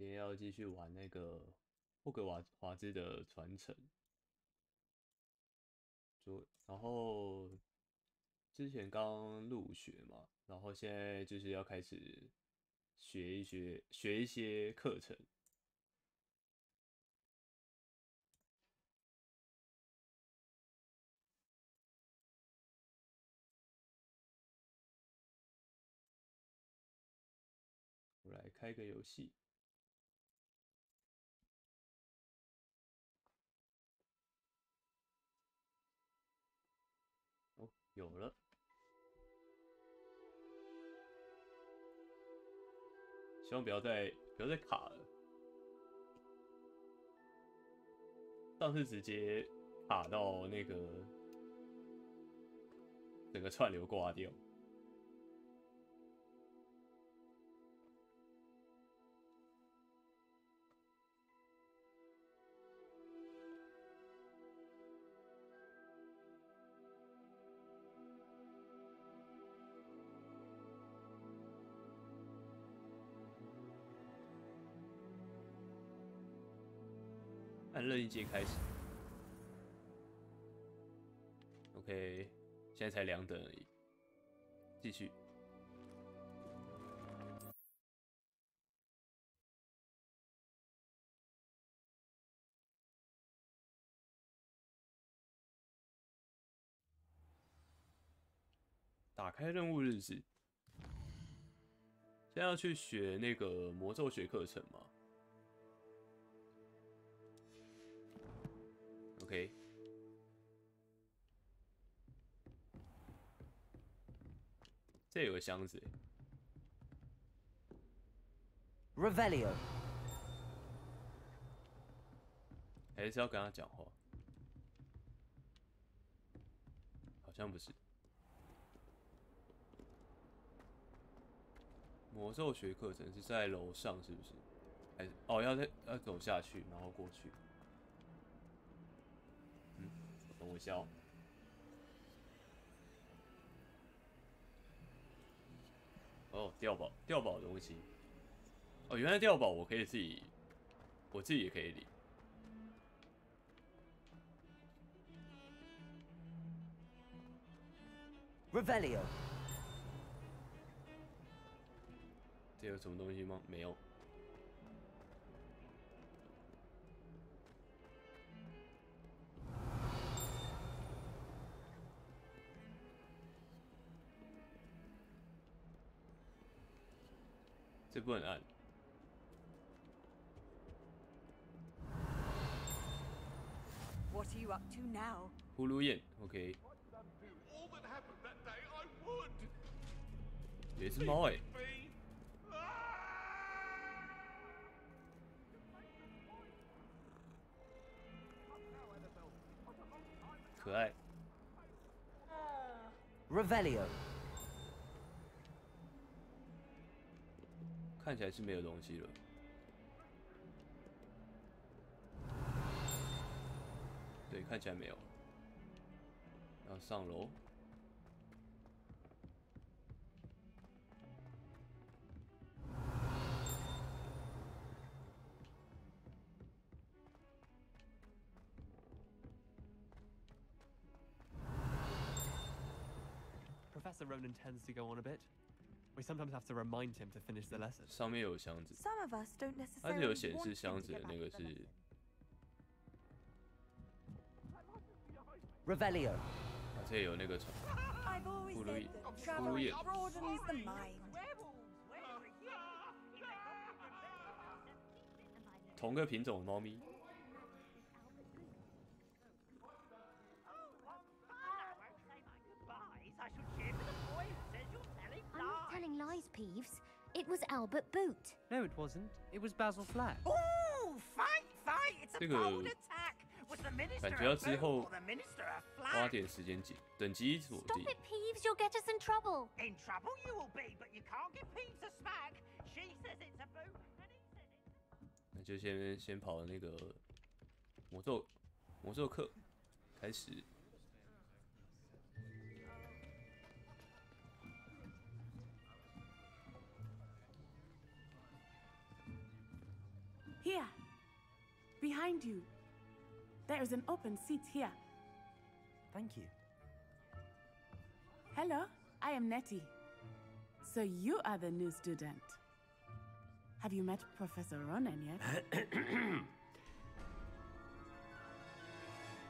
今天要继续玩那个霍格华兹的传承，然后之前刚入学嘛，然后现在就是要开始学一些课程。我来开个游戏。哦，有了。希望不要再卡了。上次直接卡到那个整个串流挂掉。按任意键开始。OK， 现在才2等而已。继续。打开任务日志。现在要去学那个魔咒学课程吗 ？OK。这有个箱子。Revelio。还是要跟他讲话？好像不是。魔咒学课程是在楼上，是不是？还是哦，要走下去，然后过去。等我一下哦。哦，掉宝的东西。哦，原来掉宝我可以我自己也可以领。Revelio。这有什么东西吗？没有。这不能按。What are you up to now? 葫芦眼 ，OK。All that happened that day, I would. 有一只猫哎、可爱。Revelio。看起来是没有东西了。对，看起来没有。要上楼。Professor Ronan tends to go on a bit. We sometimes have to remind him to finish the lesson. 上面有箱子。 Some of us don't 它是 necessarily 有显 want 示 him 箱 to 子 get 的 back 那个 to the 是 Revelio。啊，这里有那个船。 I've always Who do said we- that who travel do we- broadens the mind. 同个品种的猫咪。 I'm not telling lies, Peeves. It was Albert Boot. No, it wasn't. It was Basil Flack. Oh, fight, fight! It's a 这个 bold attack. Was the minister 感觉要 a 之 boot 后 or the minister a 花 flag? 点时间等级锁 Stop 定。 it, Peeves. You'll get us in trouble. In trouble you will be, but you can't give Peeves a smack. She says it's a boot, and he says it's 那就先跑那个魔咒课开始。Here. Behind you. There is an open seat here. Thank you. Hello, I am Nettie. So you are the new student. Have you met Professor Ronan yet?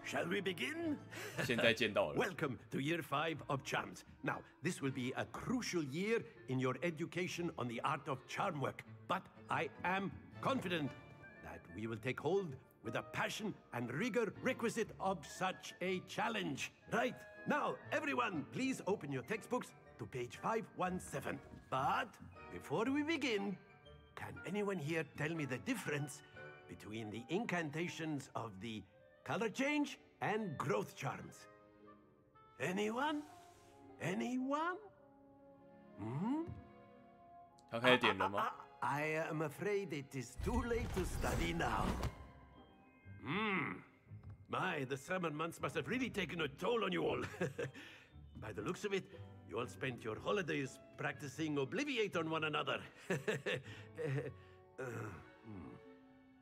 Shall we begin? 现在见到了。 Welcome to Year 5 of Charms. Now, this will be a crucial year in your education on the art of charm work. But I am confident that we will take hold with the passion and rigor requisite of such a challenge. Right, now, everyone, please open your textbooks to page 517. But before we begin, can anyone here tell me the difference between the incantations of the color change and growth charms? Anyone? Anyone? Hmm? 他开始点了吗？ I am afraid it is too late to study now. My, the summer months must have really taken a toll on you all. By the looks of it, you all spent your holidays practicing Obliviate on one another.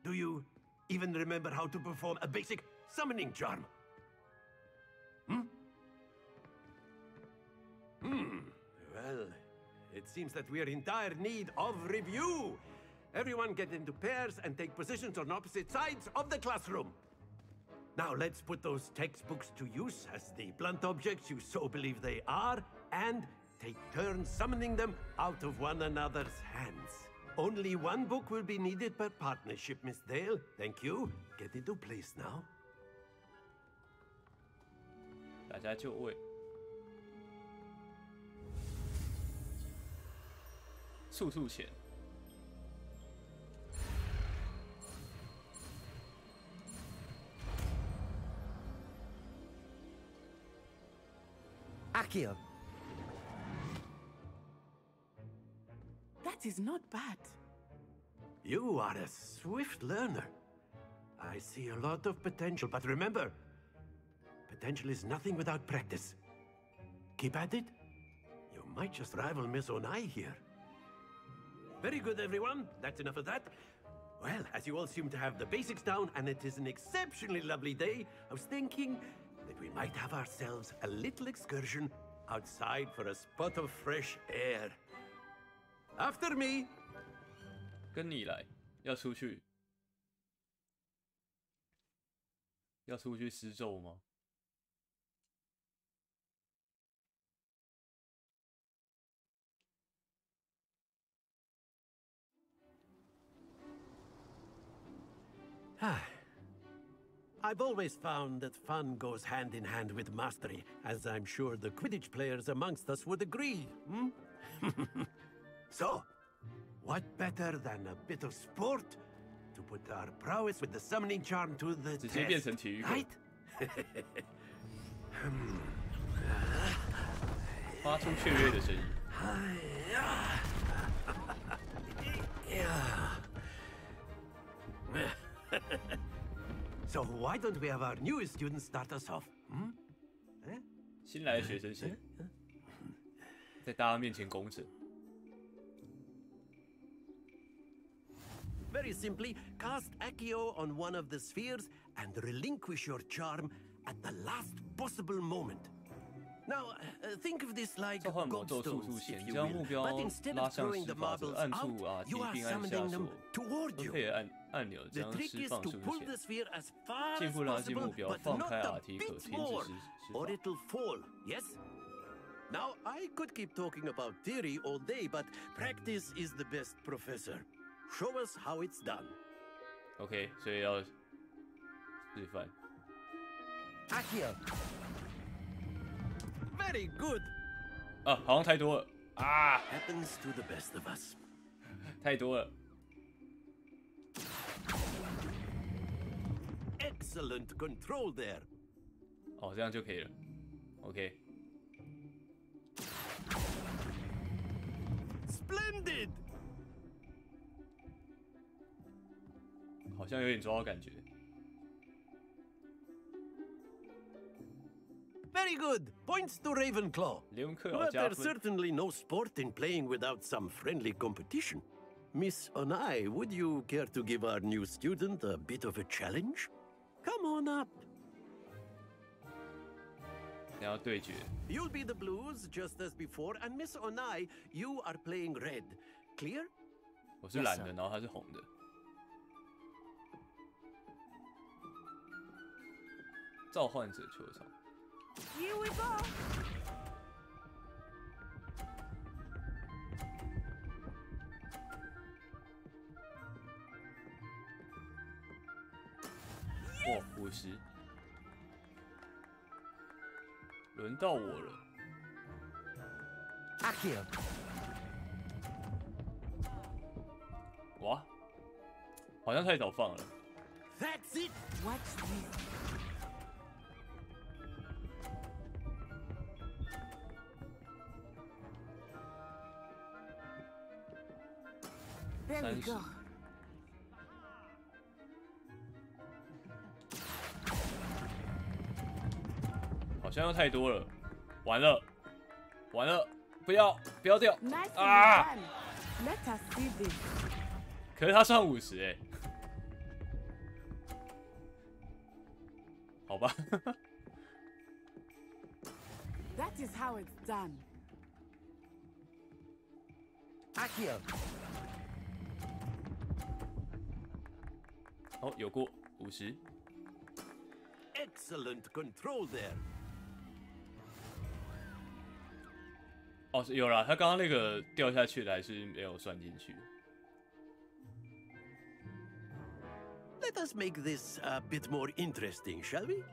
Do you even remember how to perform a basic summoning charm? Well, it seems that we are in dire need of review. Everyone get into pairs and take positions on opposite sides of the classroom. Now let's put those textbooks to use as the blunt objects you so believe they are, and take turns summoning them out of one another's hands. Only one book will be needed per partnership, Miss Dale. Thank you. Get into place now. 大家就位。速速前。 Accio. That is not bad. You are a swift learner. I see a lot of potential, but remember, potential is nothing without practice. Keep at it. You might just rival Miss Onai here. Very good, everyone. That's enough of that. Well, as you all seem to have the basics down, and it is an exceptionally lovely day, I was thinking that we might have ourselves a little excursion outside for a spot of fresh air. After me. 跟你来，要出去，要出去施咒吗？ I've always found that fun goes hand in hand with mastery, as I'm sure the Quidditch players amongst us would agree. So, what better than a bit of sport to put our prowess with the summoning charm to the 直接变成 test, 体育课， right? 发出雀跃的声音。 So why don't we have our newest student start us off? 新来的学生先，在大家面前公审。 Very simply, cast Accio on one of the spheres and relinquish your charm at the last possible moment. Now, think of this like 召唤魔咒速 gobstones, 速前， if you 将目 will. 标 But instead 拉 of 向 throwing 施 the 法者， marbles 按 out, 住 R you 提 are 并按下 summoning 所 them toward 分 you. 配的按钮， The 将 trick 释 is 放 to 速 pull 前 the。sphere as far 近 as 乎拉近目 possible, 标， but 放 not 开 a R 提可 bit 停止 more, 施 or 法。 it'll fall. Yes. Now, I could keep talking about theory all day, but practice is the best professor. Show us how it's done. OK， 所以要示范。 Accio. Very good. 啊，好像太多了啊， Happens to the best of us. 太多了。 Excellent control there. 哦，这样就可以了。OK， Splendid. 好像有点抓到感觉。 Very good. Points to Ravenclaw. 雷文克劳 But 加 there's 分。 certainly no sport in playing without some friendly competition. Miss Onai, would you care to give our new student a bit of a challenge? Come on up. 你要对决。 You'll be the blues just as before, and Miss Onai, you are playing red. Clear? 我是蓝的，然后他是红的。召唤者球场。 Here we go. 哇，50，轮到我了。 Accio. 哇，好像太早放了。 That's it. Watch this. There we 30 go. 好像又太多了，完了，完了，不要掉 Nicely 啊！ done. Let us see this. 可是他算50哎，好吧。 That is how it's done. Accio. 哦，有过50。 Excellent control there. 哦，有啦，他刚刚那个掉下去的还是没有算进去。 Let us make this a bit more interesting, shall we?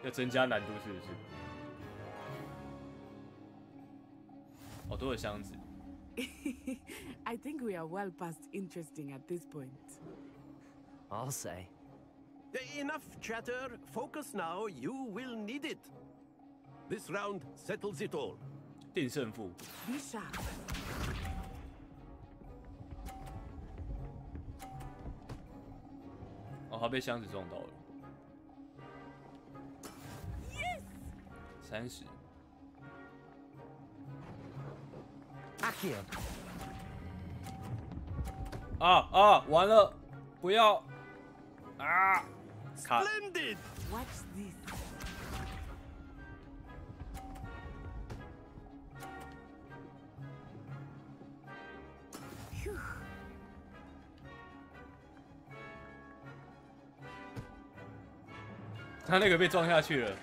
要增加难度是不是？好多的箱子。 I think we are well past interesting at this point. I'll say. Enough chatter. Focus now. You will need it. This round settles it all. 定胜负。 Be sharp. 哦，他被箱子撞到了。 30。 Accio. 完了，不要啊！卡。 Splendid. Watch this. Phew. 他那个被撞下去了。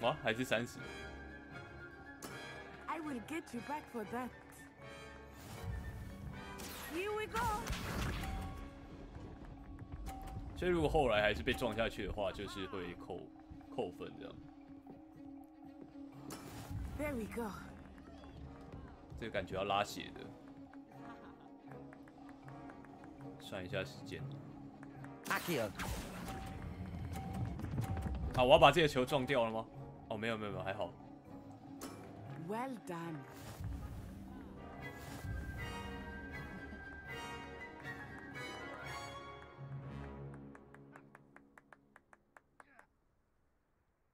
哇，还是30。 I will get you back for that. Here we go. 所以如果后来还是被撞下去的话，就是会扣分这样。 There we go. 这个感觉要拉血的。算一下时间。 Accio. 好，我要把这个球撞掉了吗？哦，没有，还好。 Well done.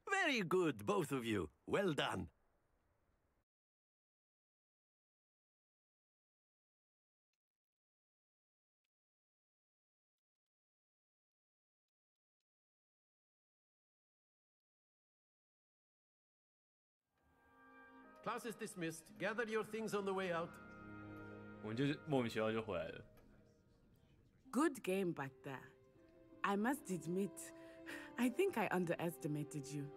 Very good, both of you. Well done. Class is dismissed. Gather your things on the way out. 我们就是莫名其妙就回来了。 Good game back there. I must admit, I think I underestimated you.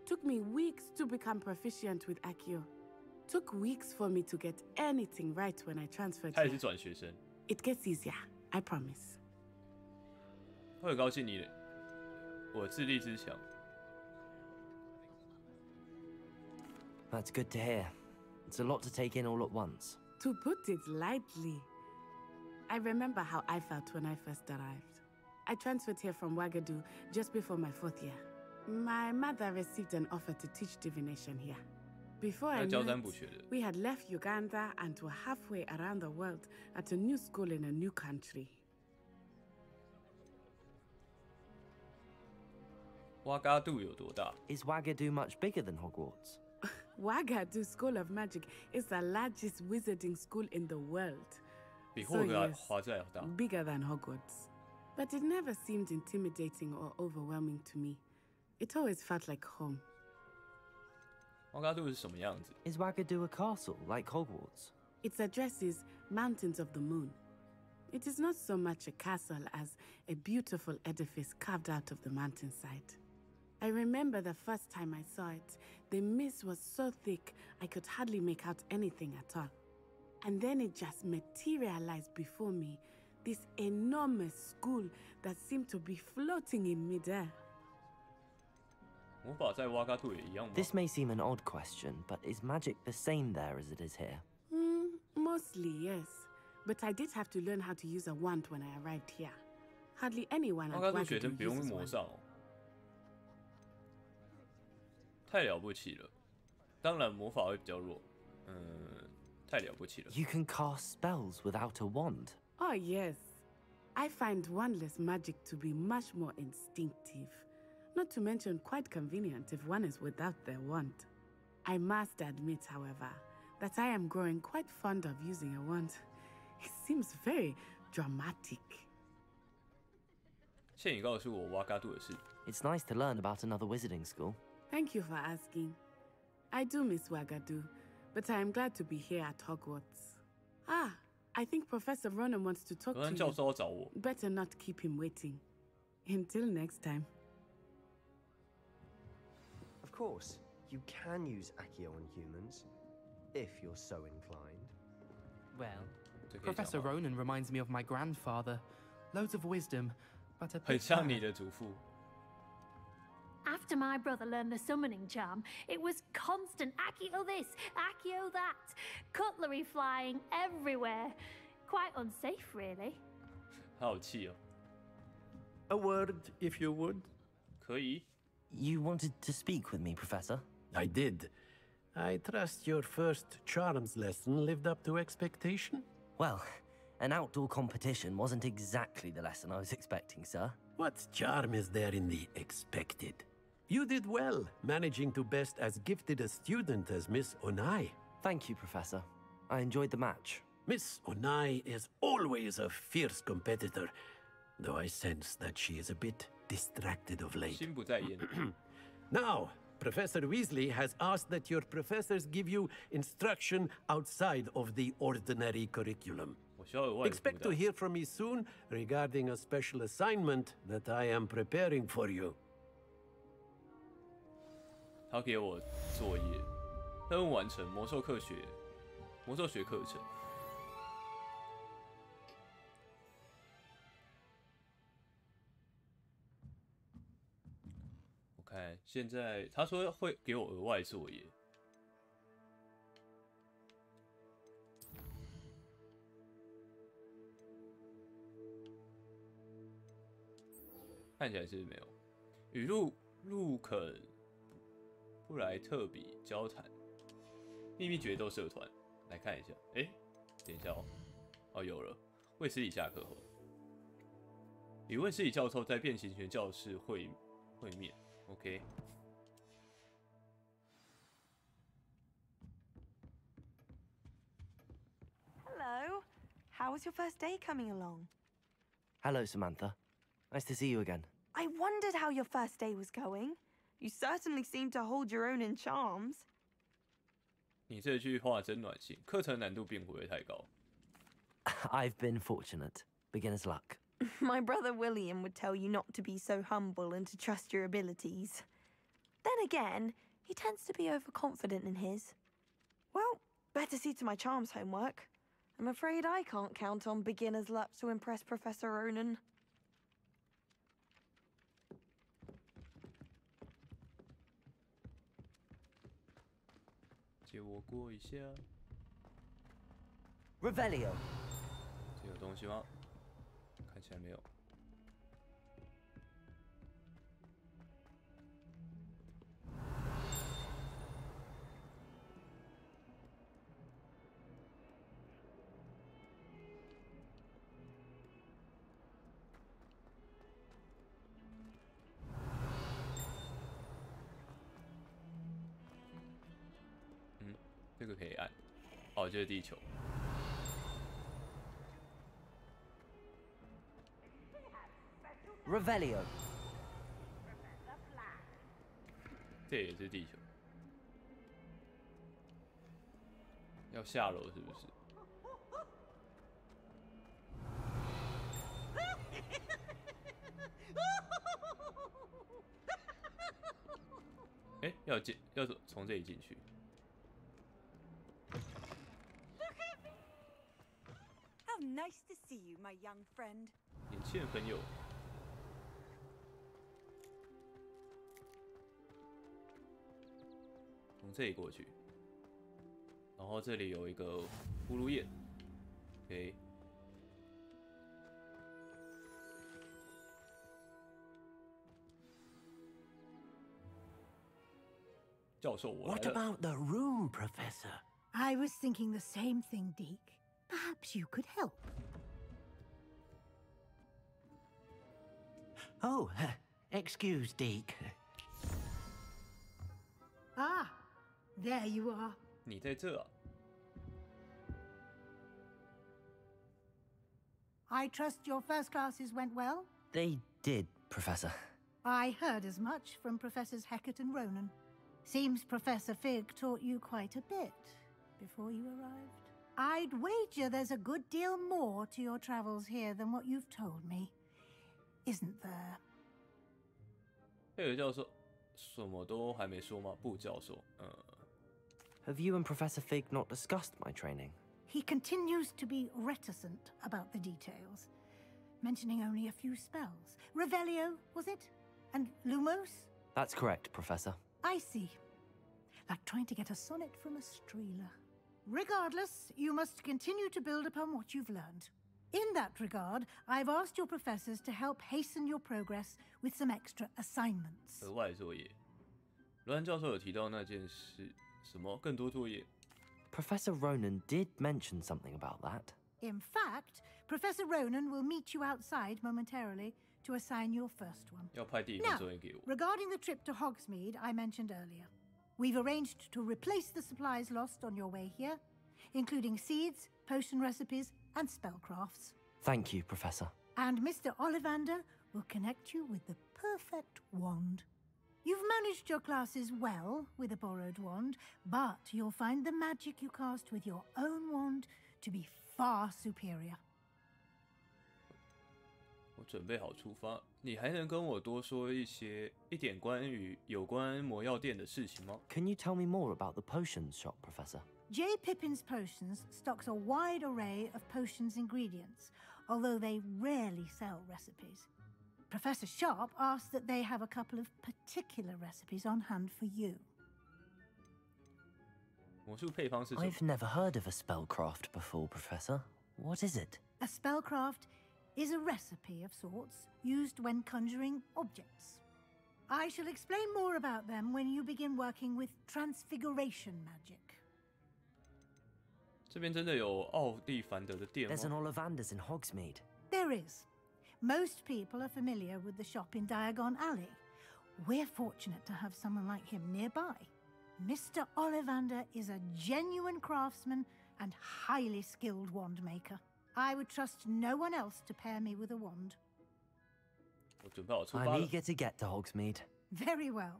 Took me weeks to become proficient with Accio. Took weeks for me to get anything right when I transferred 他也是 here. 转学生， It gets easier, I promise. 我很高兴我智力之强。 That's good to hear. It's a lot to take in all at once. To put it lightly, I remember how I felt when I first arrived. I transferred here from Ouagadougou just before my 4th year. My mother received an offer to teach divination here. Before I 他 knew 教占 it, 卜学的。 we had left Uganda and were halfway around the world at a new school in a new country. 哇嘎度有多大？ Is Wagadu much bigger than Hogwarts? Wagadu School of Magic is the largest wizarding school in the world. 比霍格华兹还要大。 bigger than Hogwarts. But it never seemed intimidating or overwhelming to me. It always felt like home. 哇嘎度是什么样子？ Is Wagadu a castle like Hogwarts? Its address is Mountains of the Moon. It is not so much a castle as a beautiful edifice carved out of the mountainside. I remember the first time I saw it, the mist was so thick I could hardly make out anything at all. And then it just materialized before me, this enormous school that seemed to be floating in midair. 魔法在哇嘎度也一样吗？ This may seem an odd question, but is magic the same there as it is here? Mostly, yes. But I did have to learn how to use a wand when I arrived here. Hardly anyone 哇 at 嘎度学 Wagadu 生不用 uses 魔 one. 上哦，太了不起了。当然魔法会比较弱，太了不起了。 You can cast spells without a wand. Oh, yes. I find wandless magic to be much more instinctive. Not to mention quite convenient if one is without their wand. I must admit, however, that I am growing quite fond of using a wand. It seems very dramatic. 谢你告诉我哇嘎度的事。 It's nice to learn about another wizarding school. Thank you for asking. I do miss Wagadu, but I am glad to be here at Hogwarts. Ah, I think Professor Ronan wants to talk 格 to 兰教 you. 授要找我。 Better not keep him waiting. Until next time. Of course, you can use Accio on humans, if you're so inclined. Well, 这可以讲 Professor 吗 Ronan reminds me of my grandfather. Loads of wisdom, but a 很 bit 像你 bad. 的祖父。 After my brother learned the summoning charm, it was constant Accio this, Accio that, cutlery flying everywhere. Quite unsafe, really. 他好气哦。 A word, if you would. 可以。 You wanted to speak with me, Professor? I did. I trust your first charms lesson lived up to expectation? Well, an outdoor competition wasn't exactly the lesson I was expecting, sir. What charm is there in the expected? You did well, managing to best as gifted a student as Miss Onai. Thank you, Professor. I enjoyed the match. Miss Onai is always a fierce competitor, though I sense that she is a bit distracted of late. 心不在焉。 Now, Professor Weasley has asked that your professors give you instruction outside of the ordinary curriculum. 我需要额外的 Expect 负 to 担。 hear from me soon regarding a special assignment that I am preparing for you. 他给我作业，任务完成，魔兽学课程。我看现在他说会给我额外作业，看起来是没有。与路肯布莱特比交谈，秘密决斗社团，来看一下。等一下哦，哦有了，卫斯理下课后，与卫斯理教授在变形学教室会面。OK。 Hello. How was your first day coming along? Hello, Samantha. Nice to see you again. I wondered how your first day was going. You certainly seem to hold your own in charms. 你这句话真暖心，课程难度并不会太高。 I've been fortunate. Beginner's luck. My brother William would tell you not to be so humble and to trust your abilities. Then again, he tends to be overconfident in his. Well, better see to my charms homework. I'm afraid I can't count on beginner's luck to impress Professor Ronan. 借我过一下。 Revelio. 这有东西吗？看起来没有。可以按。哦，就是地球。Revelio. 这也是地球。要下楼是不是？哎，要从这里进去。How nice to see you, my young friend. 年轻的朋友。从这里过去，然后这里有一个葫芦眼 ，OK。教授，我来 What 了。 about the room, Professor? I was thinking the same thing, Deke. Perhaps you could help. Oh, excuse, Deke. Ah, there you are. 你在这啊？ I trust your first classes went well? They did, Professor. I heard as much from Professors Hecat and Ronan. Seems Professor Fig taught you quite a bit before you arrived. I'd wager there's a good deal more to your travels here than what you've told me. Isn't there? 佩尔教授什么都还没说吗？不，教授，Have you and Professor Fig not discussed my training? He continues to be reticent about the details, mentioning only a few spells. Revelio, was it? And Lumos? That's correct, Professor. I see. Like trying to get a sonnet from a streeler. Regardless, you must continue to build upon what you've learned. In that regard, I've asked your professors to help hasten your progress with some extra assignments. 额外作业。罗兰教授有提到那件事，什么更多作业？ Professor Ronan did mention something about that. In fact, Professor Ronan will meet you outside momentarily to assign your first one. 要派第一份作业给我。 Regarding the trip to Hogsmeade I mentioned earlier, we've arranged to replace the supplies lost on your way here, including seeds, potion recipes, and spellcrafts. Thank you, Professor. And Mr. Ollivander will connect you with the perfect wand. You've managed your classes well with a borrowed wand, but you'll find the magic you cast with your own wand to be far superior. 我准备好出发。你还能跟我多说一点有关魔药店的事情吗？ Can you tell me more about the potions shop, Professor? J. Pippin's Potions stocks a wide array of potions ingredients, although they rarely sell recipes. Professor Sharp asks that they have a couple of particular recipes on hand for you. 魔术配方是什么？ I've never heard of a spellcraft before, Professor. What is it? A spellcraft is a recipe of sorts used when conjuring objects. I shall explain more about them when you begin working with transfiguration magic. 这边真的有奥利凡德的店 There's an 吗？ Ollivander's in Hogsmeade. There is. Most people are familiar with the shop in Diagon Alley. We're fortunate to have someone like him nearby. Mr. Ollivander is a genuine craftsman and highly skilled wand maker. I would trust no one else to pair me with a wand. 我准备好出发 I'm 了。 eager to get to Hogsmeade. Very well.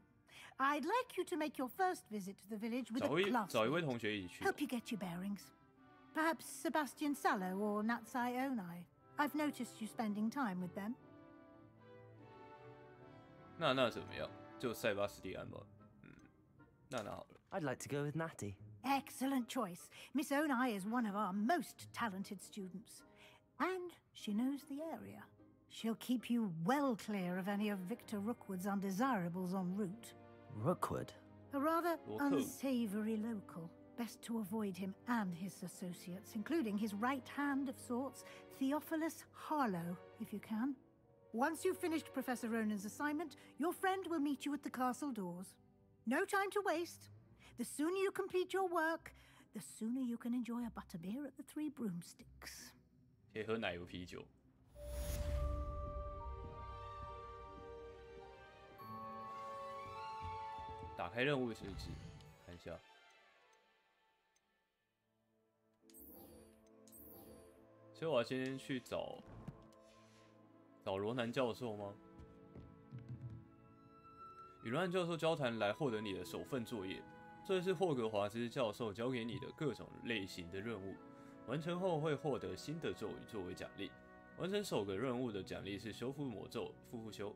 I'd like you to make your first visit to the village with 找一位 a classmate. 同学一起去。 Help you get your bearings. Perhaps Sebastian Sallow or Natsai Onai. I've noticed you spending time with them. 那怎么样？就塞巴斯蒂安吧。那好了。 I'd like to go with Natty. Excellent choice. Miss Onai is one of our most talented students. And she knows the area. She'll keep you well clear of any of Victor Rookwood's undesirables en route. Rookwood? A rather Local. unsavory local. Best to avoid him and his associates, including his right hand of sorts, Theophilus Harlow, if you can. Once you've finished Professor Ronan's assignment, your friend will meet you at the castle doors. No time to waste. The sooner you complete your work, the sooner you can enjoy a butterbeer at the Three Broomsticks. 可以喝奶油啤酒。打开任务日志，看一下。所以我要先去找罗南教授吗？与罗南教授交谈来获得你的首份作业，这是霍格华兹教授交给你的各种类型的任务。完成后会获得新的咒语作为奖励。完成首个任务的奖励是修复魔咒复修，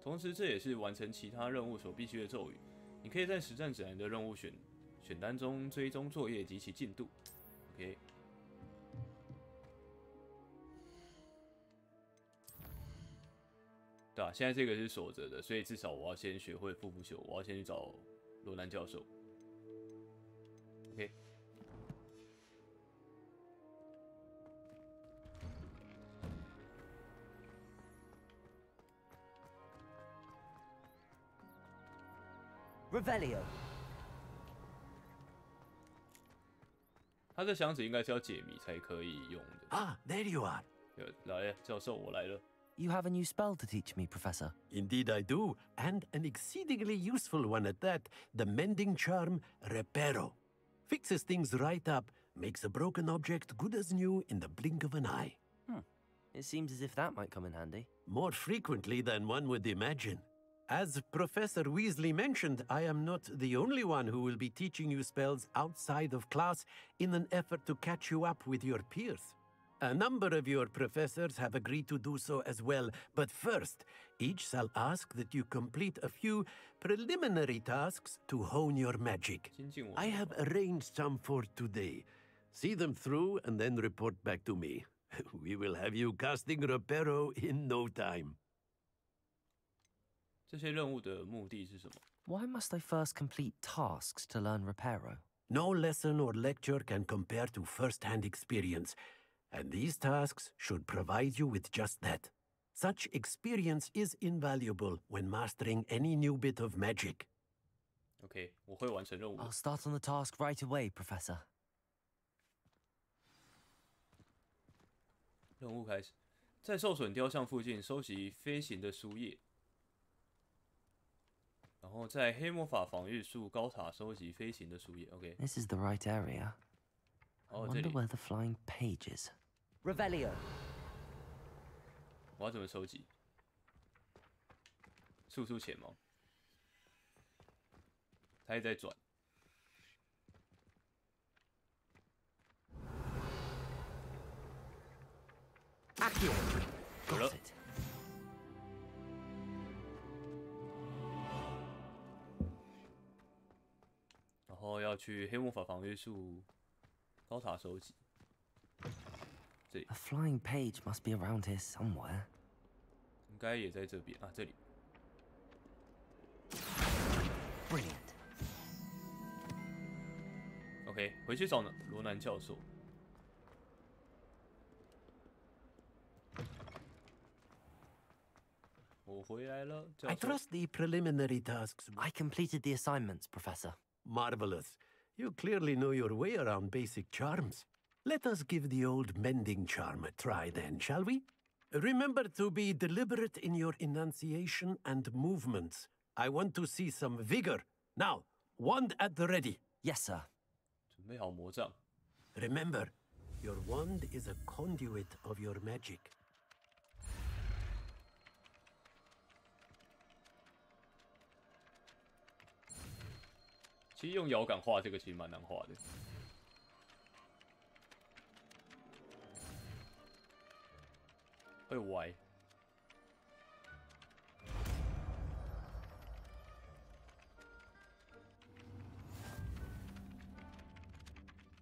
同时这也是完成其他任务所必须的咒语。你可以在实战指南的任务选单中追踪作业及其进度。OK。对啊，现在这个是守着的，所以至少我要先学会复修，我要先去找罗南教授。OK。Revelio。他这箱子应该是要解谜才可以用的。Ah, there you are. 来，教授，我来了。You have a new spell to teach me, Professor. Indeed I do, and an exceedingly useful one at that, the mending charm Reparo. Fixes things right up, makes a broken object good as new in the blink of an eye. It seems as if that might come in handy. More frequently than one would imagine. As Professor Weasley mentioned, I am not the only one who will be teaching you spells outside of class in an effort to catch you up with your peers. A number of your professors have agreed to do so as well, but first, each shall ask that you complete a few preliminary tasks to hone your magic. I have arranged some for today. See them through and then report back to me. We will have you casting Reparo in no time. 这些任务的目的是什么？ Why must I first complete tasks to learn Reparo? No lesson or lecture can compare to first-hand experience, and these tasks should provide you with just that. Such experience is invaluable when mastering any new bit of magic. OK， 我会完成任务。I'll start on the task right away, Professor. 任务开始，在受损雕像附近收集飞行的书页。然后在黑魔法防御术高塔收集飞行的书页。OK。This is the right area. I wonder where the flying page is. Revelio. 我要怎么收集？速速前吗？它也在转。Accio. 有了。然后要去黑魔法防御术高塔收集。这里。A flying page must be around here somewhere. 应该也在这边啊，这里。Brilliant. OK， 回去找罗南教授。我回来了，教授。I trust the preliminary tasks. I completed the assignments, Professor. Marvelous. You clearly know your way around basic charms. Let us give the old mending charm a try then, shall we? Remember to be deliberate in your enunciation and movements. I want to see some vigor. Now, wand at the ready. Yes, sir. 准备好魔杖。Remember, your wand is a conduit of your magic. 其实用摇杆画这个其实蛮难画的。会歪。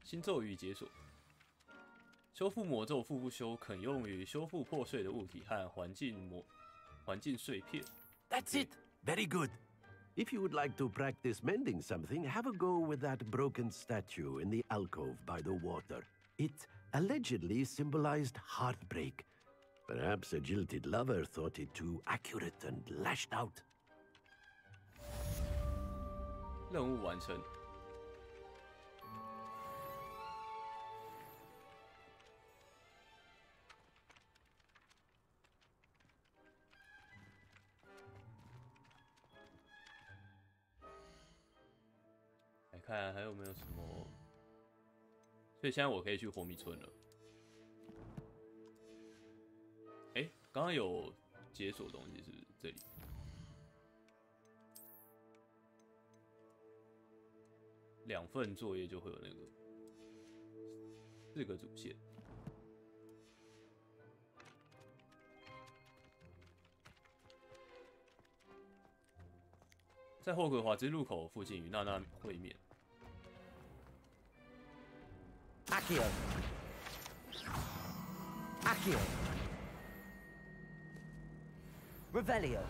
新咒语解锁。修复魔咒复修可用于修复破碎的物体和环境碎片。That's it. Very good. If you would like to practice mending something, have a go with that broken statue in the alcove by the water. It allegedly symbolized heartbreak. Perhaps a jilted lover thought it too accurate and lashed out. 任务完成。来看还有没有什么？所以现在我可以去火米村了。刚刚有解锁东西是不是？这里2份作业就会有那个4个主线。在霍格华兹入口附近与娜娜会面。Accio. Accio. Revelio.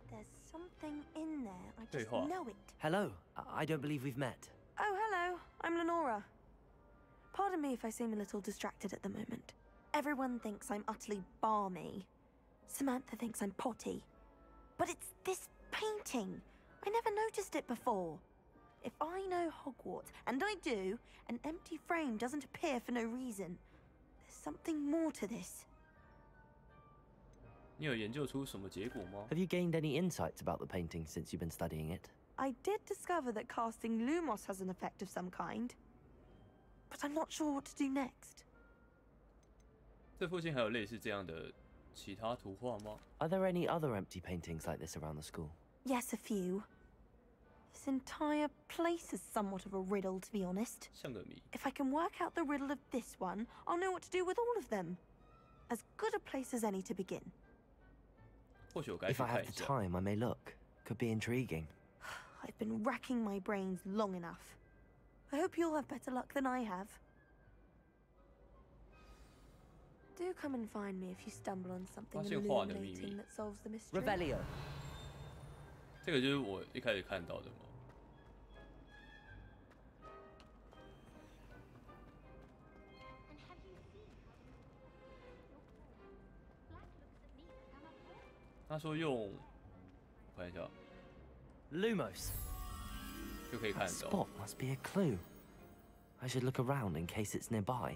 There's something in there. I just 对话。 know it. Hello. I don't believe we've met. Oh, hello. I'm Lenora. Pardon me if I seem a little distracted at the moment. Everyone thinks I'm utterly balmy. Samantha thinks I'm potty. But it's this painting. I never noticed it before. If I know Hogwarts, and I do, an empty frame doesn't appear for no reason. There's something more to this. 你有研究出什么结果吗？ Have you gained any insights about the painting since you've been studying it? I did discover that casting Lumos has an effect of some kind. But I'm not sure what to do next. 这附近还有类似这样的其他图画吗？ Are there any other empty paintings like this around the school? Yes, a few. This entire place is somewhat of a riddle, to be honest. 像个谜。 If I can work out the riddle of this one, I'll know what to do with all of them. As good a place as any to begin. 或许我该 If 去 I 看 have 一 the 下。 time, I may look. Could be intriguing. I've been racking my brains long enough. I hope you'll have better luck than I have. Do come and find me if you stumble on something 发现画的秘 illuminating 密。 that solves the mystery. Revelio. 这个就是我一开始看到的嘛。他说用，我看一下， Lumos. 就可以看 That 到。 spot must be a clue. I should look around in case it's nearby.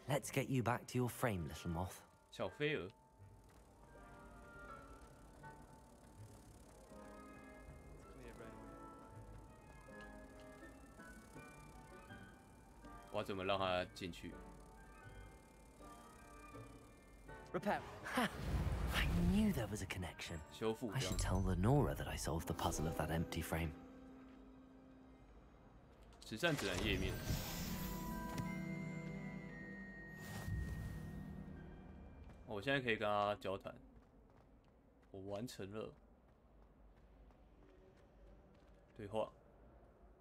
Let's get you back to your frame, little moth. 小飞蛾。我要怎么让他进去？ Repair. Ha! I knew there was a connection. 修复 I 这样 should tell Lenora that I solved the puzzle of that empty frame. 实战指南页面。我现在可以跟他交谈。我完成了对话。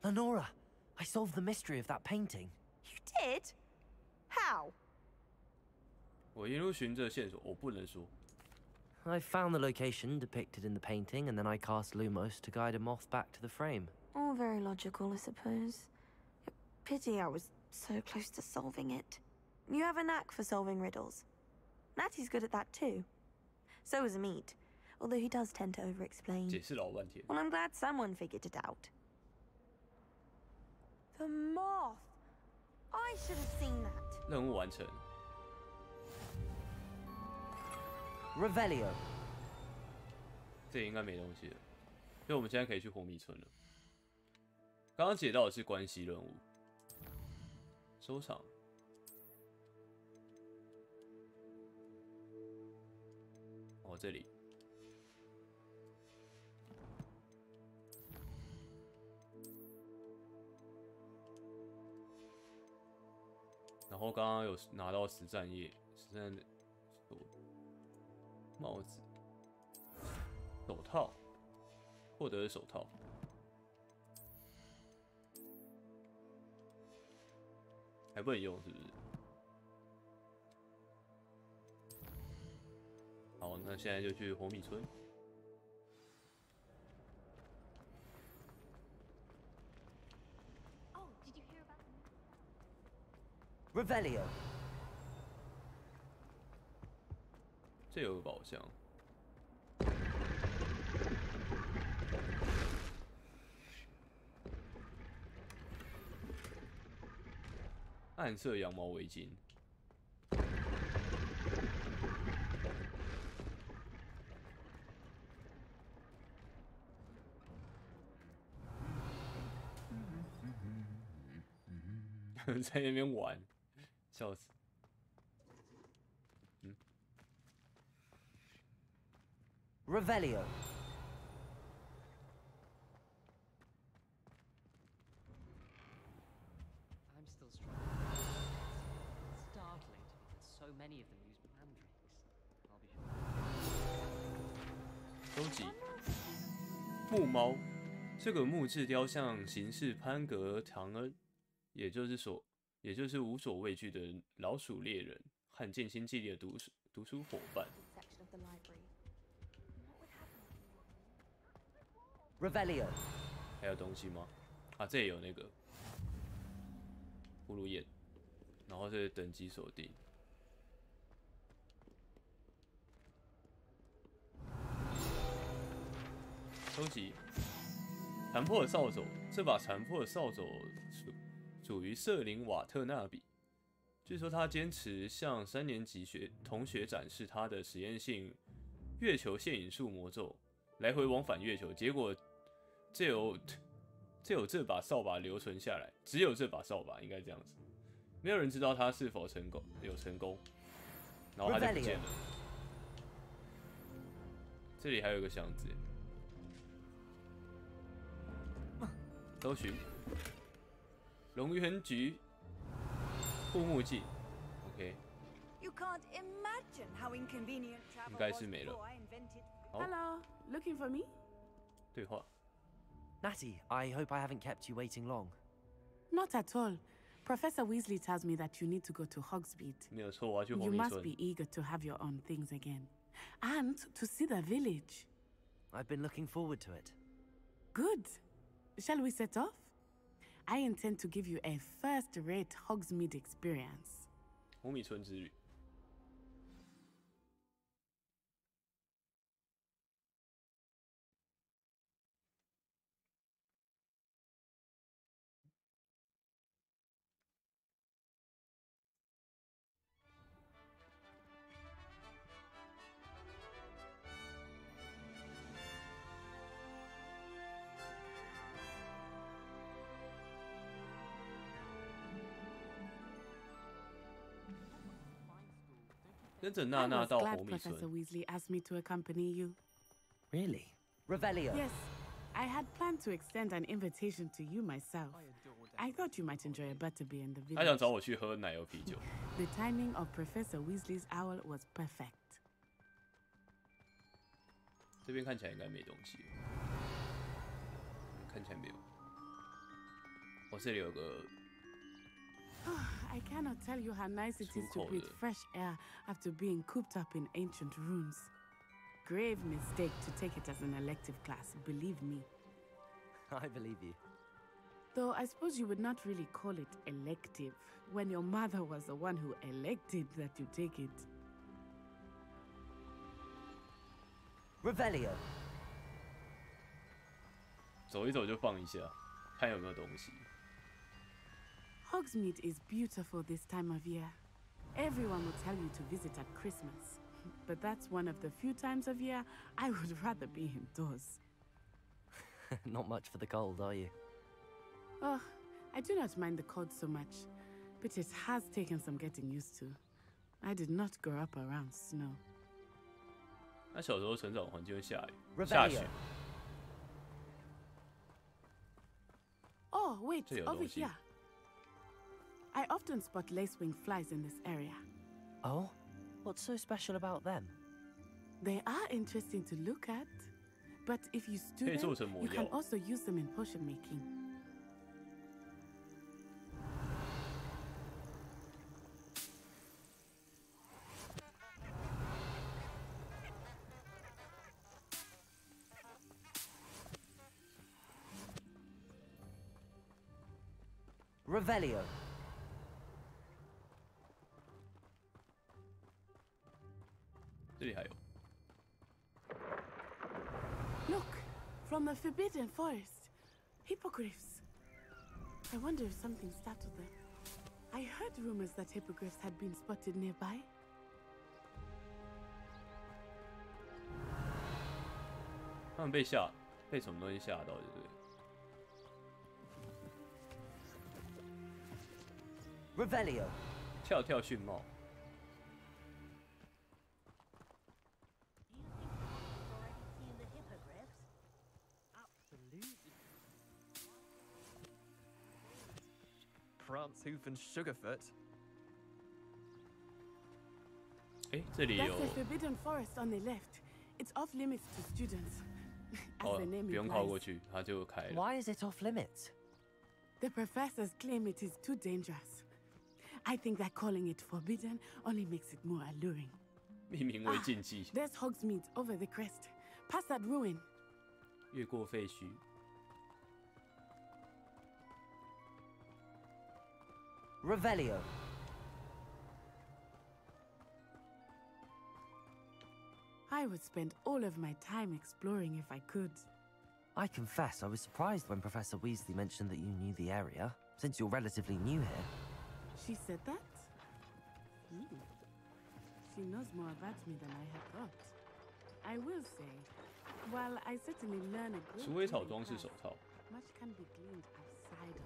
Lenora, I solved the mystery of that painting. You did? How? 我一路循着线索，我不能说。 I found the location depicted in the painting, and then I cast Lumos to guide a moth back to the frame. All very logical, I suppose. Pity I was so close to solving it. You have a knack for solving riddles. Natty's good at that too. So is Amit, although he does tend to over-explain. 解释老半天。 Well, I'm glad someone figured it out. The moth! I should have seen that. 任务完成。 Revelio. 这里应该没东西了，所以我们现在可以去火米村了。刚刚解到的是关系任务，收场。哦，这里。然后刚刚有拿到实战页，实战帽子。 手套，获得的手套，还不能用，是不是？好，那现在就去火米村。Oh, did you hear about Revelio. 这有个宝箱。 Revelio. 暗色羊毛围巾。在那边玩，笑死。Revelio. I'm still struggling. It's startling to me that so many of them use mandrakes. I'll be sure. 收集木猫，这个木质雕像形似潘格唐恩，也就是无所畏惧的老鼠猎人和尽心尽力的读书伙伴。Revelio. 还有东西吗？啊，这里有那个葫芦眼，然后是等级锁定。收集残破的扫帚，这把残破的扫帚属于瑟琳瓦特纳比。据说他坚持向3年级同学展示他的实验性月球线引术魔咒，来回往返月球，结果只有这把扫把留存下来，只有这把扫把应该这样子，没有人知道他是否成功，然后他就不见了。这里还有一个箱子，搜寻龙源局护目镜 ，OK， You can't imagine how inconvenient travel 应该是没了。 Hello, looking for me? 对话。 Natty, I hope I haven't kept you waiting long. Not at all. Professor Weasley tells me that you need to go to Hogsmeade. 没有错，我要去红 You 米 must 村。 be eager to have your own things again. And to see the village. I've been looking forward to it. Good. Shall we set off? I intend to give you a first-rate Hogsmeade experience. 红米村之旅。跟着娜娜到红米村。 Professor Weasley asked me to accompany you. Really? Revelio. Yes, I had planned to extend an invitation to you myself. I thought you might enjoy a butterbeer in the 他想 village. 找我去喝奶油啤酒。 The timing of Professor Weasley's owl was perfect. 这边看起来应该没东西，看起来没有。哦，这里有个 I cannot tell you how nice it is to breathe fresh air after being cooped up in ancient ruins. Grave mistake to take it as an elective class, believe me. I believe you. Though I suppose you would not really call it elective when your mother was the one who elected that you take it. Revelio. 走一走就放一下，看有没有东西。 Hogsmeade is beautiful this time of year. Everyone will tell you to visit at Christmas. But that's one of the few times of year I would rather be indoors. Not much for the cold, are you? Oh, I do not mind the cold so much, but it has taken some getting used to. I did not grow up around snow. 他小时候成长环境会下雨， Revelio. 下雪。 Oh, wait, 这有 over 东西。 here. I often spot lacewing flies in this area. Oh? What's so special about them? They are interesting to look at, but if you stew 可以做 them, 成魔 you can 药。 also use them in potion making. Revelio. 这里还有。 Look, from the Forbidden Forest. Hippogriffs. I wonder if something startled them. I heard rumors that hippogriffs had been spotted nearby. 他们被什么东西吓到，对不对？ Revelio. 跳跳驯帽。 Prance-hoof and Sugarfoot. 哎，这里有 That's the forbidden forest on the left. It's off limits to students. As 哦， the name 不用靠过 implies. 去，它就开了。 Why is it off limits? The professors claim it is too dangerous. I think that calling it forbidden only makes it more alluring. 命名为禁忌。 There's Hogsmeade over the crest. Past that ruin. 越过废墟。 Revelio. I would spend all of my time exploring if I could. I confess I was surprised when Professor Weasley mentioned that you knew the area, since you're relatively new here. She said that? She knows more about me than I had thought. I will say, while I certainly learn a great 鼠尾草 deal in 装饰 class, 手套。 much can be gleaned outside of it.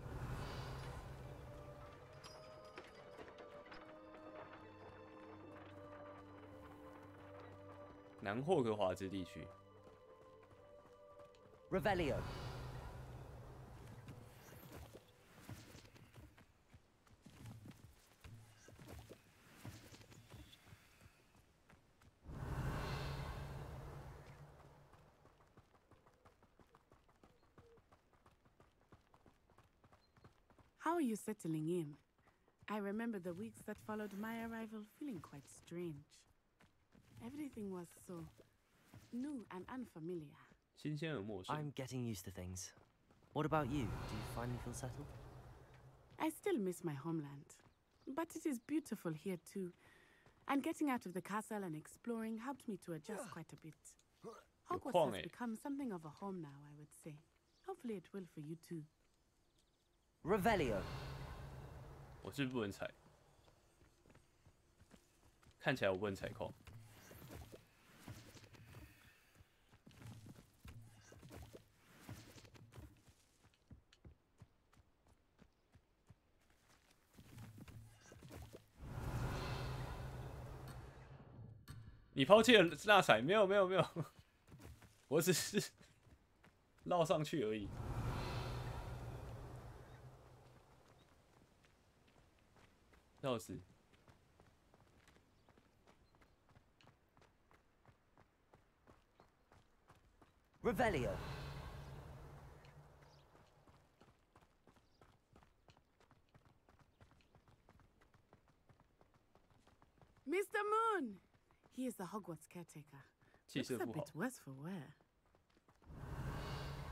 南霍格华兹地区。 Revelio. How are you settling in? I remember the weeks that followed my arrival feeling quite strange. Everything was so new and unfamiliar. 新鲜而陌生。 I'm getting used to things. What about you? Do you finally feel settled? I still miss my homeland, but it is beautiful here too. And getting out of the castle and exploring helped me to adjust quite a bit. Hogwarts has become something of a home now, I would say. Hopefully it will for you too. Revelio. 我是不能踩，看起来我不能踩空。你抛弃了那彩？没有，我只是绕上去而已。 绕死！ Revelio. Mr. Moon! He is the Hogwarts caretaker. Looks a bit worse for wear.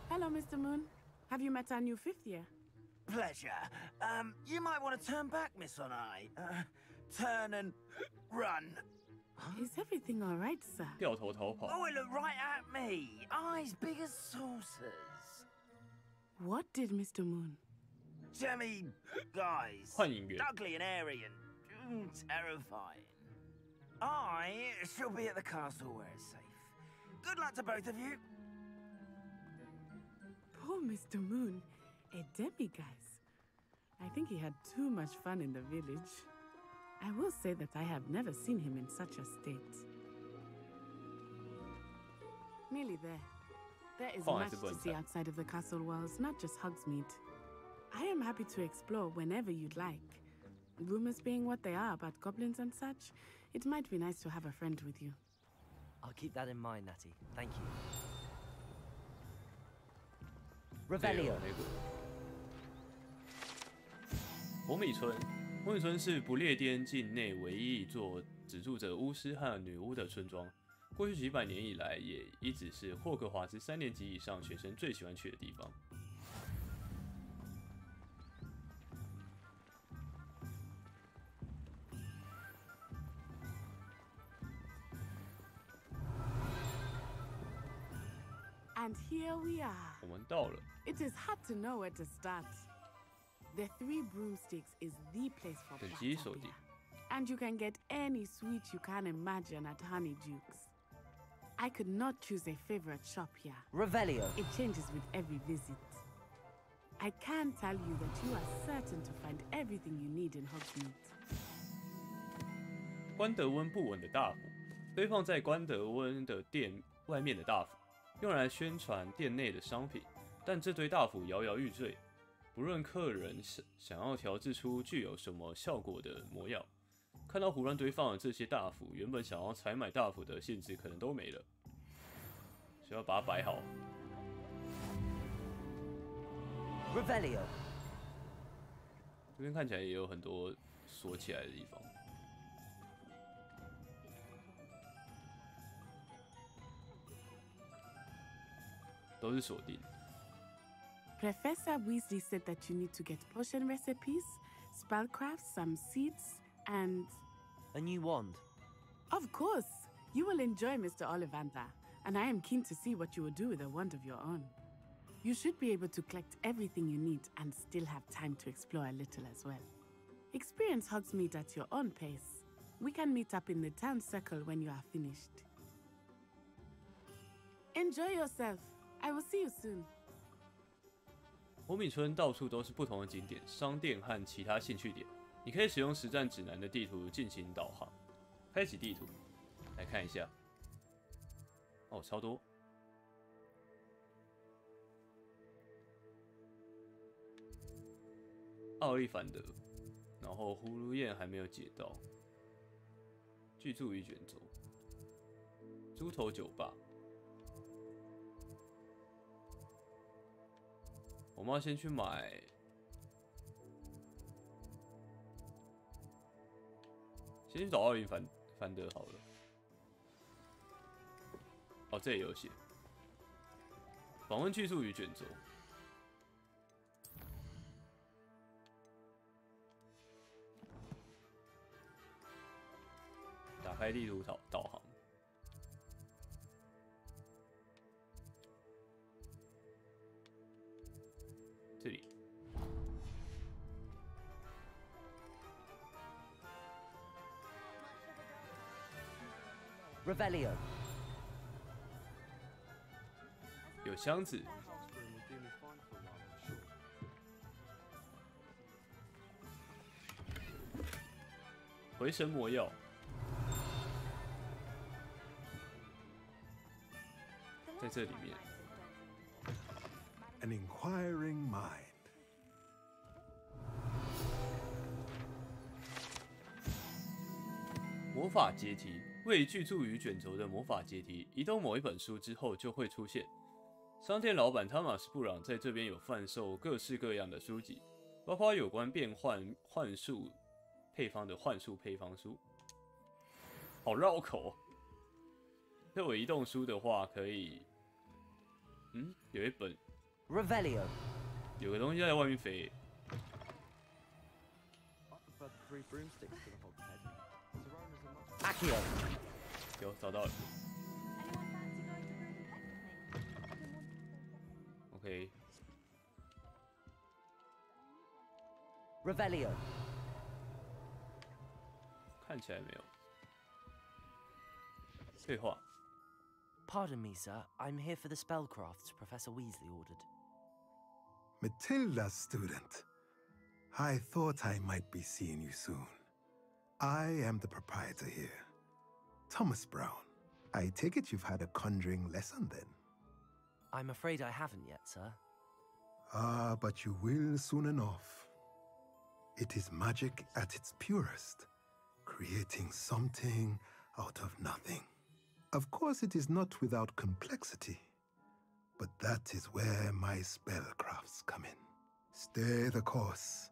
Hello, Mr. Moon. Have you met our new fifth year? Pleasure. You might want to turn back, Miss Onai. Turn and run. Is everything all right, sir? 掉头逃跑。 Oh, it looked right at me. Eyes big as saucers. What did Mr. Moon? Jemmy, guys. 幻影员。 Ugly and airy and terrifying. I shall be at the castle where it's safe. Good luck to both of you. Poor Mr. Moon. A demiguise. I think he had too much fun in the village. I will say that I have never seen him in such a state. Nearly there. There is much to see outside of the castle walls, not just Hogsmeade. I am happy to explore whenever you'd like. Rumors being what they are about goblins and such, it might be nice to have a friend with you. I'll keep that in mind, Natty. Thank you. Revelio. 红米村，红米村是不列颠境内唯一一座只住着巫师和女巫的村庄。过去几百年以来，也一直是霍格华兹3年级以上学生最喜欢去的地方。And here we are. 我们到了。 It is hard to know where to start. The Three Broomsticks is the place for 等级 butter 手机 beer. And you can get any sweet you can imagine at Honeydukes. I could not choose a favorite shop here. Revelio. It changes with every visit. I can tell you that you are certain to find everything you need in Hogsmeade. 关德温不稳的大斧，堆放在关德温的店外面的大斧，用来宣传店内的商品。但这堆大斧摇摇欲坠，不论客人想要调制出具有什么效果的魔药，看到胡乱堆放的这些大斧，原本想要采买大斧的兴致可能都没了。需要把它摆好。Revelio. 这边看起来也有很多锁起来的地方。都是锁定。Professor Weasley said that you need to get potion recipes, spellcrafts, some seeds, and... A new wand. Of course! You will enjoy Mr. Ollivander, and I am keen to see what you will do with a wand of your own. You should be able to collect everything you need and still have time to explore a little as well. Experience Hogsmeade at your own pace. We can meet up in the town circle when you are finished. Enjoy yourself. I will see you soon. 火米村到处都是不同的景点、商店和其他兴趣点，你可以使用实战指南的地图进行导航。开启地图，来看一下。哦，超多。奥利凡德，然后葫芦宴还没有解到。居住与卷轴，猪头酒吧。我们要先去买，先去找奥林凡德好了。哦，这也有写。访问居住与卷轴。打开地图导航。这里。Revelio. 有箱子。回神魔药。在这里面。An inquiring mind. 魔法阶梯，未居住于卷轴的魔法阶梯，移动某一本书之后就会出现。商店老板汤马斯·布朗在这边有贩售各式各样的书籍，包括有关变换幻术配方的幻术配方书。好绕口。如果移动书的话，可以，有一本。Revelio. 有个东西在外面飞。Accio. 有找到了。OK。Revelio. 看起来没有。对话。Pardon me, sir. I'm here for the spellcrafts Professor Weasley ordered. Matilda, student. I thought I might be seeing you soon. I am the proprietor here, Thomas Brown. I take it you've had a conjuring lesson then? I'm afraid I haven't yet, sir. Ah, but you will soon enough. It is magic at its purest, creating something out of nothing. Of course, it is not without complexity. But that is where my spellcrafts come in. Stay the course,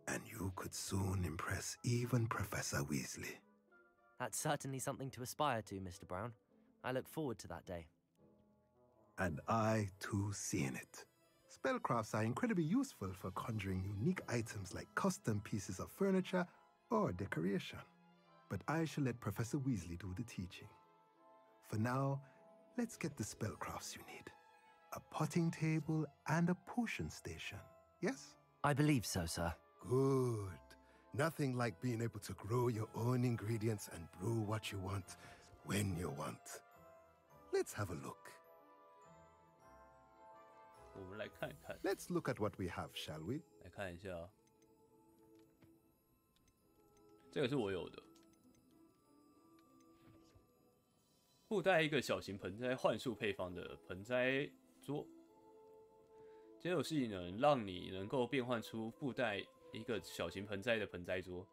and you could soon impress even Professor Weasley. That's certainly something to aspire to, Mr. Brown. I look forward to that day. And I, too, see in it. Spellcrafts are incredibly useful for conjuring unique items like custom pieces of furniture or decoration. But I shall let Professor Weasley do the teaching. For now, let's get the spellcrafts you need. A potting table and a potion station, yes? I believe so, sir. Good. Nothing like being able to grow your own ingredients and brew what you want when you want. Let's have a look. 我们来看看。Let's look at what we have, shall we? 来看一下，这个是我有的。附带一个小型盆栽幻术配方的盆栽桌，这游戏呢让你能够变换出附带一个小型盆栽的盆栽桌。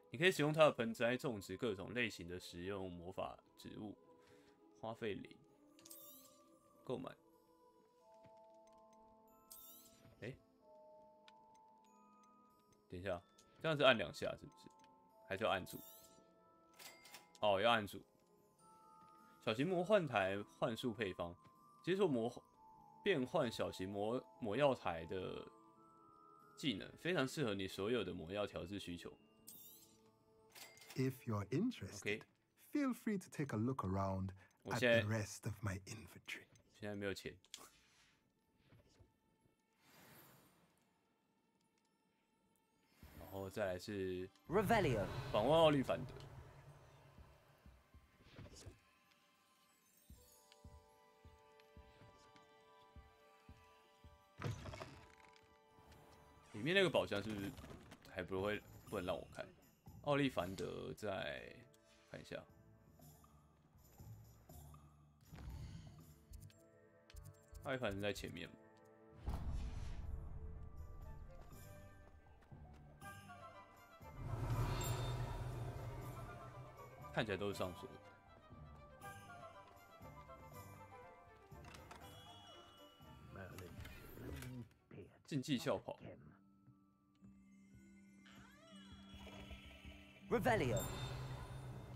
你可以使用它的盆栽种植各种类型的实用魔法植物，花费0，购买。等一下，这样是按2下是不是？还是要按住？哦，要按住。小型魔幻台幻术配方，解锁变换小型魔药台的技能，非常适合你所有的魔药调制需求。If you're interested, feel free to take a look around at the rest of my inventory. 现在没有钱。然后再来是 Revelio 访问奥利凡德。里面那个宝箱是不是还不能让我看？奥利凡德再看一下，奥利凡德在前面。看起来都是上锁的。竞技校跑。Revelio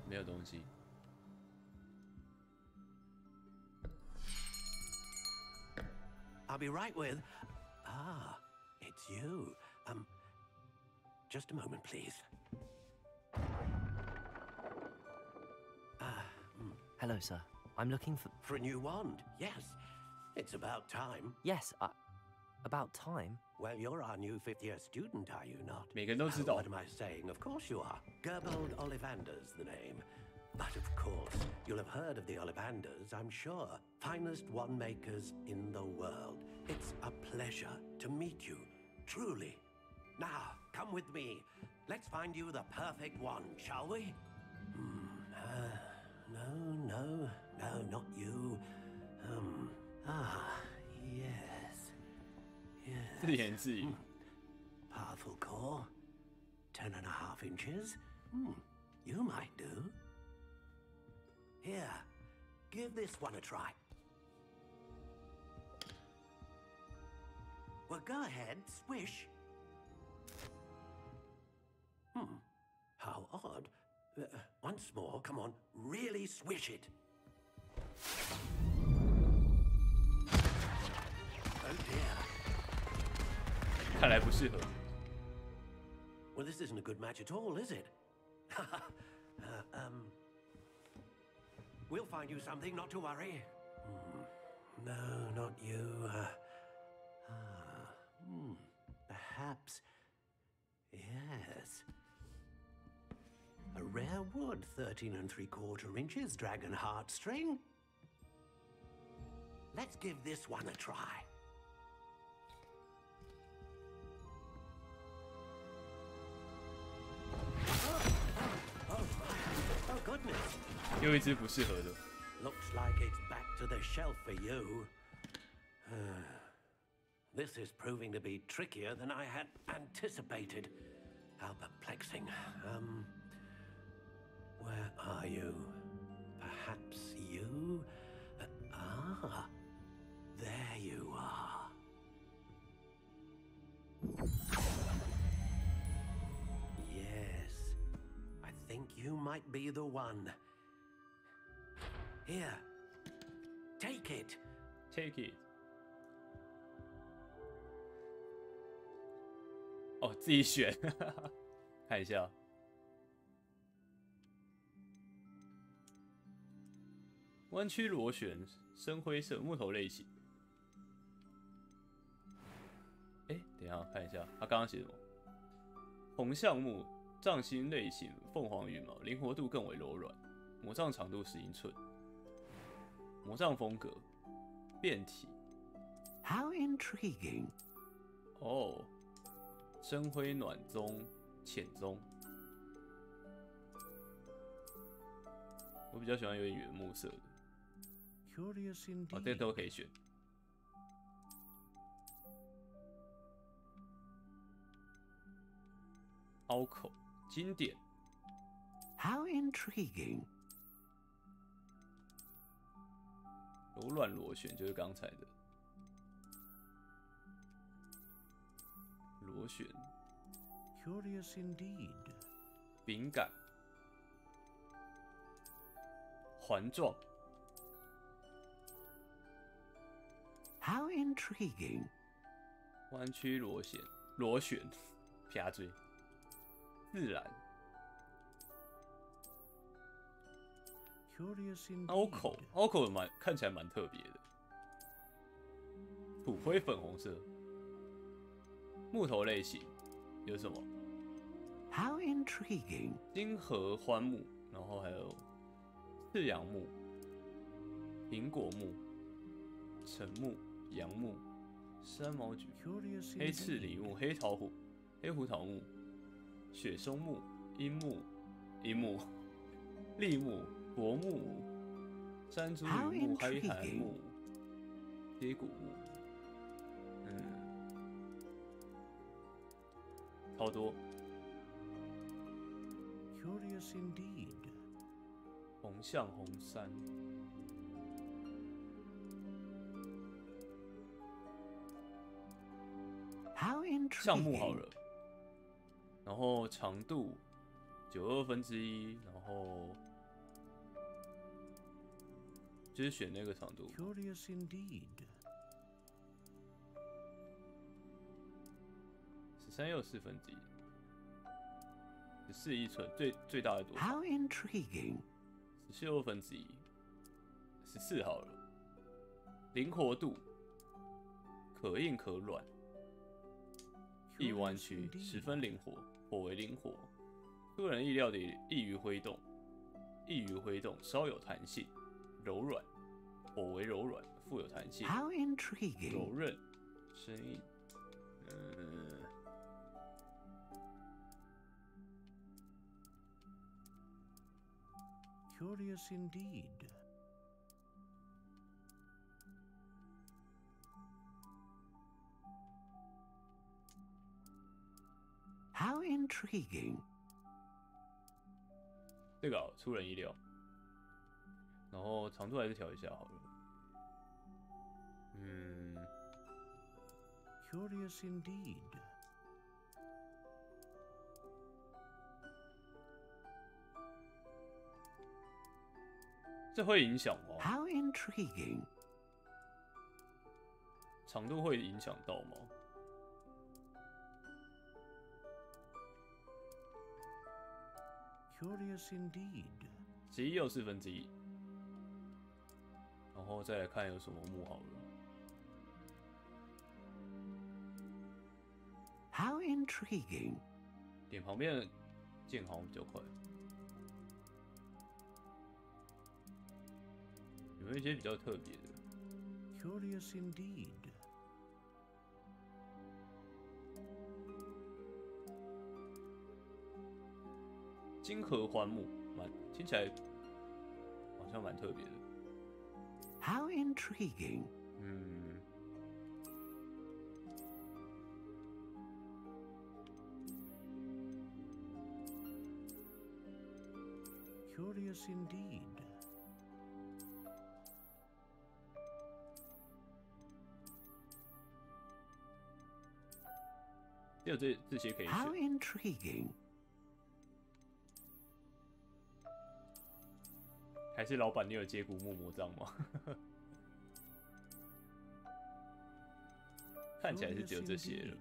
没有东西。I'll be right with. Ah, it's you. Just a moment, please. Hello, sir. I'm looking for a new wand. Yes, it's about time. Yes, about time. Well, you're our new 5th-year student, are you not? 每个人都知道。 What am I saying? Of course you are. Gerbold Ollivander's the name. But of course, you'll have heard of the Ollivanders, I'm sure. Finest wand makers in the world. It's a pleasure to meet you, truly. Now, come with me. Let's find you the perfect wand, shall we? No, not you. Yes. 自言自语。Powerful core, 10.5 inches. You might do. Here, give this one a try. Well, go ahead, swish. How odd. Once more, come on, really swish it. Oh dear. 看来不适合。 Well, this isn't a good match at all, is it? We'll find you something, not to worry. No, not you. Perhaps. Yes. A rare wood, 13 3/4 inches, dragon heartstring. Let's give this one a try. Oh goodness. 又一只不适合的。 Looks like it's back to the shelf for you. This is proving to be trickier than I had anticipated. How perplexing. Where are you? Perhaps you? There you are. Yes, I think you might be the one. Here, take it. Take it. 哦，自己选，看一下。弯曲螺旋，深灰色，木头类型。等一下看一下，他刚刚写什么？红橡木，杖心类型，凤凰羽毛，灵活度更为柔软，魔杖长度10英寸，魔杖风格，变体。How intriguing! 哦，深灰、暖棕、浅棕。我比较喜欢有点原木色的。Curious indeed. 哦，这都可以选。凹口，经典。How intriguing! 柔软螺旋就是刚才的螺旋。Curious indeed. 饼感，环状。How intriguing! 弯曲螺旋，撇嘴，自然。Curious indeed. 凹口看起来蛮特别的。土灰粉红色，木头类型有什么？ How intriguing! 金合欢木，然后还有赤杨木、苹果木、橙木、杨木、山毛榉、黑刺梨木、黑胡桃木、雪松木、樱木、栎木、柏木、山猪榆木、黑檀木、接骨木，超多。Curious indeed. 红象红杉。How intriguing. 橡木好了，然后长度1/92，然后就是选那个长度。Curious indeed. 13/4，14英寸，最大的多少 How intriguing. 17/1，14好了。灵活度，可硬可软，易弯曲，十分灵活，颇为灵活，出人意料的易于挥动，稍有弹性，柔软，颇为柔软，富有弹性。How intriguing. 柔韧，生硬，Curious indeed. How intriguing. 这个出人意料。然后长度还是调一下好了。Curious indeed. 这会影响吗？ How intriguing. 长度会影响到吗？Curious indeed. 11/4，然后再来看有什么木好了。How intriguing. 点旁边的键好像比较快。有没有一些比较特别的 Curious indeed. 金合欢木，听起来好像蛮特别的。How intriguing. Curious indeed. 只有这些可以选。 How intriguing. 还是老板，你有接骨木魔杖吗？看起来是只有这些了。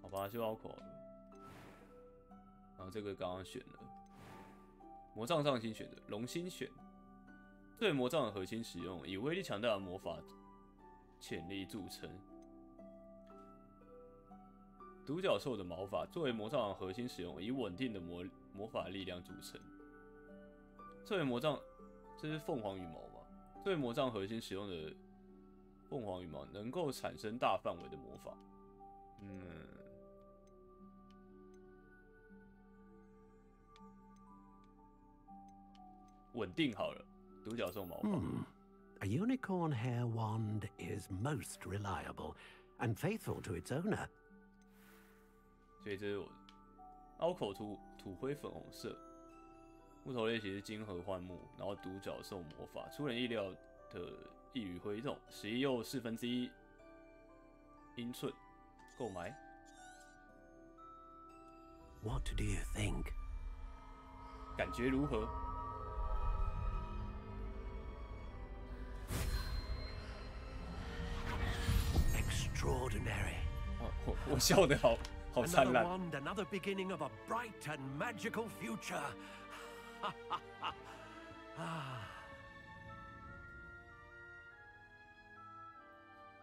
好吧，就凹口了。然后这个刚刚选了，魔杖上新选的龙心选，对魔杖的核心使用，以威力强大的魔法潜力著称。独角兽的毛发作为魔杖的核心使用，以稳定的魔法力量著称。作为魔杖，这是凤凰羽毛吗？作为魔杖核心使用的凤凰羽毛能够产生大范围的魔法。稳定好了，独角兽毛发。A unicorn hair wand is most reliable and faithful to its owner. 所以这是我的凹口土灰粉红色，木头类其实金合幻木，然后独角兽魔法，出人意料的一语挥动，11又1/4英寸，购买。What do you think? 感觉如何？ Extraordinary. 我笑得好灿烂。 Another wand, another beginning of a bright and magical future.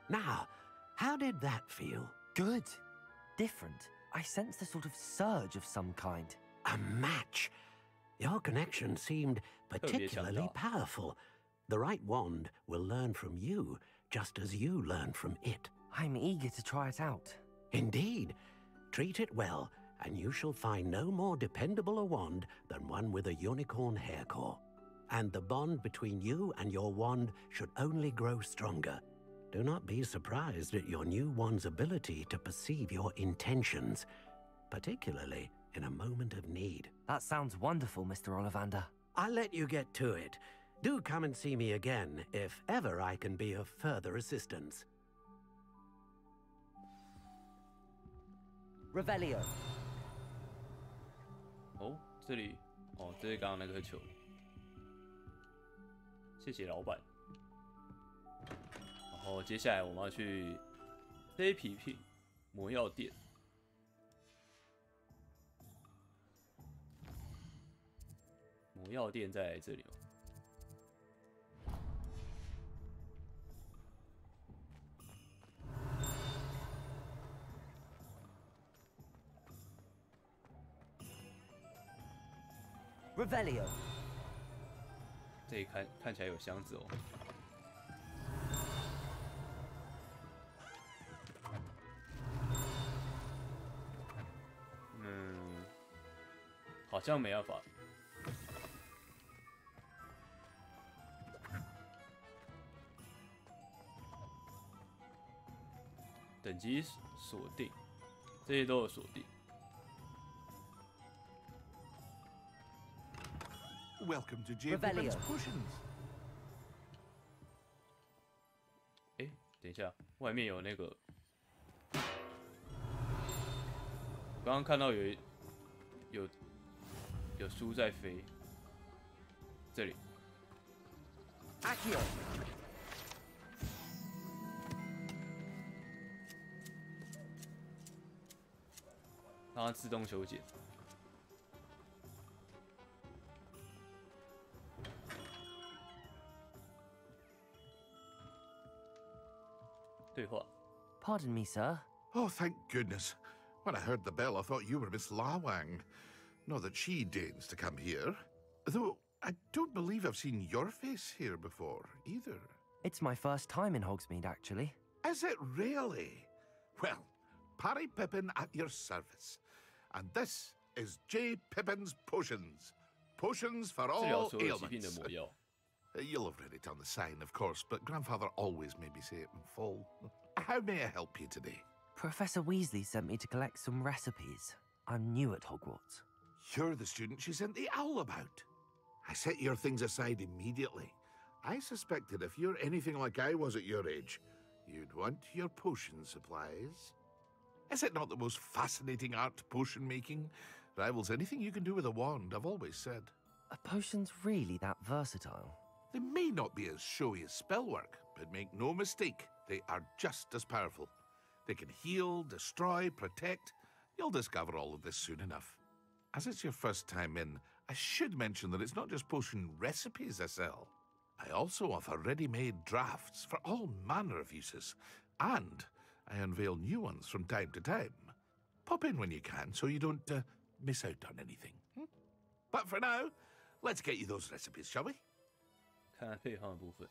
Now, how did that feel? Good. Different. I sensed a sort of surge of some kind. A match. Your connection seemed particularly powerful. The right wand will learn from you, just as you learn from it. I'm eager to try it out. Indeed. Treat it well, and you shall find no more dependable a wand than one with a unicorn hair core. And the bond between you and your wand should only grow stronger. Do not be surprised at your new wand's ability to perceive your intentions, particularly in a moment of need. That sounds wonderful, Mr. Ollivander. I'll let you get to it. Do come and see me again if ever I can be of further assistance. Revelio. 哦，这里，哦，这是刚刚那颗球。谢谢老板。然后接下来我们要去黑皮皮魔药店。魔药店在这里吗？ Revelio. 这里看起来有箱子哦。好像没办法。等级锁定，这些都有锁定。 Welcome to J. Pippin's Potions. 哎，等一下，外面有那个，我刚刚看到有书在飞，这里。Accio. 让它自动修剪。 对话。Pardon me, sir. Oh, thank goodness. When I heard the bell, I thought you were Miss Lawang. Not that she deigns to come here. Though I don't believe I've seen your face here before, either. It's my first time in Hogsmeade, actually. Is it really? Well, Parry Pippin at your service. And this is J. Pippin's Potions. Potions for all ailments. You'll have read it on the sign, of course, but Grandfather always made me say it in full. How may I help you today? Professor Weasley sent me to collect some recipes. I'm new at Hogwarts. You're the student she sent the owl about. I set your things aside immediately. I suspected if you're anything like I was at your age, you'd want your potion supplies. Is it not the most fascinating art, potion making? Rivals anything you can do with a wand, I've always said. Are potions really that versatile? They may not be as showy as spellwork, but make no mistake, they are just as powerful. They can heal, destroy, protect. You'll discover all of this soon enough. As it's your first time in, I should mention that it's not just potion recipes I sell. I also offer ready-made drafts for all manner of uses, and I unveil new ones from time to time. Pop in when you can so you don't miss out on anything. But for now, let's get you those recipes, shall we? 看配方的部分。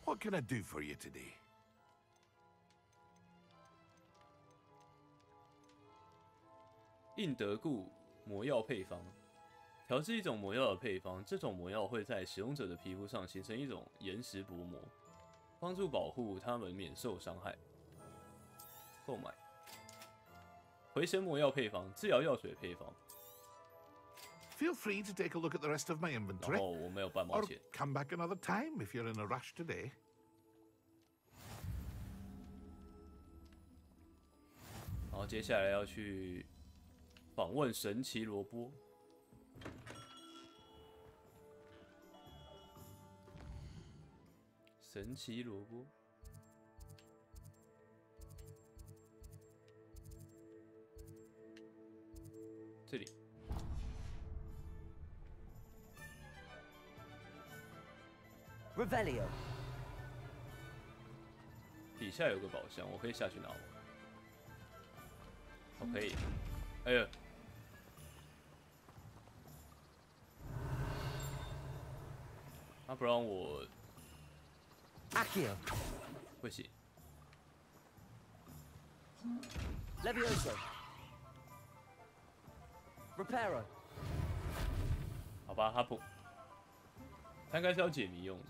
What can I do for you today? 印德固魔药配方，调制一种魔药的配方。这种魔药会在使用者的皮肤上形成一种岩石薄膜，帮助保护他们免受伤害。购买。回神魔药配方，治疗药水配方。Feel free to take a look at the rest of my inventory. 然后我没有半毛 Or 钱。 come back another time if you're in a rush today. 然后接下来要去访问神奇萝卜。神奇萝卜。这里。 Revelio。底下有个宝箱，我可以下去拿吗？我可以。哎呀，他不让我。Accio。不行。Levioso。Reparo。好吧，他不，他应该是要解谜用的。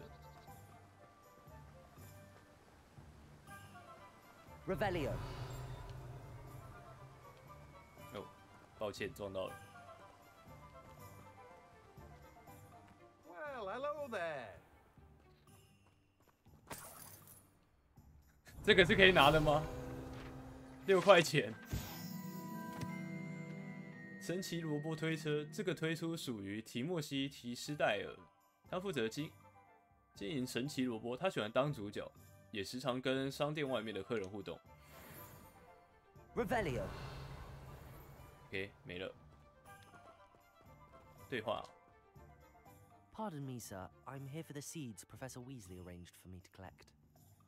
Revelio。哦，抱歉，撞到了。 Well, hello there. 这个是可以拿的吗？6块钱。神奇萝卜推车，这个推出属于提莫西·提斯戴尔，他负责经营神奇萝卜，他喜欢当主角。 也时常跟商店外面的客人互动。Revelio。OK， 没了。对话。Pardon me, sir. I'm here for the seeds Professor Weasley arranged for me to collect.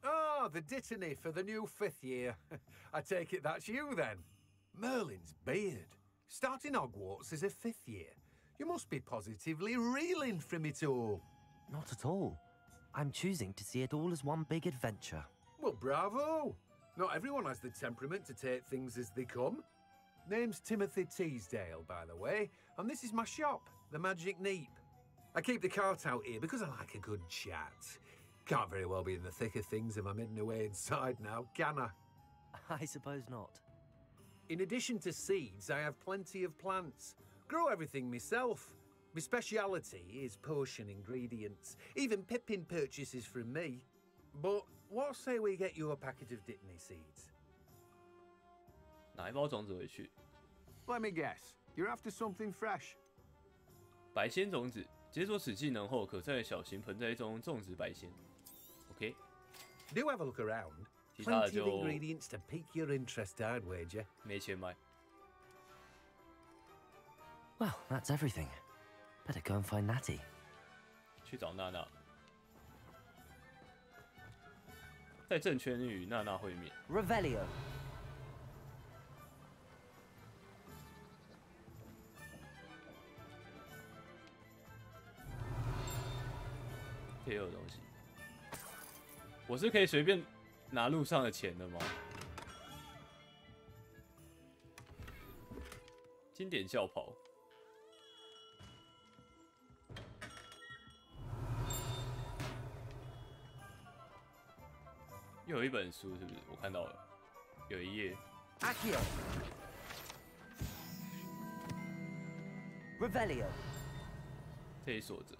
Ah, the dittany for the new 5th year. I take it that's you then. Merlin's beard. Starting Hogwarts as a 5th year. You must be positively reeling from it all. Not at all. I'm choosing to see it all as one big adventure. Well, bravo! Not everyone has the temperament to take things as they come. Name's Timothy Teasdale, by the way, and this is my shop, the Magic Neep. I keep the cart out here because I like a good chat. Can't very well be in the thick of things if I'm hidden away inside now, can I? I suppose not. In addition to seeds, I have plenty of plants. Grow everything myself. My speciality is potion ingredients. Even Pippin purchases from me. But what say we get you a packet of Dittany seeds? 拿一包种子回去。 Let me guess. You're after something fresh. 白仙种子，解锁此技能后，可在小型盆栽中种植白仙。OK。 Do have a look around. 其他的 Plenty of 就 ingredients to pique your interest, I'd wager. 没钱买。 Well, that's everything. Better go and find Natty. 去找娜娜。在正圈与娜娜会面。 Revelio。这也有东西。我是可以随便拿路上的钱的吗？经典校袍。 又有一本书，是不是？我看到了，有一页。Accio。Revelio。这里锁着。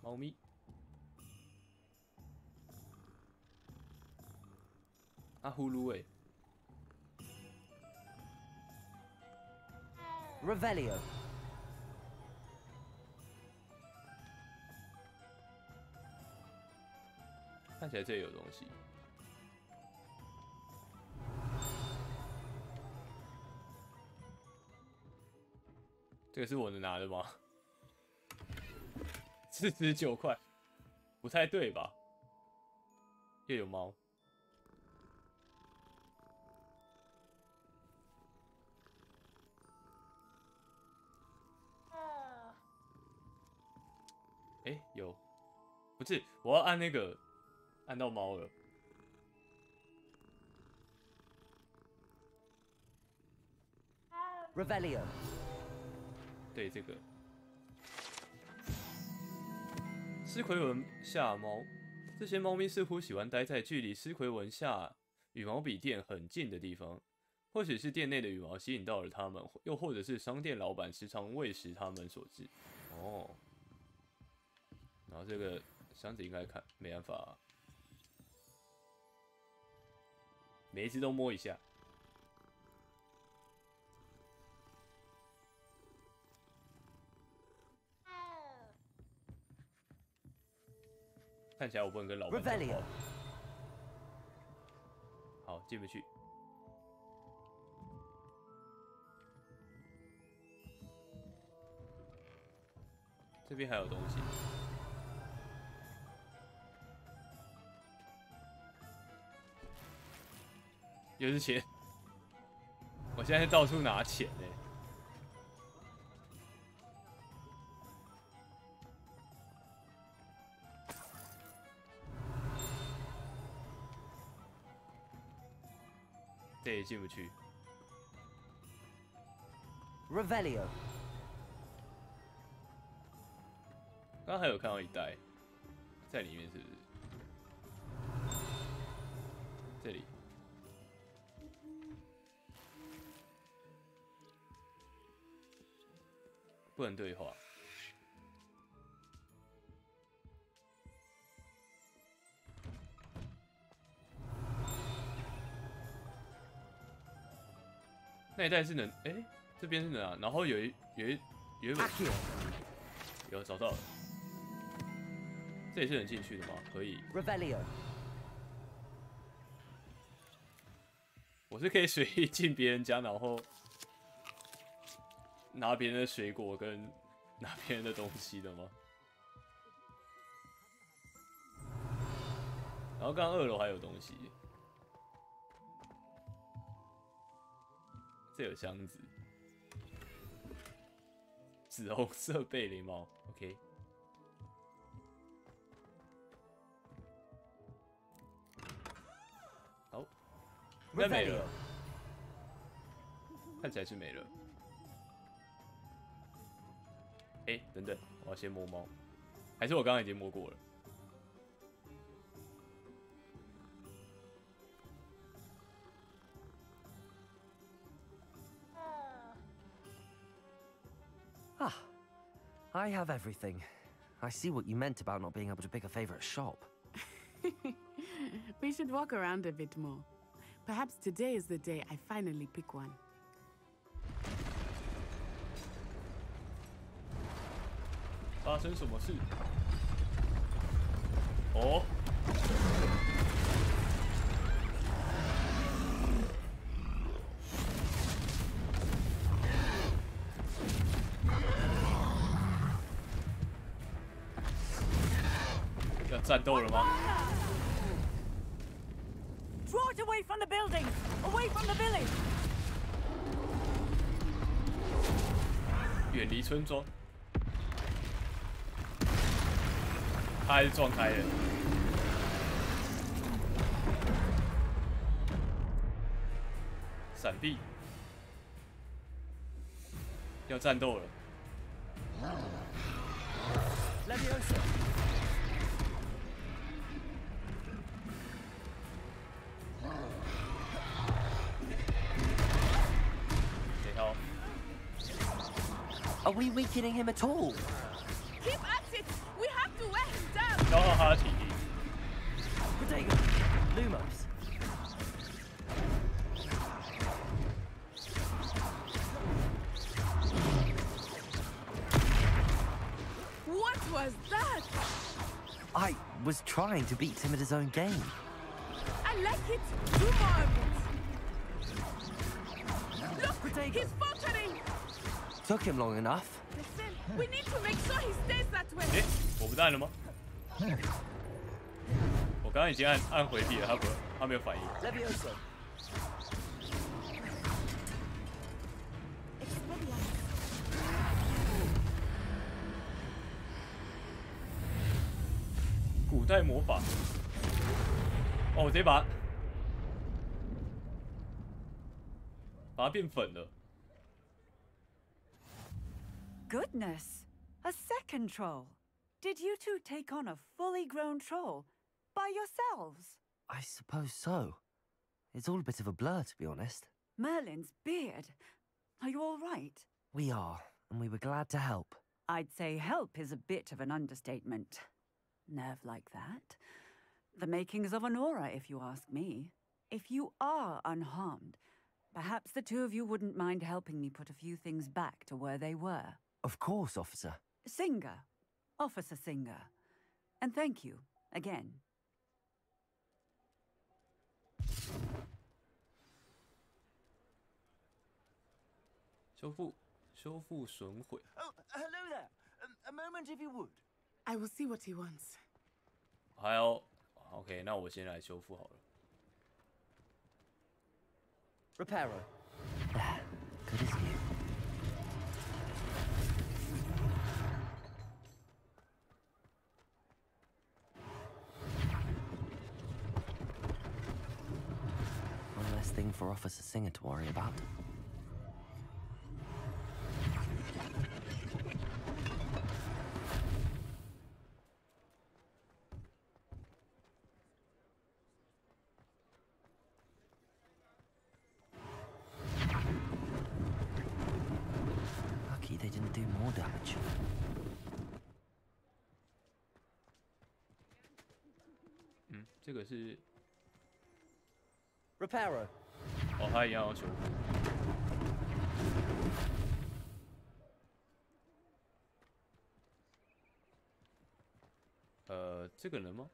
猫咪，啊呼噜哎， Revelio. 看起来这里有东西。这个是我能拿的吗？49块，不太对吧？又有猫。哎，有，不是，我要按那个，按到猫了。Revelio. 对，这个尸魁纹下猫，这些猫咪似乎喜欢待在距离尸魁纹下羽毛笔店很近的地方，或许是店内的羽毛吸引到了它们，又或者是商店老板时常喂食它们所致。哦。然后这个箱子应该没办法，每一只都摸一下。看起来我不能跟老板讲话。好，进不去。这边还有东西。又是钱，我现在到处拿钱呢。这也进不去。Revelio。刚刚还有看到一袋，在里面是不是？这里。不能对话。那一袋是能，这边是能啊，然后有一本，有找到了，这也是能进去的吗？可以。Revelio。我是可以随意进别人家，然后拿别人的水果跟拿别人的东西的吗？然后刚刚2楼还有东西，这有箱子，紫红色贝雷帽 ，OK。好，应该没了，看起来是没了。等等，我要先摸猫，还是我刚刚已经摸过了？I have everything. I see what you meant about not being able to pick a favorite shop. We should walk around a bit more. Perhaps today is the day I finally pick one. 发生什么事？哦，要战斗了吗？ Draw it away from the building, away from the village. 远离村庄。 他还是撞开了，闪避，要战斗了。谁好 Are we weakening him at all? Keep at it! We have to wear him down! 消耗他的体力。Bodega, Lumos. was trying to beat him at his own game. I like it. Do more of it. Look, he's faltering. Took him long enough. Listen, we need to make sure he stays that way. 诶，我不在了吗？我刚刚已经按回避了，他没有反应。古代魔法。哦，我直接把它变粉了。 Goodness! A second troll. Did you two take on a fully grown troll by yourselves? I suppose so. It's all a bit of a blur, to be honest. Merlin's beard. Are you all right? We are, and we were glad to help. I'd say help is a bit of an understatement. Nerve like that. The makings of an aura, if you ask me. If you are unharmed, perhaps the two of you wouldn't mind helping me put a few things back to where they were. Of course, officer. Singer. Officer Singer. And thank you, again. 修复损毁。 Oh, hello there. A moment if you would. I will see what he wants. 还要 OK， 那我先来修复好了。 Reparo. Good as new. One less thing for Officer Singer to worry about. Lucky they didn't do more damage. Mm, 这个是 Reparo. 哦，他一样要修复。这个人吗？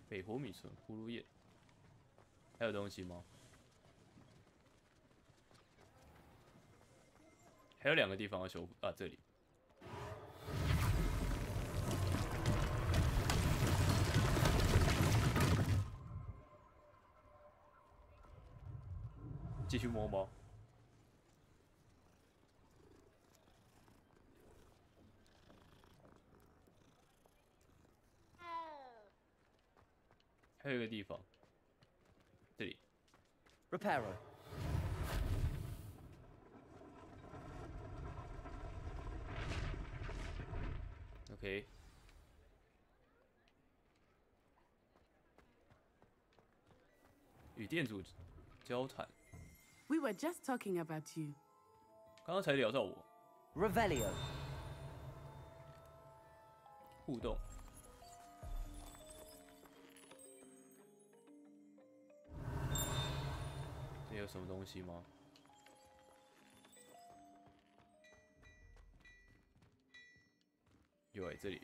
北火米醇、葫芦叶，还有东西吗？还有2个地方要修复啊，这里。 继续摸吗？还有一个地方，这里。Reparo. OK。与店主交谈。 We were just talking about you. 刚刚才聊到我。Revelio. 互动。这有什么东西吗？有这里。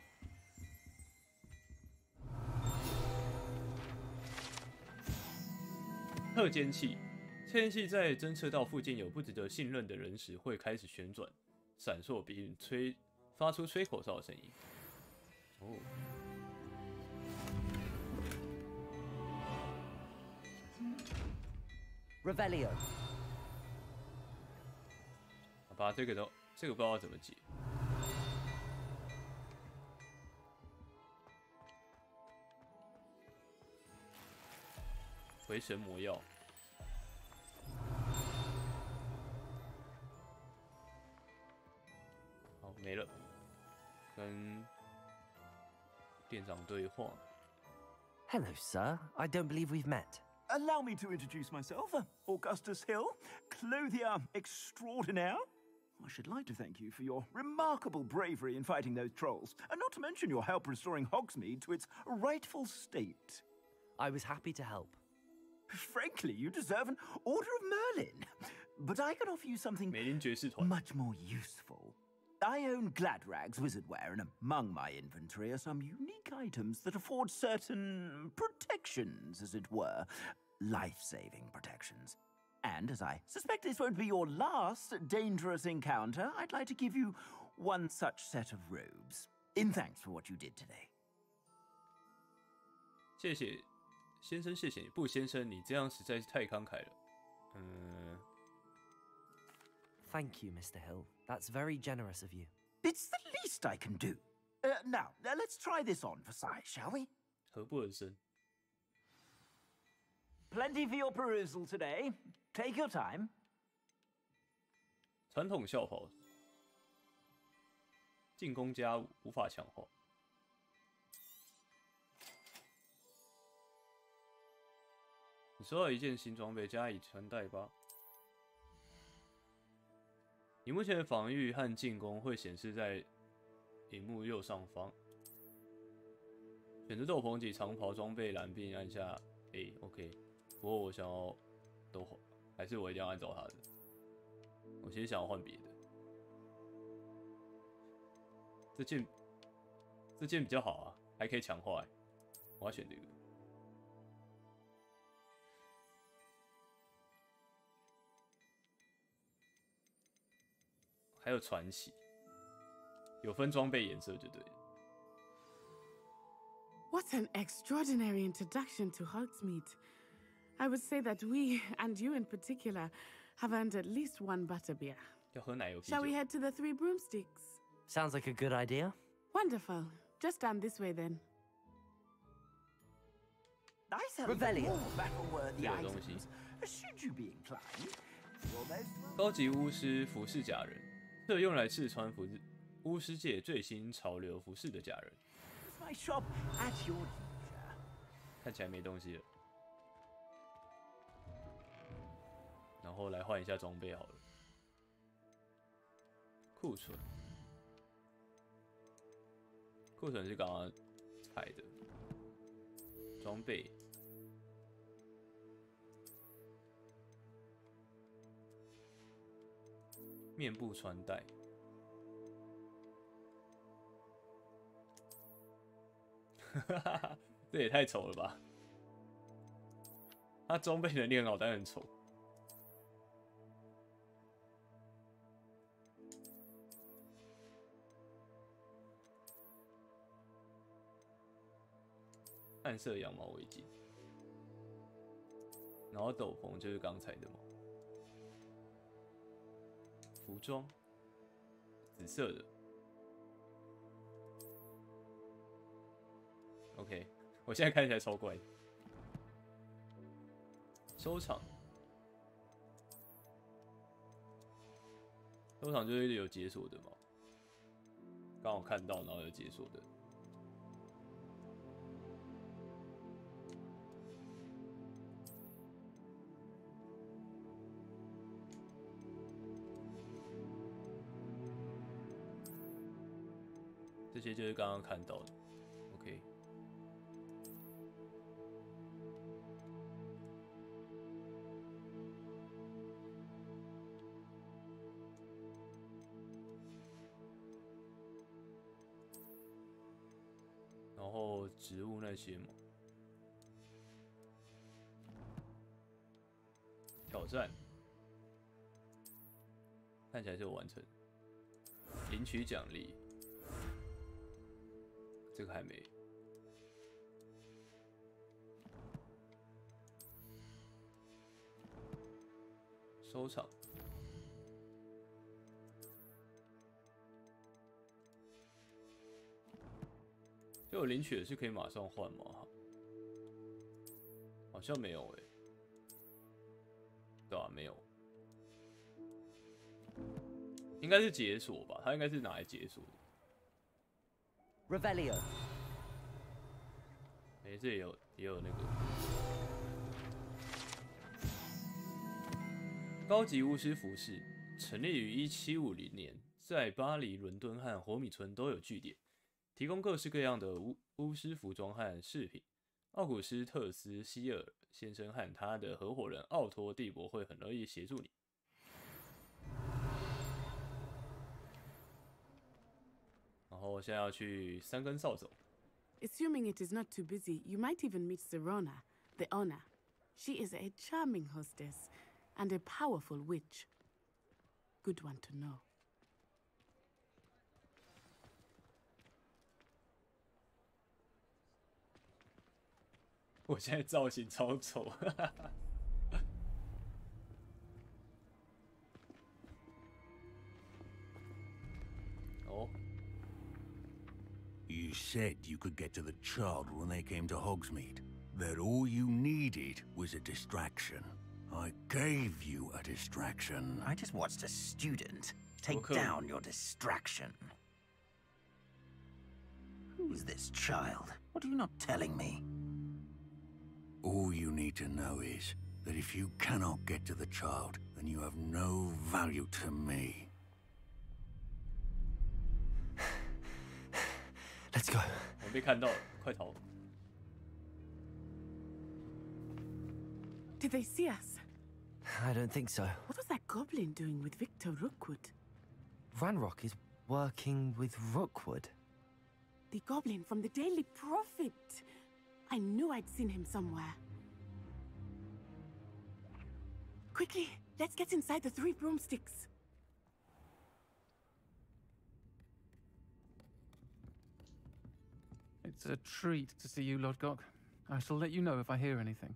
特监器。 测验器在侦测到附近有不值得信任的人时，会开始旋转、闪烁，并发出吹口哨的声音。哦。Revelio。好吧，这个不知道怎么解。回神魔药。 没了，跟店长对话。Hello, sir. I don't believe we've met. Allow me to introduce myself, Augustus Hill, clothier extraordinaire. I should like to thank you for your remarkable bravery in fighting those trolls, and not to mention your help restoring Hogsmeade to its rightful state. I was happy to help. Frankly, you deserve an Order of Merlin. but I can offer you something 美林爵士团 much more useful. I own Gladrag's wizardware, and among my inventory are some unique items that afford certain protections, as it were. Life-saving protections. And as I suspect this won't be your last dangerous encounter, I'd like to give you one such set of robes, in thanks for what you did today. 谢谢，先生，谢谢你。不，先生，你这样实在是太慷慨了。Thank you, Mr. Hill. That's very generous of you. It's the least I can do. Now, let's try this on for size, shall we? 何不而生？ Plenty for your perusal today. Take your time. 传统校袍，进攻加5，无法强化。你收到一件新装备，加以穿戴吧。你目前的防御和进攻会显示在荧幕右上方。选择斗篷及长袍装备栏，并按下 A。OK。不过我想要都换，还是我一定要按照它的。我其实想要换别的。这件比较好啊，还可以强化。我要选这个。还有传奇，有分装备颜色就对了。What an extraordinary introduction to Hogsmeade. I would say that we, and you in particular, have earned at least one butterbeer. 要喝奶油啤酒。 Shall we head to the Three Broomsticks? Sounds like a good idea. Wonderful. Just down this way then. I sell Revelio. more battle-worthy 这个东西。 items. Should you be inclined? Will those... 高级巫师服饰假人，特用来试穿巫师界最新潮流服饰的假人。 My shop at your leisure. 看起来没东西了。然后来换一下装备好了。库存，库存是刚刚踩的。装备，面部穿戴。这也太丑了吧！他装备能力很好，但很丑。暗色羊毛围巾，然后斗篷就是刚才的嘛。服装，紫色的。OK， 我现在看起来超怪的。收藏，收藏就是有解锁的嘛，刚好看到，然后有解锁的。这些就是刚刚看到的 ，OK。然后植物那些嘛，挑战看起来就完成，领取奖励。这个还没。收场。就我领取的是可以马上换吗？好像没有欸。对啊，没有。应该是解锁吧？它应该是拿来解锁的。Revelio。这也有那个高级巫师服饰，成立于1750年，在巴黎、伦敦和火米村都有据点，提供各式各样的巫师服装和饰品。奥古斯特斯希尔先生和他的合伙人奥托蒂博会很乐意协助你。后现在要去三根扫帚。Assuming it is not too busy, you might even meet Serona, the owner. She is a charming hostess and a powerful witch. Good one to know. 我现在造型超丑。哦。You said you could get to the child when they came to Hogsmeade. That all you needed was a distraction. I gave you a distraction. I just watched a student. Take down your distraction. Who's this child? What are you not telling me? All you need to know is that if you cannot get to the child, then you have no value to me. Let's go. 我被看到了，快逃！ Did they see us? I don't think so. What was that goblin doing with Victor Rookwood? Ranrock is working with Rookwood. The goblin from the Daily Prophet. I knew I'd seen him somewhere. Quickly, let's get inside the 3 broomsticks. It's a treat to see you, Lodgok. I shall let you know if I hear anything.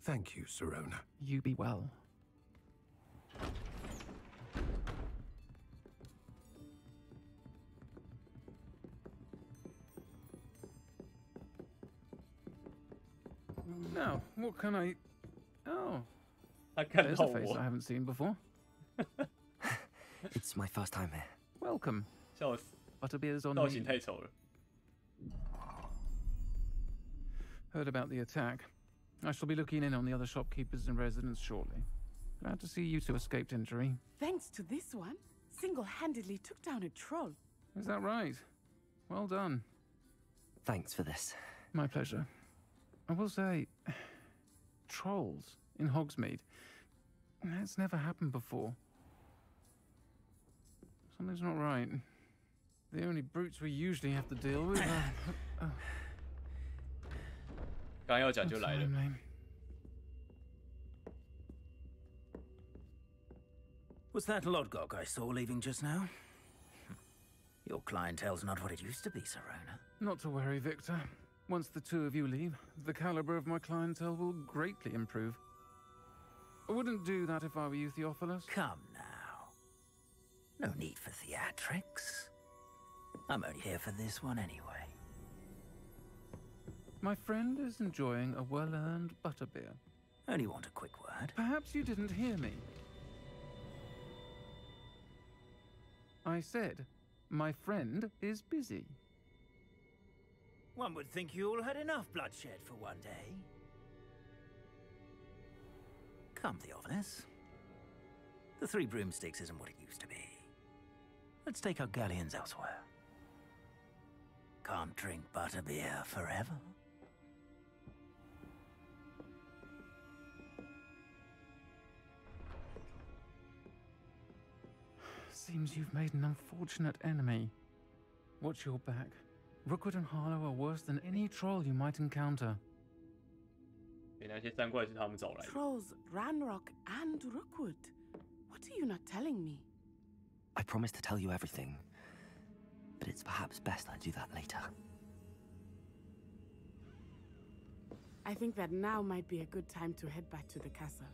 Thank you, Serona. You be well. Now, what can I... Oh. There's a face I haven't seen before. It's my first time here. Welcome. 笑死！ Butterbeer's on 造型 me. 太丑了。 Heard about the attack. I shall be looking in on the other shopkeepers and residents shortly. Glad to see you two escaped injury. Thanks to this one, single-handedly took down a troll. Is that right? Well done. Thanks for this. My pleasure. I will say, trolls in Hogsmeade. That's never happened before. Something's not right. The only brutes we usually have to deal with are... 刚要讲就来了。 Was that Lodgok I saw leaving just now? Your clientele's not what it used to be, Serona. Not to worry, Victor. Once the two of you leave, the caliber of my clientele will greatly improve. I wouldn't do that if I were you, Theophilus. Come now. No need for theatrics. I'm only here for this one anyway. My friend is enjoying a well-earned butterbeer. Only want a quick word. Perhaps you didn't hear me. I said, my friend is busy. One would think you all had enough bloodshed for one day. Come, Theophilus. The 3 broomsticks isn't what it used to be. Let's take our galleons elsewhere. Can't drink butterbeer forever. Seems you've made an unfortunate enemy. Watch your back. Rookwood and Harlow are worse than any troll you might encounter. 那些3怪是他们找来的。 Trolls, Ranrock, and Rookwood. What are you not telling me? I promised to tell you everything, but it's perhaps best I do that later. I think that now might be a good time to head back to the castle.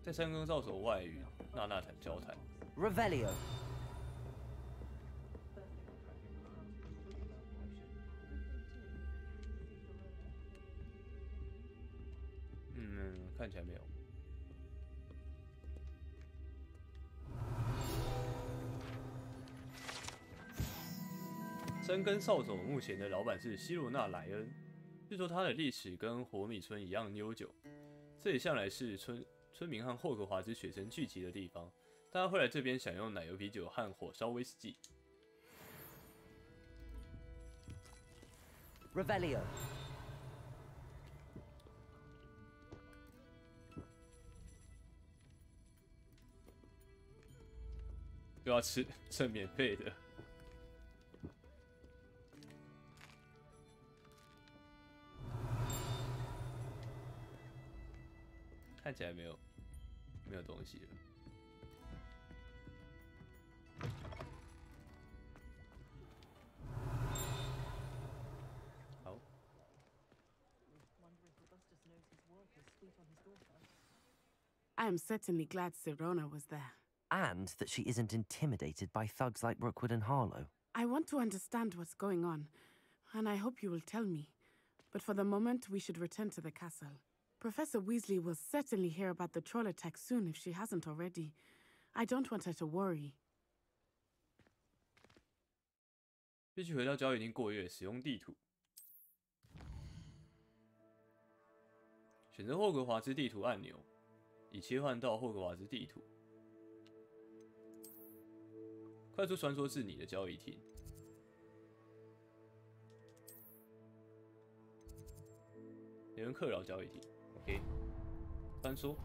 在3根扫帚外与娜娜坦交谈。 Revelio. 看起来没有。3根扫帚目前的老板是希罗纳·莱恩，据说他的历史跟火米村一样悠久。这里向来是村民和霍格华兹学生聚集的地方，大家会来这边享用奶油啤酒和火烧威士忌。Revelio. 又要吃免费的。起来没有东西了。好。 I am certainly glad Sirona was there. And that she isn't intimidated by thugs like Rookwood and Harlow. I want to understand what's going on, and I hope you will tell me. But for the moment, we should return to the castle. Professor Weasley will certainly hear about the troll attack soon if she hasn't already. I don't want her to worry. 必须回到交易厅过夜，使用地图。选择霍格华兹地图按钮，以切换到霍格华兹地图。快速穿梭至你的交易厅。雷文克劳交易厅 ，OK， 穿梭。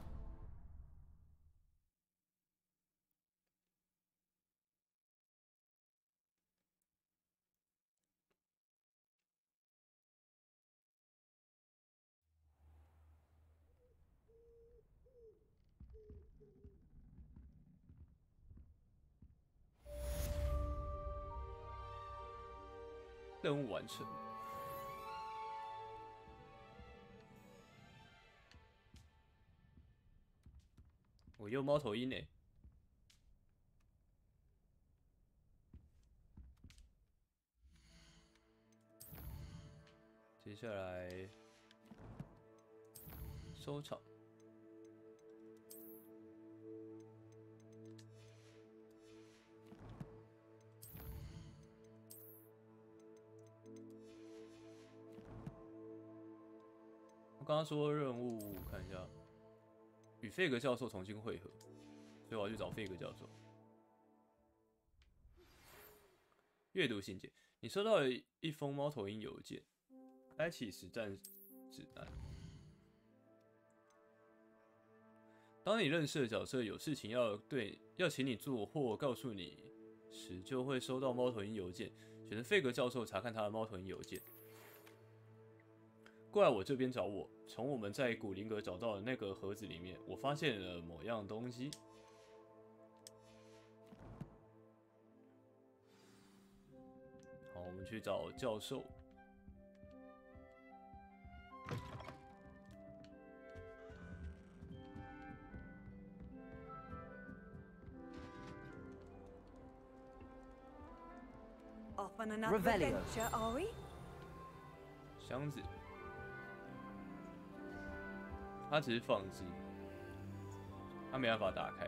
任务完成。我用猫头鹰呢。接下来收场。 我刚刚说任务，看一下，与费格教授重新会合，所以我要去找费格教授。阅读信件，你收到了一封猫头鹰邮件，开启实战指南。当你认识的角色有事情要请你做或告诉你时，就会收到猫头鹰邮件。选择费格教授查看他的猫头鹰邮件。 过来我这边找我。从我们在古灵阁找到的那个盒子里面，我发现了某样东西。好，我们去找教授。Off on another adventure, are we? 箱子。 它只是放置，它没办法打开。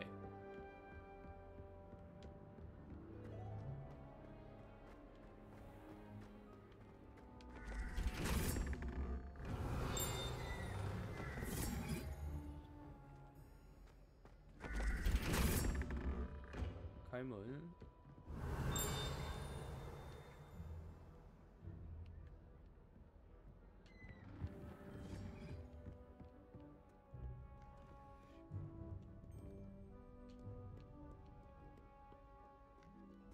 开门。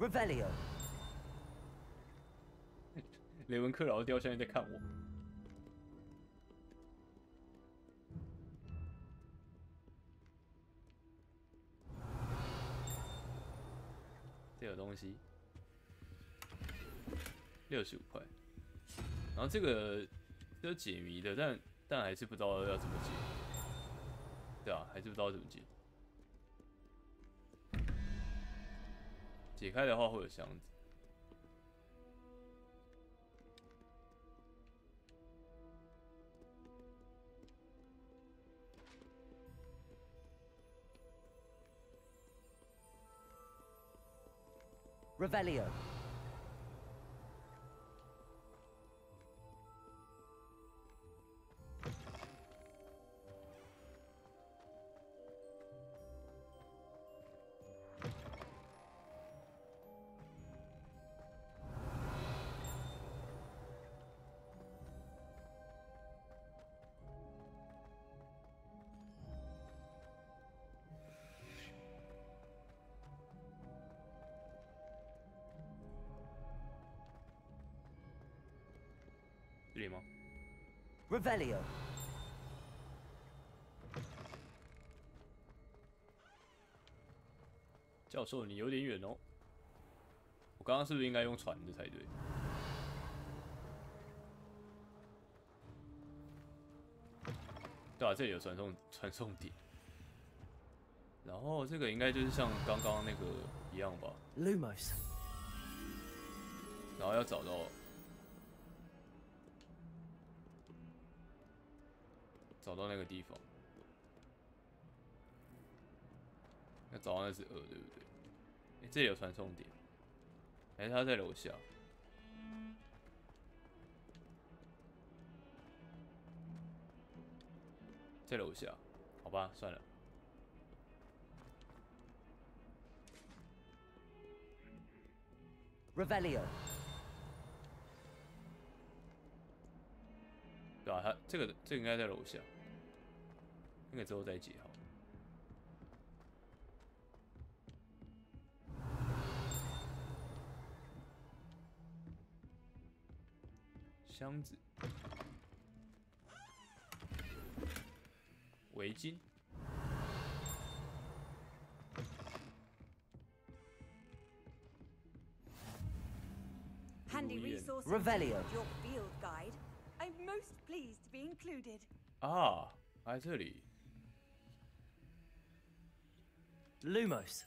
Revelio。雷文克劳的雕像在看我。这有东西，65块。然后这个是解谜的，但还是不知道要怎么解。对啊，还是不知道怎么解。 解开的话会有箱子。Revelio。这里吗 ？Revelio。教授，你有点远哦。我刚刚是不是应该用传的才对？对啊，这里有传送点。然后这个应该就是像刚刚那个一样吧 Lumos。然后要找到那个地方，要找到那只鹅，对不对？哎，这里有传送点，还是他在楼下？在楼下，好吧，算了。Revelio。对啊，这个应该在楼下，那个之后再解好。箱子，围巾。Handy resources. Revelio. Your field guide. I'm most pleased to be included. 啊，在这里。Lumos。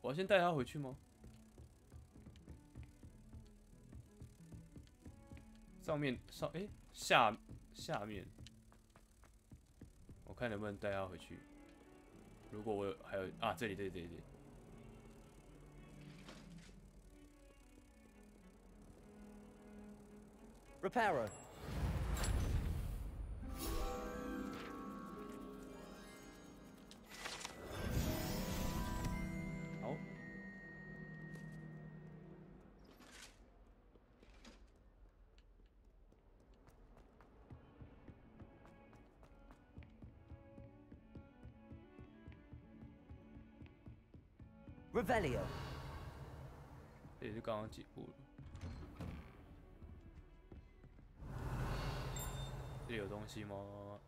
我要先带他回去吗？下面，我看能不能带他回去。如果我还有啊，这里。Reparo。好。Revelio。这也是刚刚解过了。这里有东西吗？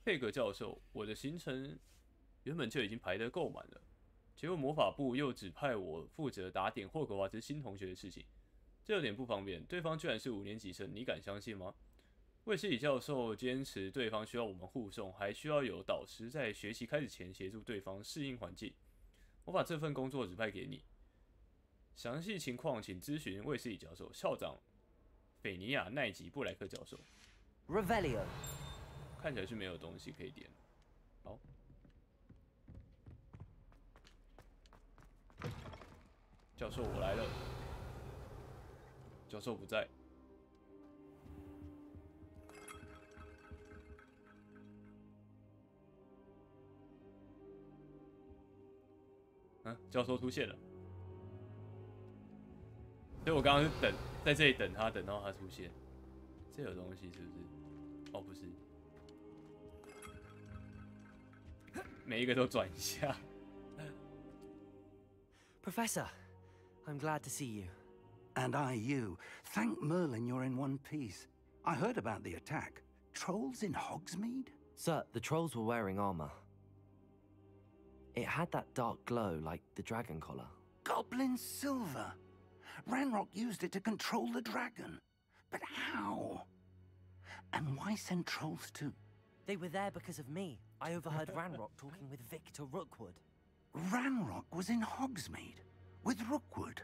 佩格教授，我的行程原本就已经排得够满了，结果魔法部又指派我负责打点霍格华兹新同学的事情，这有点不方便。对方居然是5年级生，你敢相信吗？卫斯理教授坚持对方需要我们护送，还需要有导师在学习开始前协助对方适应环境。我把这份工作指派给你。详细情况请咨询卫斯理教授、校长斐尼亚·奈吉·布莱克教授。Revelio。看起来是没有东西可以点。好。教授，我来了。教授不在。教授出现了。所以我刚刚是在这里等他，等到他出现。这有东西是不是？哦，不是。每一个都转一下。Professor, I'm glad to see you. And I you. Thank Merlin you're in one piece. I heard about the attack. Trolls in Hogsmeade? Sir, the trolls were wearing armor. It had that dark glow like the dragon collar. Goblin silver. Ranrock used it to control the dragon. But how? And why send trolls to... They were there because of me. I overheard Ranrock talking with Victor Rookwood. Ranrock was in Hogsmeade? With Rookwood?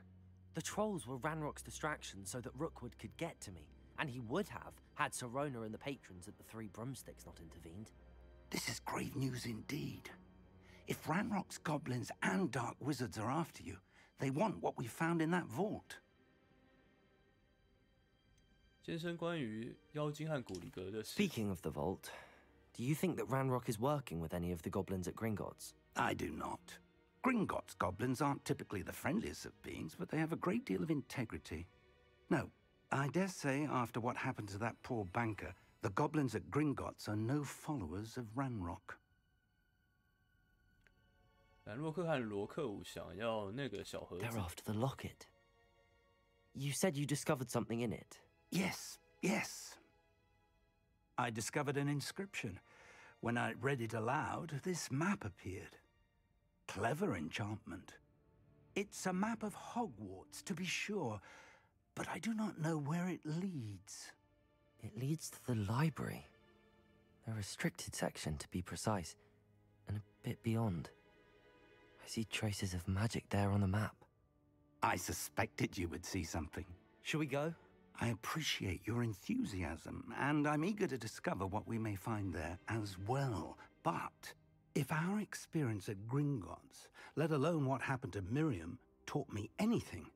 The trolls were Ranrock's distraction so that Rookwood could get to me. And he would have, had Sirona and the patrons at the Three Broomsticks not intervened. This is grave news indeed. If Ranrock's goblins and dark wizards are after you, they want what we found in that vault. 先生关于妖精和古里格的事。 Speaking of the vault, do you think that Ranrock is working with any of the goblins at Gringotts? I do not. Gringotts goblins aren't typically the friendliest of beings, but they have a great deal of integrity. No, I dare say after what happened to that poor banker, the goblins at Gringotts are no followers of Ranrock. 兰洛克和罗克伍想要那个小盒子。 They're after the locket. You said you discovered something in it. Yes. I discovered an inscription. When I read it aloud, this map appeared. Clever enchantment. It's a map of Hogwarts, to be sure, but I do not know where it leads. It leads to the library. A restricted section, to be precise, and a bit beyond. I see traces of magic there on the map. I suspected you would see something. Shall we go? I appreciate your enthusiasm, and I'm eager to discover what we may find there as well. But if our experience at Gringotts, let alone what happened to Miriam, taught me anything,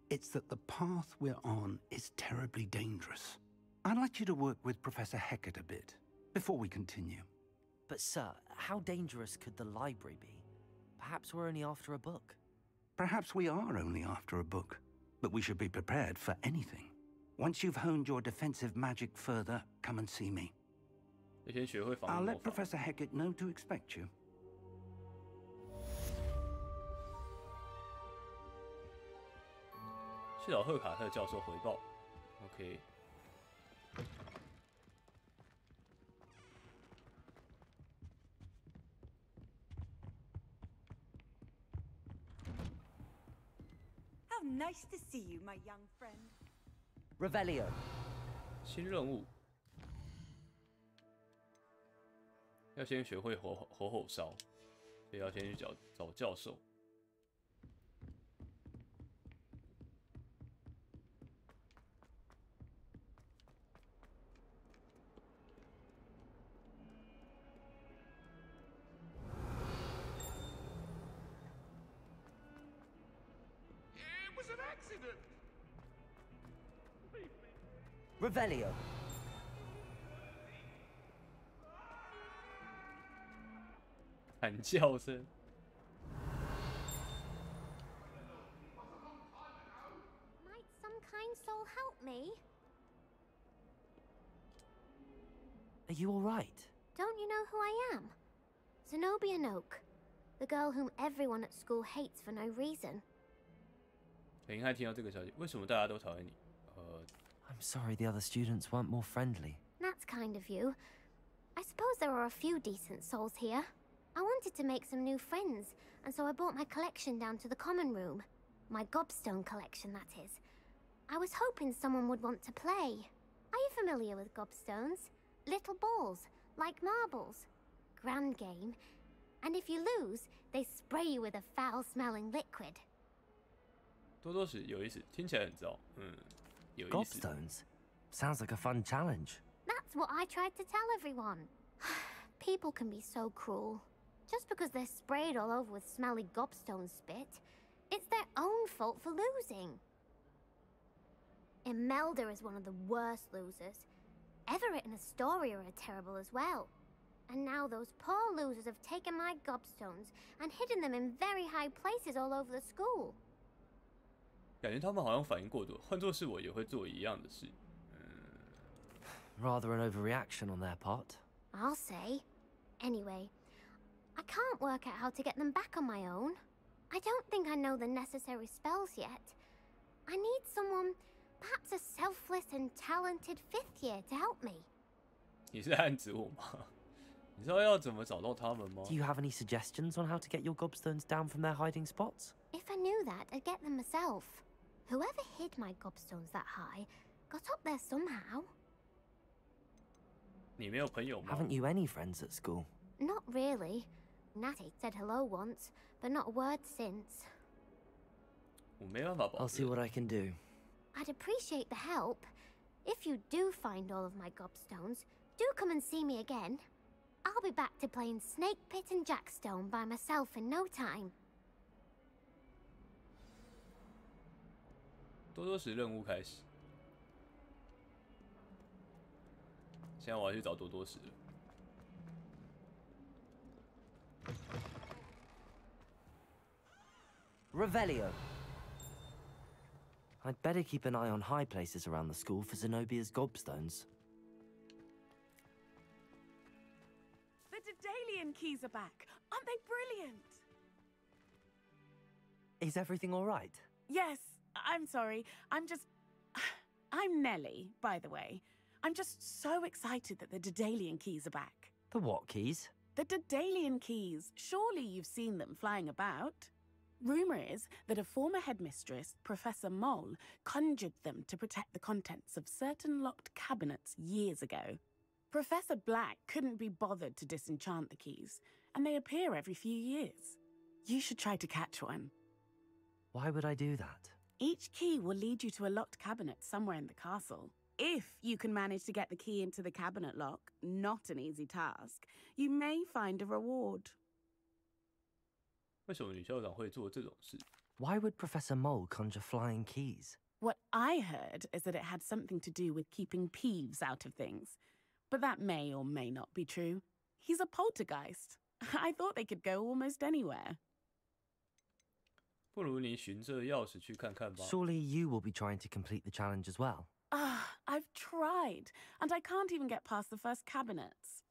it's that the path we're on is terribly dangerous. I'd like you to work with Professor Hecat a bit, before we continue. But sir, how dangerous could the library be? Perhaps we're only after a book. Perhaps we are only after a book, but we should be prepared for anything. Once you've honed your defensive magic further, come and see me. I'll let Professor Hecat know to expect you. 去找赫卡特教授回报。OK。How nice to see you, my young friend. Revelio. 新任务。要先学会吼烧，所以要先去找教授。 Revelio. 喊叫声。Might some kind soul help me? Are you all right? Don't you know who I am? Zenobia Noak, the girl whom everyone at school hates for no reason. 很遗憾听到这个消息，为什么大家都讨厌你？I'm sorry the other students weren't more friendly. That's kind of you. I suppose there are a few decent souls here. I wanted to make some new friends, and so I brought my collection down to the common room. My gobstone collection, that is. I was hoping someone would want to play. Are you familiar with gobstones? Little balls, like marbles. Grand game. And if you lose, they spray you with a foul-smelling liquid. 多多时有意思，听起来很糟。有意思。 Gobstones? Sounds like a fun challenge. That's what I tried to tell everyone. People can be so cruel. Just because they're sprayed all over with smelly gobstone spit, it's their own fault for losing. Imelda is one of the worst losers. Everett and Astoria are terrible as well. And now those poor losers have taken my gobstones and hidden them in very high places all over the school. 感觉他们好像反应过度，换作是我也会做一样的事。Rather an overreaction on their part. I'll say. Anyway, I can't work out how to get them back on my own. I don't think I know the necessary spells yet. I need someone, perhaps a selfless and talented fifth year to help me. 你是暗指我吗？你知道要怎么找到他们吗 Do you have any suggestions on how to get your gobstones down from their hiding spots? If I knew that, I'd get them myself. Whoever hid my gobstones that high got up there somehow. 你没有朋友吗 Haven't you any friends at school? Not really. Natty said hello once, but not a word since. 我没办法保 I'll see what I can do. I'd appreciate the help. If you do find all of my gobstones, do come and see me again. I'll be back to playing Snake Pit and Jackstone by myself in no time. 多多时任务开始。现在我要去找多多时了。Revelio. I'd better keep an eye on high places around the school for Zenobia's gobstones. The Daedalian keys are back. Aren't they brilliant? Is everything all right? Yes, I'm sorry. I'm Nellie, by the way. I'm just so excited that the Daedalian keys are back. The what keys? The Daedalian keys. Surely you've seen them flying about. Rumour is that a former headmistress, Professor Mole, conjured them to protect the contents of certain locked cabinets years ago. Professor Black couldn't be bothered to disenchant the keys, and they appear every few years. You should try to catch one. Why would I do that? Each key will lead you to a locked cabinet somewhere in the castle. If you can manage to get the key into the cabinet lock, not an easy task, you may find a reward. 为什么女校长会做这种事？ Why would Professor Mole conjure flying keys? What I heard is that it had something to do with keeping Peeves out of things. But that may or may not be true. He's a poltergeist. I thought they could go almost anywhere. 不如你循着钥匙去看看吧。 Surely you will be trying to complete the challenge as well. I've tried, and I can't even get past the first cabinets.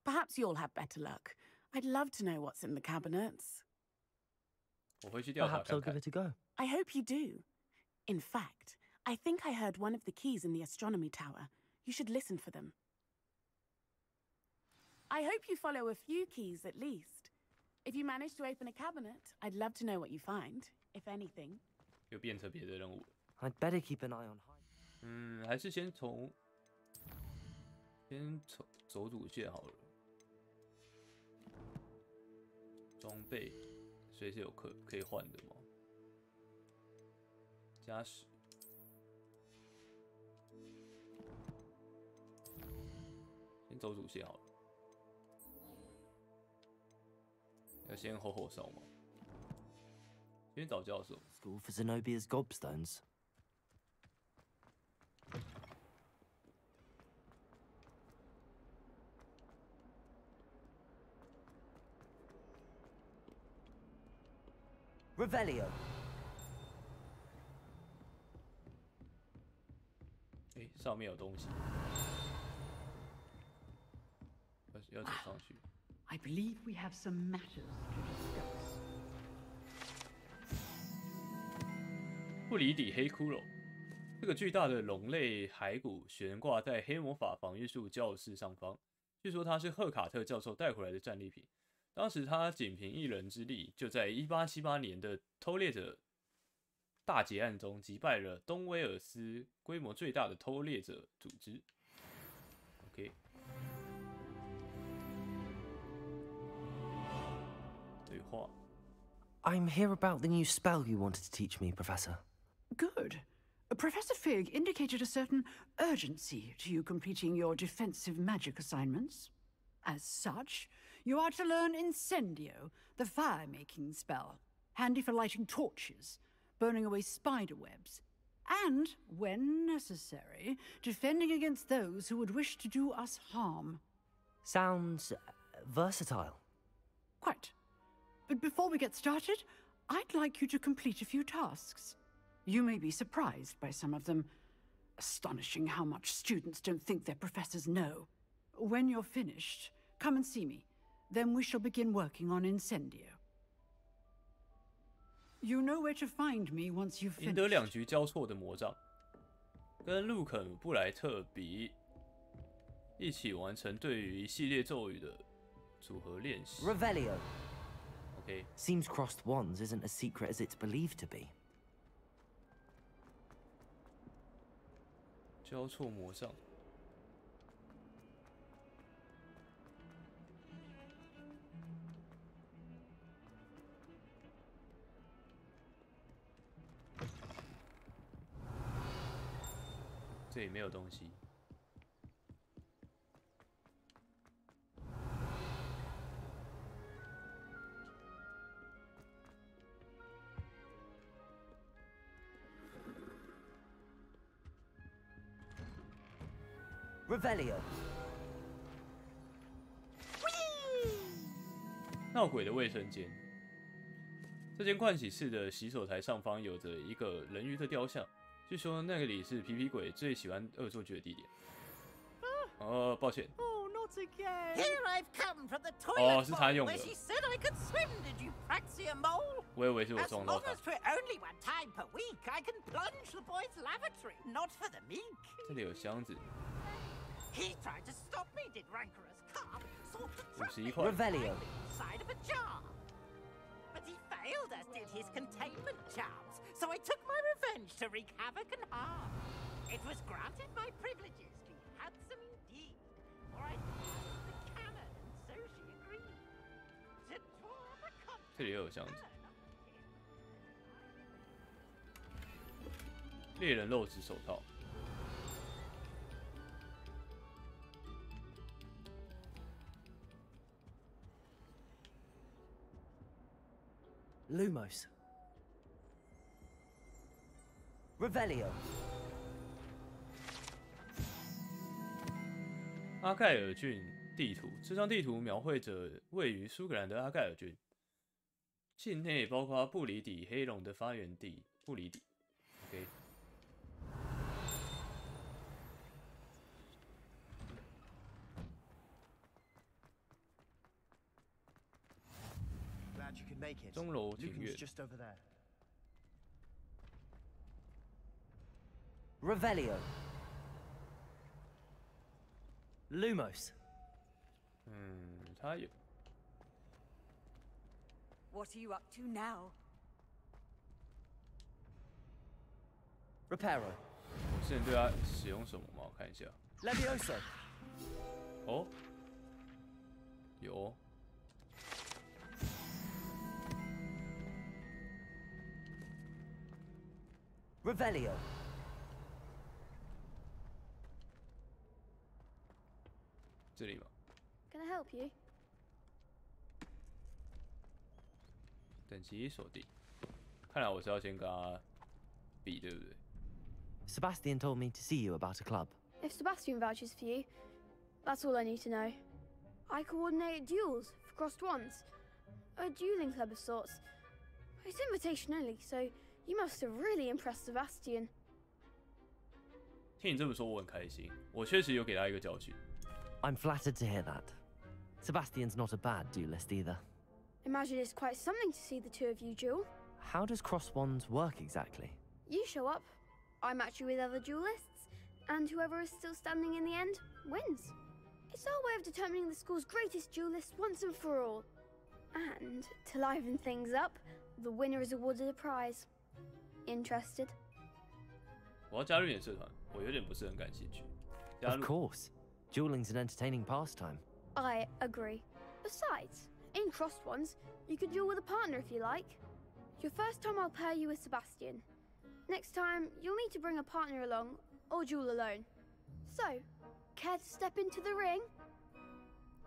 Perhaps you'll have better luck. I'd love to know what's in the cabinets. 我会去调查 Perhaps I'll 看 give 看。 it a go. I hope you do. In fact, I think I heard one of the keys in the astronomy tower. You should listen for them. I hope you follow a few keys at least. If you manage to open a cabinet, I'd love to know what you find, if anything. 又变成别的任务。 I'd better keep an eye on high. 还是先走主线好了。装备随时有可以换的吗？加10。先走主线好了。要先吼烧吗？先找教授。 School for Zenobia's gobstones. Revelio. 上面有东西，要走上去。 I believe we have some matters to discuss. 不离底黑骷髅，这个巨大的龙类骸骨悬挂在黑魔法防御术教室上方。据说它是赫卡特教授带回来的战利品。当时他仅凭一人之力，就在1878年的偷猎者大劫案中击败了东威尔斯规模最大的偷猎者组织。OK。 对话。 I'm here about the new spell you wanted to teach me, Professor. Good. Professor Fig indicated a certain urgency to you completing your defensive magic assignments. As such, you are to learn Incendio, the fire-making spell, handy for lighting torches, burning away spider webs, and, when necessary, defending against those who would wish to do us harm. Sounds versatile. Quite. But before we get started, I'd like you to complete a few tasks. You may be surprised by some of them. Astonishing how much students don't think their professors know. When you're finished, come and see me. Then we shall begin working on Incendio. You know where to find me once you've finished. 赢得2局交错的魔杖，跟路肯布莱特比，一起完成对于一系列咒语的组合练习。 Revelio. OK. Seems crossed wands isn't as secret as it's believed to be. 交错魔杖。 这里没有东西。Revelio. 闹鬼的卫生间。这间盥洗室的洗手台上方有着一个人鱼的雕像。 据说那里是皮皮鬼最喜欢恶作剧的地点。抱歉。 Oh, not again. Here I've come from the toilet bowl where she said I could swim. Did you praxia mole? 我以为是我撞到他。 As long as for only one time per week, I can plunge the boys' lavatory. Not for the meek. 这里有箱子。He tried to stop me, did rancorous carp. Sought to trap me Revelio. inside of a jar. But he failed, as did his containment charms. So I took my revenge to wreak havoc and harm. It was granted my privileges be handsome indeed. For I passed the canon, and so she agreed. To tour the country. 这里也有箱子。猎人肉质手套。 Lumos. Revelio. 阿盖尔郡地图，这张地图描绘着位于苏格兰的阿盖尔郡，境内包括布里底黑龙的发源地布里底。OK。 钟楼庭院。 Revelio. Lumos. 他有。 What are you up to now? Reparo. 我之前对他使用什么吗？我看一下。 Levioso. 哦，有。 Revelio. 这里吗？ Can I help you? 等级锁定。看来我是要先跟他比，对不对？ Sebastian told me to see you about a club. If Sebastian vouches for you, that's all I need to know. I coordinate duels for crossed ones. A dueling club of sorts. It's invitation only, so you must have really impressed Sebastian. 听你这么说，我很开心。我确实有给他一个教训。 I'm flattered to hear that. Sebastian's not a bad duelist either. Imagine it's quite something to see the two of you duel. How does cross wands work exactly? You show up, I match you with other duelists, and whoever is still standing in the end wins. It's our way of determining the school's greatest duelist once and for all. And to liven things up, the winner is awarded a prize. Interested? 我要加入你的社团，我有点不是很感兴趣。Of course. Dueling's an entertaining pastime. I agree. Besides, in crossed ones, you could duel with a partner if you like. Your first time I'll pair you with Sebastian. Next time, you'll need to bring a partner along, or duel alone. So, care to step into the ring?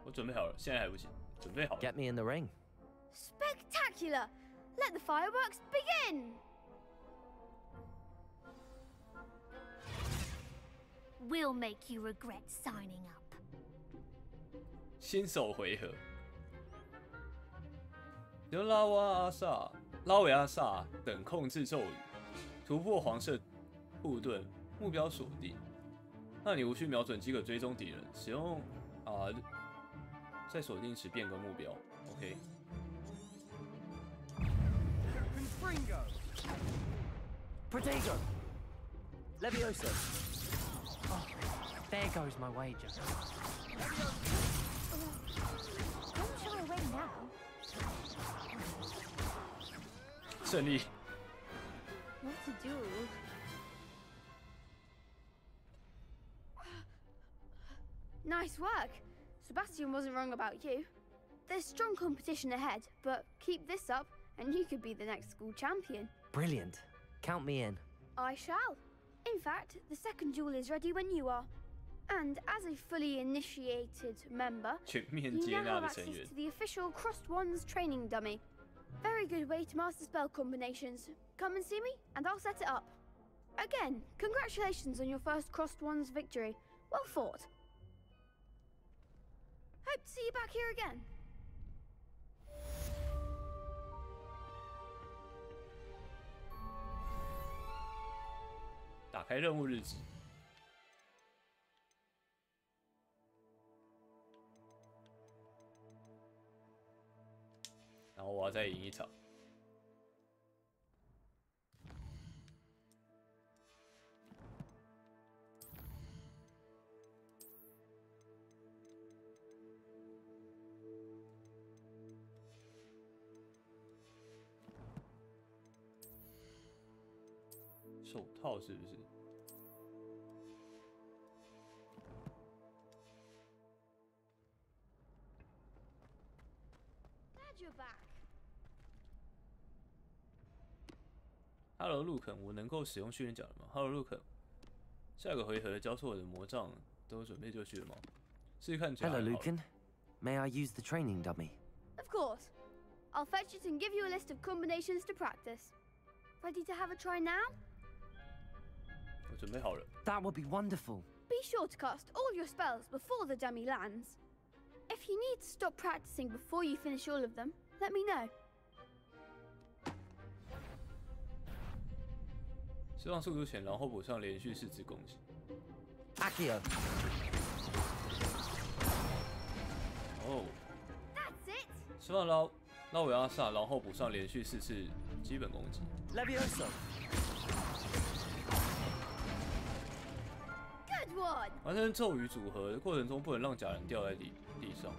我准备好了，现在还不行，准备好了。 Get me in the ring. Spectacular! Let the fireworks begin! We'll make you regret signing up. 新手回合，由拉维阿萨等控制咒语，突破黄色护盾，目标锁定。那你无需瞄准即可追踪敌人，使用在锁定时变更目标。OK。 Protego. Levioso. Oh, there goes my wager. Don't shy away now. 胜利。 What to do? Nice work. Sebastian wasn't wrong about you. There's strong competition ahead, but keep this up and you could be the next school champion. Brilliant. Count me in. I shall. In fact, the second duel is ready when you are. And as a fully initiated member, you now have access to the official Crossed Wands training dummy. Very good way to master spell combinations. Come and see me, and I'll set it up. Again, congratulations on your first Crossed Wands victory. Well fought. Hope to see you back here again. 打开任务日志，然后我要再赢一场。手套是不是？ Hello， 陆肯，我能够使用训练甲了吗 ？Hello， 陆肯，下个回合交错的魔杖都准备就绪了吗？试试看。Hello, Lucan. May I use the training dummy? Of course. I'll fetch it and give you a list of combinations to practice. Ready to have a try now? 我准备好了。 That would be wonderful. Be sure to cast all your spells before the dummy lands. If you need to stop practicing before you finish all of them, let me know. 释放速度前，然后补上连续4次攻击。Accio。哦。That's it。释放捞维阿萨，然后补上连续4次基本攻击。Levioso。Good one。完成咒语组合的过程中，不能让假人掉在地上。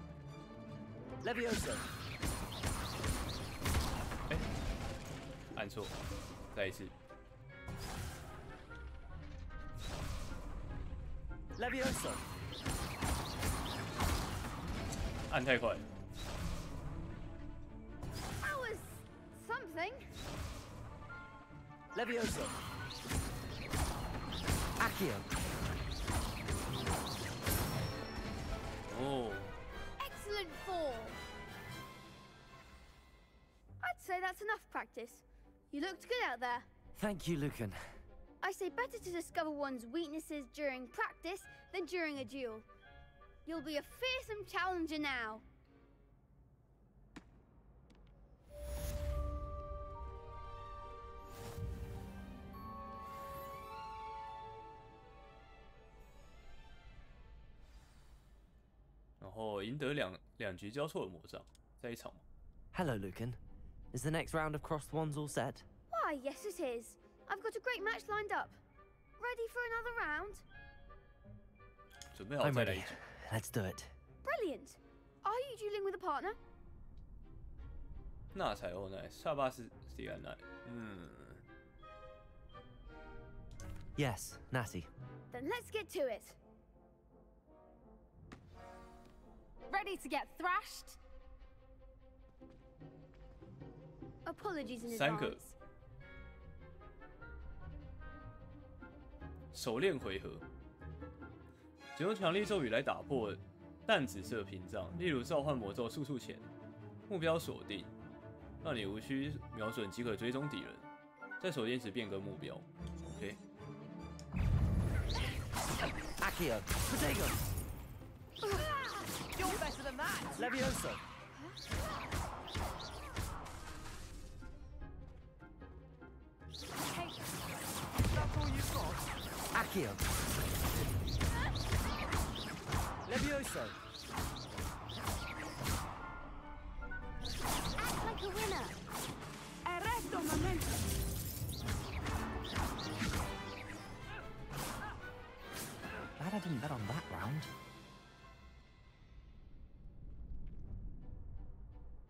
Levioso。哎，按错，再一次。 Levioso， 按太快。That was something. Levioso， Accio。哦。Excellent form. I'd say that's enough practice. You looked good out there. Thank you, Lucan. I say better to discover one's weaknesses during practice than during a duel. You'll be a fearsome challenger now. “然后赢得两局交错的魔杖，在一场吗 ？Hello, Lucan. Is the next round of crossed wands all set? Why, yes, it is. I've got a great match lined up. Ready for another round? 准备好再来一局。Let's do it. Brilliant. Are you dueling with a partner? 纳采欧奈，萨巴斯蒂安奈。Yes, Natty. Then let's get to it. Ready to get thrashed? Apologies in 3个。 advance. 手链回合，只用强力咒语来打破淡紫色屏障，例如召唤魔咒速速前，目标锁定，让你无需瞄准即可追踪敌人，在锁定时变更目标。OK。Accio, Protego. You're better than that. Levioso. Hey, that's all you've got. Accio. Levioso. Act like a winner. Arresto momento. Glad I didn't bet on that round.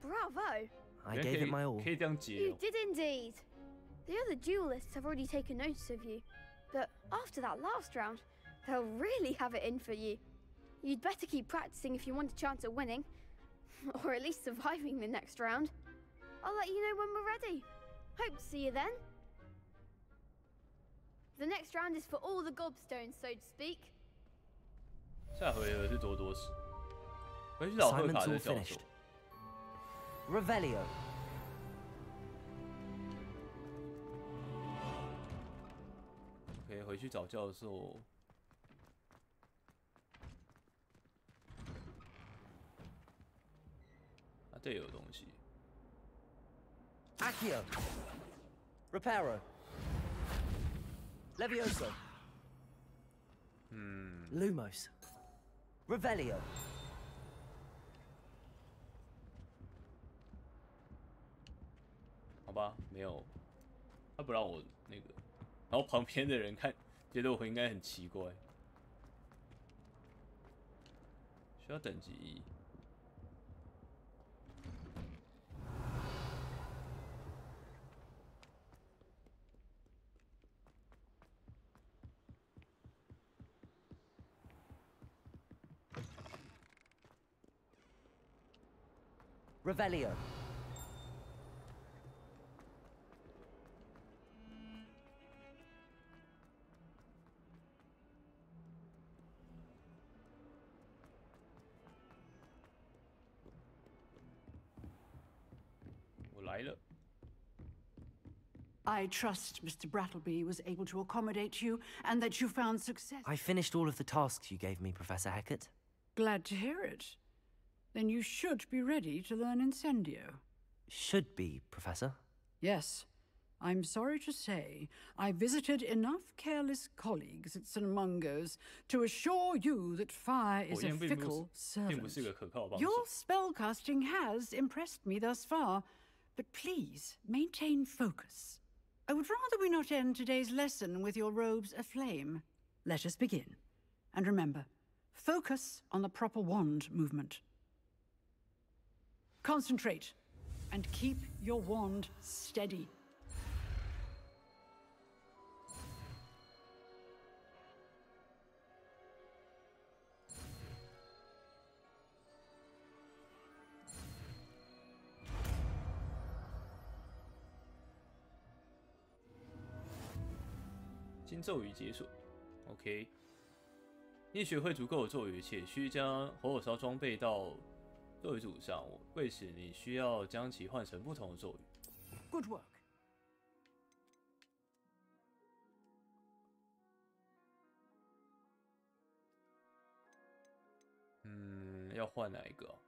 Bravo. I gave it my all. You did indeed. The other duelists have already taken notice of you, but after that last round, they'll really have it in for you. You'd better keep practicing if you want a chance at winning, or at least surviving the next round. I'll let you know when we're ready. Hope to see you then. The next round is for all the gobstones, so to speak. 下回合是多多时，回去找贺卡的教授。 Revelio. OK， 回去找教授。啊，这有东西。Accio. Reparo. Levioso. Lumos. Revelio. 好吧，没有，他不让我那个，然后旁边的人看，觉得我应该很奇怪，需要等级1。Revelio. 我来了。 I trust Mr. Brattleby was able to accommodate you and that you found success. I finished all of the tasks you gave me, Professor Hecat. Glad to hear it. Then you should be ready to learn Incendio. Should be, Professor. Yes. I'm sorry to say, I visited enough careless colleagues at St. Mungo's to assure you that fire is a fickle servant. Your spellcasting has impressed me thus far, but please maintain focus. I would rather we not end today's lesson with your robes aflame. Let us begin. And remember, focus on the proper wand movement. Concentrate, and keep your wand steady.新咒语解锁 ，OK。你学会足够的咒语，且需将火火烧装备到咒语组上，为此你需要将其换成不同的咒语。Good work. 要换哪一个啊？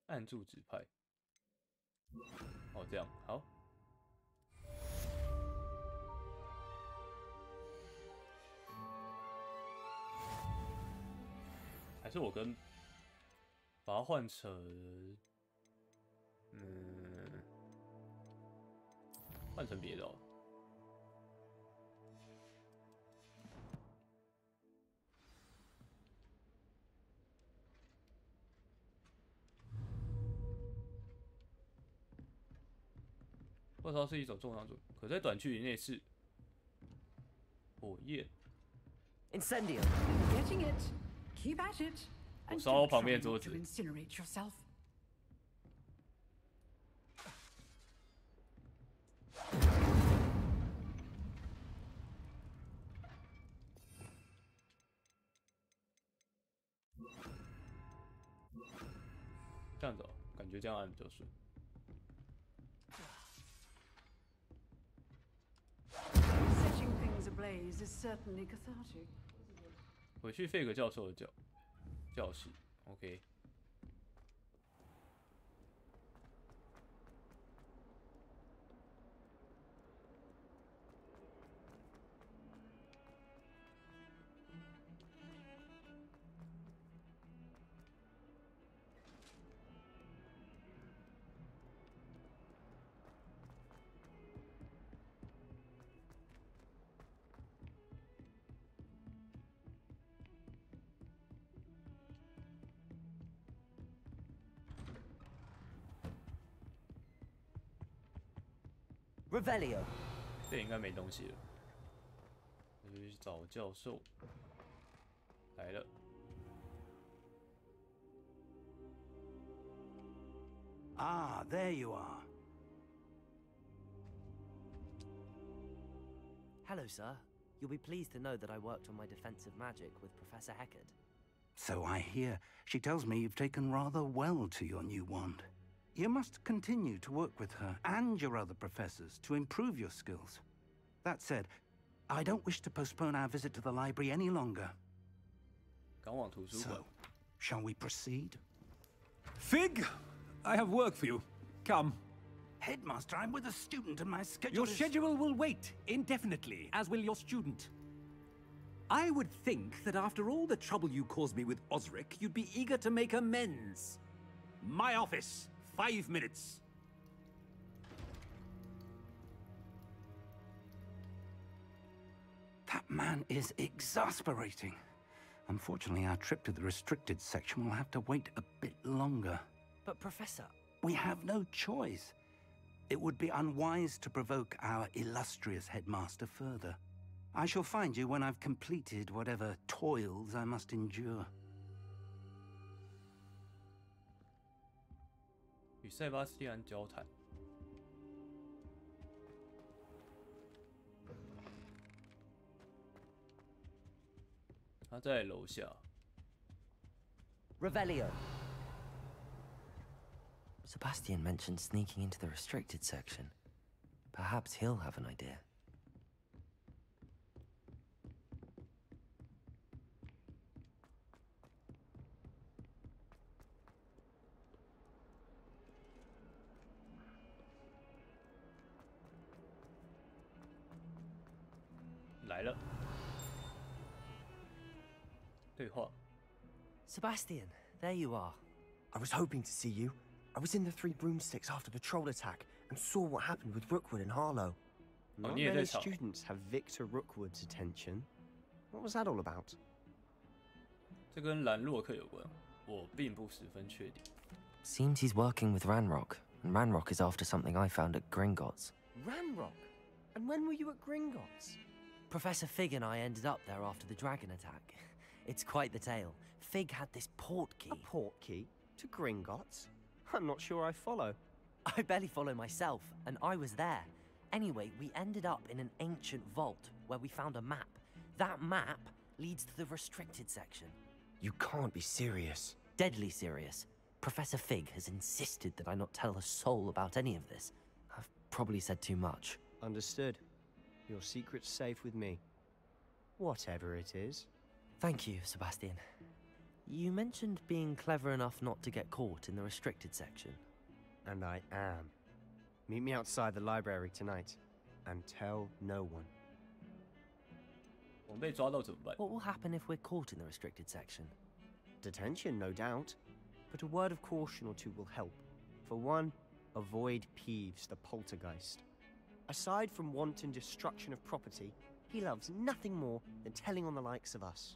按住指派。哦，这样好。还是我跟把它换成，换成别的哦。火烧是一种重伤术，可在短距离内是火焰。Incendio. Getting it. Keep at it. 我烧旁边桌子。Incinerate yourself. 这样子哦，感觉这样按比较顺。Setting things ablaze is certainly cathartic. 回去费格教授的教室 ，OK。Revelio. 这应该没东西了，我就去找教授。来了。Ah, there you are. Hello, sir. You'll be pleased to know that I worked on my defensive magic with Professor Hecat. So I hear. She tells me you've taken rather well to your new wand. You must continue to work with her and your other professors to improve your skills. That said, I don't wish to postpone our visit to the library any longer. So, shall we proceed? Fig, I have work for you. Come. Headmaster, I'm with a student and my schedule Your schedule will wait indefinitely, as will your student. I would think that after all the trouble you caused me with Osric, you'd be eager to make amends. My office. 5 minutes. That man is exasperating. Unfortunately, our trip to the restricted section will have to wait a bit longer. But Professor... We have no choice. It would be unwise to provoke our illustrious headmaster further. I shall find you when I've completed whatever toils I must endure. 与塞巴斯蒂安交谈。他在楼下。Revelio. Sebastian mentioned sneaking into the restricted section. Perhaps he'll have an idea. Sebastian, there you are. I was hoping to see you. I was in the Three Broomsticks after the troll attack and saw what happened with Rookwood and Harlow. Not many students have Victor Rookwood's attention. What was that all about? 这跟兰洛克有关，我并不十分确定。Seems he's working with Ranrock, and Ranrock is after something I found at Gringotts. Ranrock? And when were you at Gringotts? Professor Fig and I ended up there after the dragon attack. It's quite the tale. Fig had this portkey. A portkey? To Gringotts? I'm not sure I follow. I barely follow myself, and I was there. Anyway, we ended up in an ancient vault where we found a map. That map leads to the restricted section. You can't be serious. Deadly serious. Professor Fig has insisted that I not tell a soul about any of this. I've probably said too much. Understood. Your secret's safe with me. Whatever it is. Thank you, Sebastian. You mentioned being clever enough not to get caught in the restricted section. And I am. Meet me outside the library tonight, and tell no one. 我们被抓到怎么办? What will happen if we're caught in the restricted section? Detention, no doubt. But a word of caution or two will help. For one, avoid Peeves, the poltergeist. Aside from wanton destruction of property, he loves nothing more than telling on the likes of us.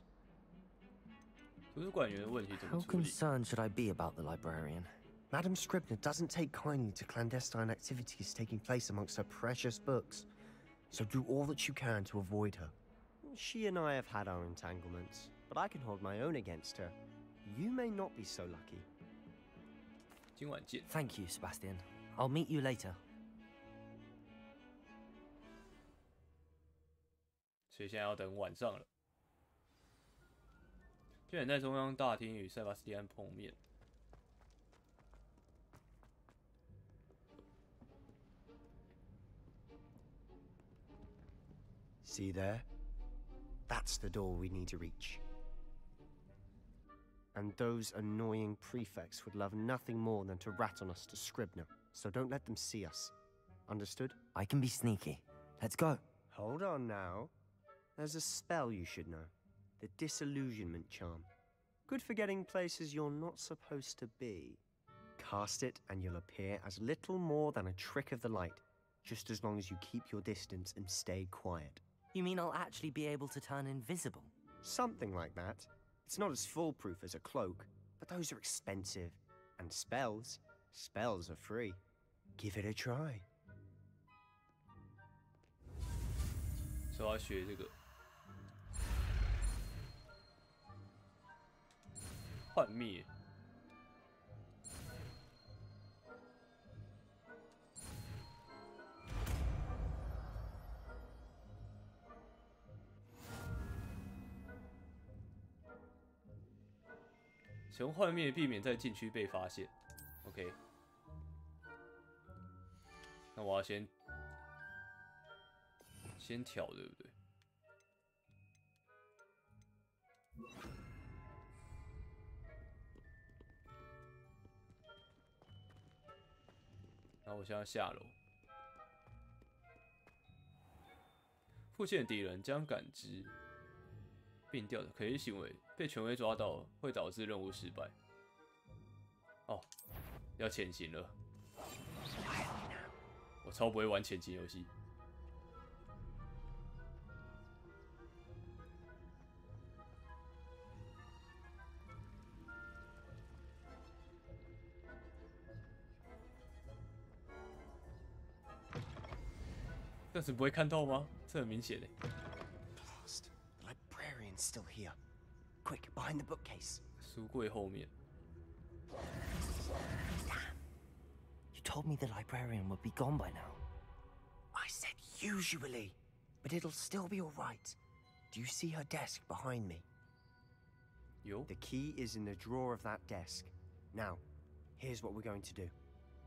图书馆员的问题怎么 How 处理? concerned should I be about the librarian? Madame Scribner doesn't take kindly to clandestine activities taking place amongst her precious books, so do all that you can to avoid her. She and I have had our entanglements, but I can hold my own against her. You may not be so lucky. 今晚见。 Thank you, Sebastian. I'll meet you later. 所以现在要等晚上了。就能在中央大厅与塞巴斯蒂安碰面。See there? That's the door we need to reach. And those annoying prefects would love nothing more than to rat on us to Scribner, so don't let them see us. Understood? I can be sneaky. Let's go. Hold on now. There's a spell you should know. The Disillusionment Charm. Good for getting places you're not supposed to be. Cast it and you'll appear as little more than a trick of the light, just as long as you keep your distance and stay quiet. You mean I'll actually be able to turn invisible? Something like that. It's not as foolproof as a cloak, but those are expensive. And spells are free. Give it a try. 所以要学这个幻灭。使用幻灭避免在禁区被发现。OK， 那我要先挑，对不对？然后我现在下楼。附近的敌人将感知并调查可疑行为，被权威抓到会导致任务失败。哦，要潜行了。我超不会玩潜行游戏。但是不会看到吗？这很明显诶。Blast! The librarian's still here. Quick, behind the bookcase. 书柜后面。Damn! You told me the librarian would be gone by now. I said usually, but it'll still be all right. Do you see her desk behind me? Yo. The key is in the drawer of that desk. Now, here's what we're going to do.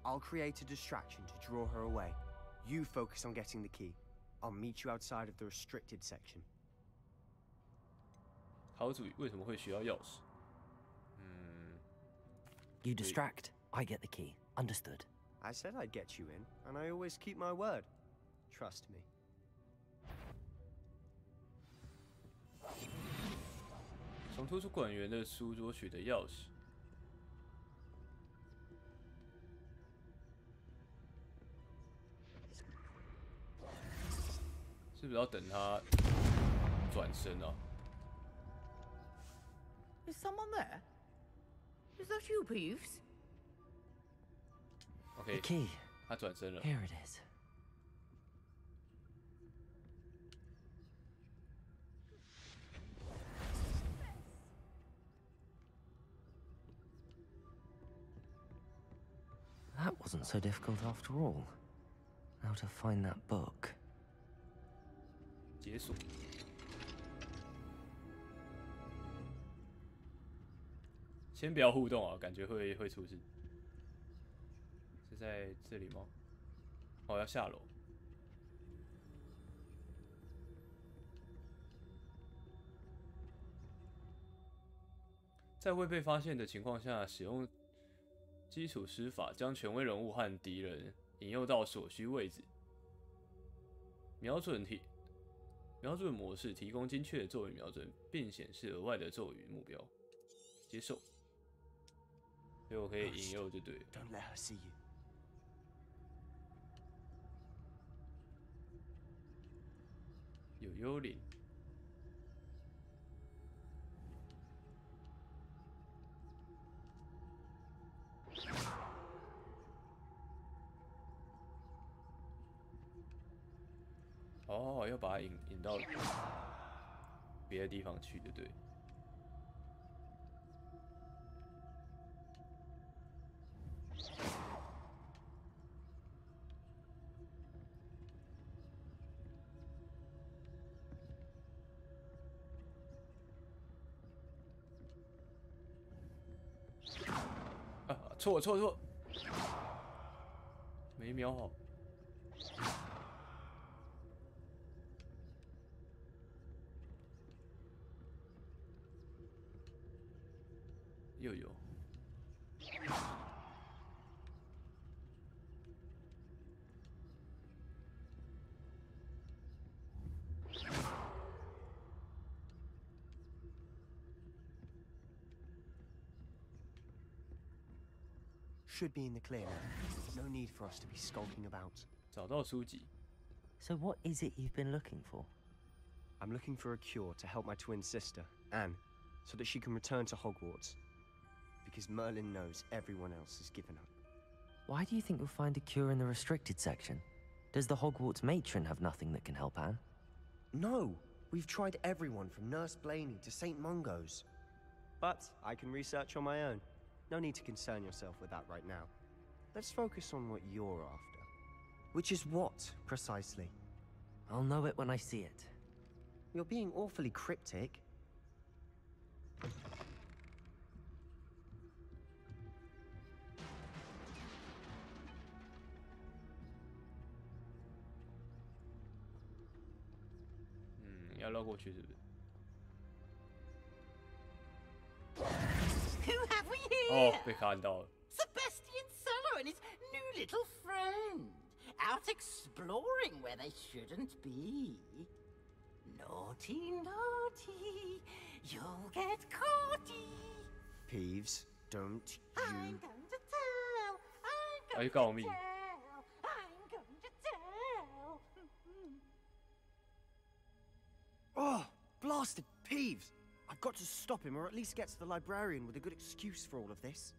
I'll create a distraction to draw her away. You focus on getting the key. I'll meet you outside of the restricted section. 好主意，为什么会需要钥匙？You distract, I get the key. Understood. I said I'd get you in, and I always keep my word. Trust me. 从图书馆员的书桌取得钥匙。是不是要等他转身啊 Is someone there? Is that you, Peeves? OK， key. 他转身了。 Here it is. 'That wasn't so difficult after all. Now to find that book. 解锁。先不要互动啊，感觉会出事。是在这里吗？哦，要下楼。在未被发现的情况下，使用基础施法，将权威人物和敌人引诱到所需位置。瞄准模式提供精确的咒语瞄准，并显示额外的咒语目标。接受。所以我可以引诱就对了。Don't let her see you. 有幽灵。哦，要把它引到别的地方去，就对。啊，错，没瞄好。又有。Should be in the clear now. No need for us to be skulking about. 找到书籍。So what is it you've been looking for? I'm looking for a cure to help my twin sister, Anne, so that she can return to Hogwarts. Because Merlin knows everyone else has given up. Why do you think you'll find a cure in the restricted section? Does the Hogwarts matron have nothing that can help Anne? No! We've tried everyone from Nurse Blaney to St. Mungo's. But I can research on my own. No need to concern yourself with that right now. Let's focus on what you're after. Which is what, precisely? I'll know it when I see it. You're being awfully cryptic. Who have we here? 哦，被看到了。 Sebastian Sallow and his new little friend. Out exploring where they shouldn't be. Naughty, naughty. You'll get caughty. Peeves, don't you... I'm going to tell. I'm Are you going calling to me? tell. I'm going to tell. Oh, blasted Peeves! I've got to stop him, or at least get to the librarian with a good excuse for all of this.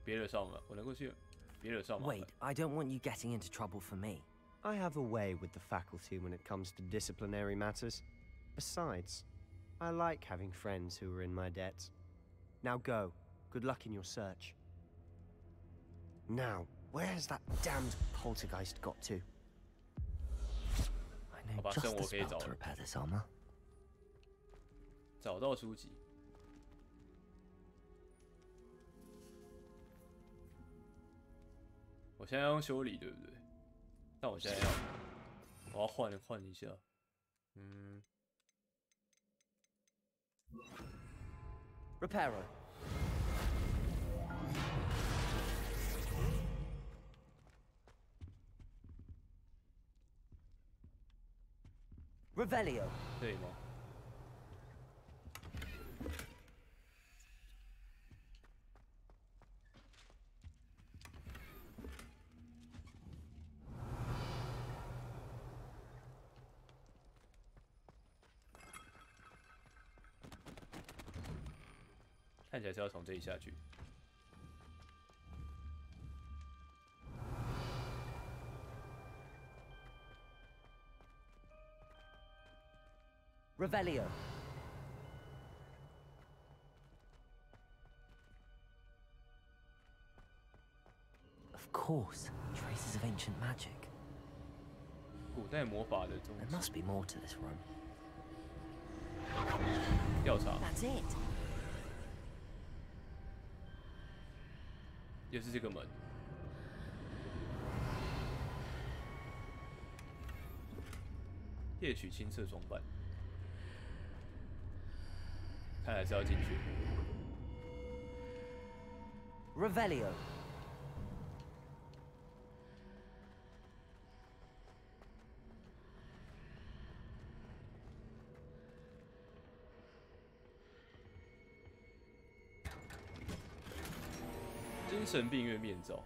别惹上了，我能够去，别惹上麻烦。 Wait, I don't want you getting into trouble for me. I have a way with the faculty when it comes to disciplinary matters. Besides, I like having friends who are in my debt. Now go. Good luck in your search. Now, where has that damned poltergeist got to? I know just the spell to repair this armor. 找到书籍。我现在要用修理，对不对？但我现在我要换一下。Reparo. Revelio. 对吗？看起来是要从这里下去。Revelio. Of course, traces of ancient magic. 古代魔法的踪迹。There must be more to this room. 调查。That's it. 又是这个门。猎取青色装扮，看来是要进去。Revelio.精神病院面罩。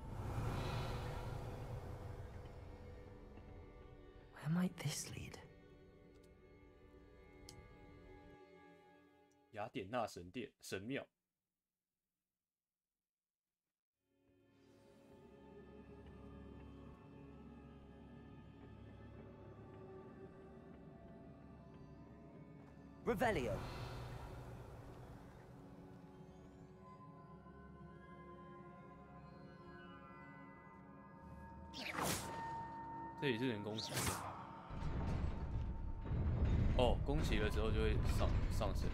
Where might this lead? 雅典娜神庙。Revelio. 这里是人工旗。哦，攻击了之后就会上升。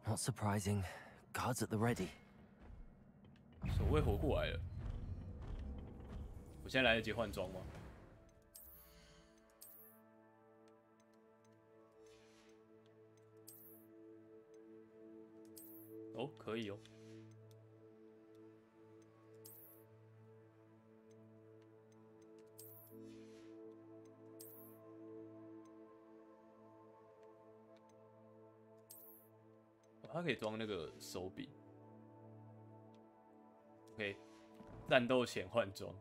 Not surprising. Guards at the ready. 守卫活过来了。我现在来得及换装吗？哦，可以哦。它可以装那个手柄。OK， 战斗前换装。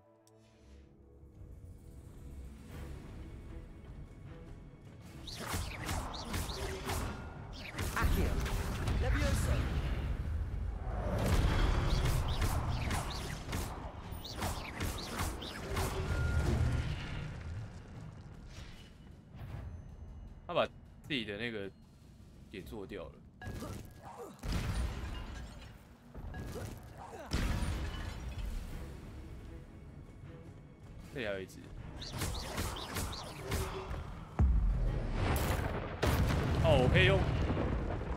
Accio. Levioso. 他把自己的那个给做掉了。这里还有一只。哦，我可以用，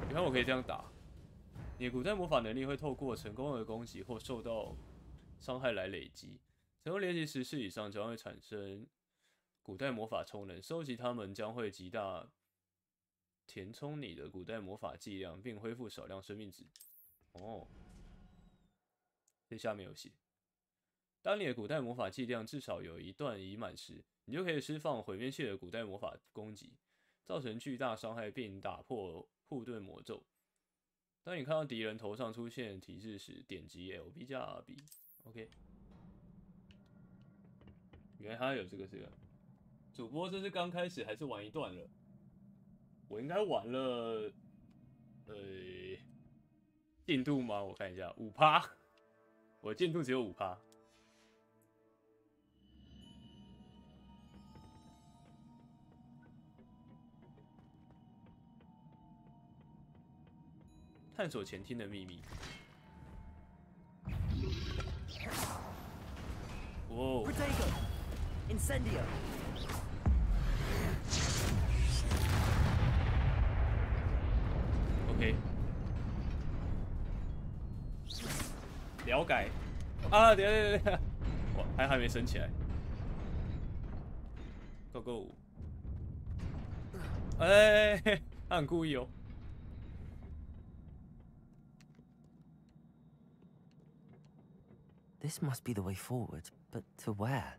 你看我可以这样打。你的古代魔法能力会透过成功的攻击或受到伤害来累积。成功练习10次以上将会产生古代魔法充能，收集它们将会极大填充你的古代魔法剂量，并恢复少量生命值。哦，这下面有写。当你的古代魔法剂量至少有一段已满时，你就可以释放毁灭性的古代魔法攻击，造成巨大伤害并打破护盾魔咒。当你看到敌人头上出现提示时，点击 LB 加 RB。OK， 原来他有这个。主播这是刚开始还是玩一段了？我应该玩了，进度吗？我看一下，5%。我进度只有5%。探索前厅的秘密。哦。Incendio. OK。了解。啊，等一下，我还没升起来。Go go。哎，他很故意哦。This must be the way forward, but to where?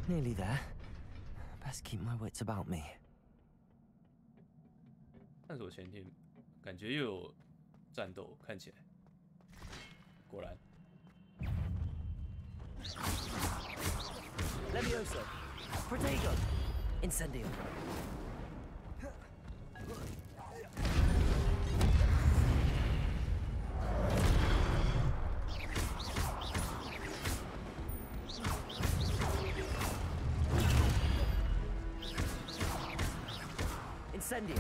Nearly there. Best keep my wits about me. 探索前厅，感觉又有战斗，看起来。果然。Levioso. Protego. Incendio. Incendio.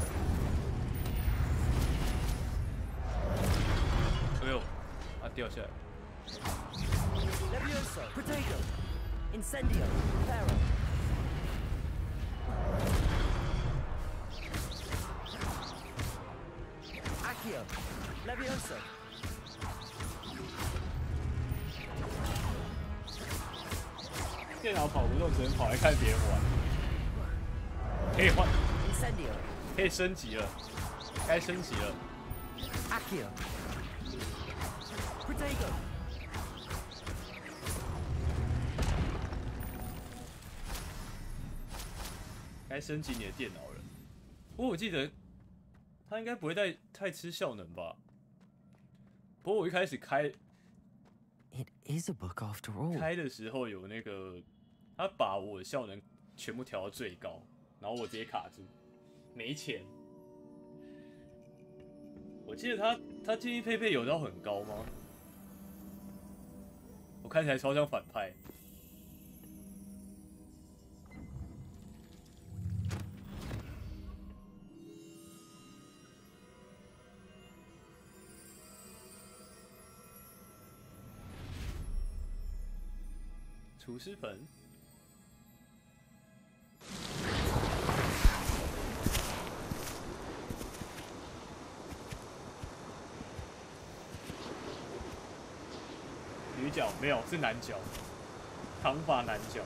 哎呦，它掉下来。Levioso. Protego. Incendio. Pharaoh. Accio. Levioso. 电脑跑不动，只能跑来看别人玩。可以换，可以升级了，该升级了。Accio. Protego. 该升级你的电脑了。不过我记得它应该不会太吃效能吧？不过我一开始开 It is a book after all. 开的时候有那个，它把我的效能全部调到最高，然后我直接卡住，没钱。我记得它建议配有到很高吗？我看起来超像反派。厨师盆。女角没有，是男角，长发男角。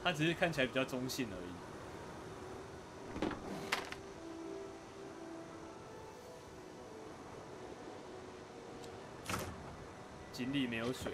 他只是看起来比较中性而已。井里没有水。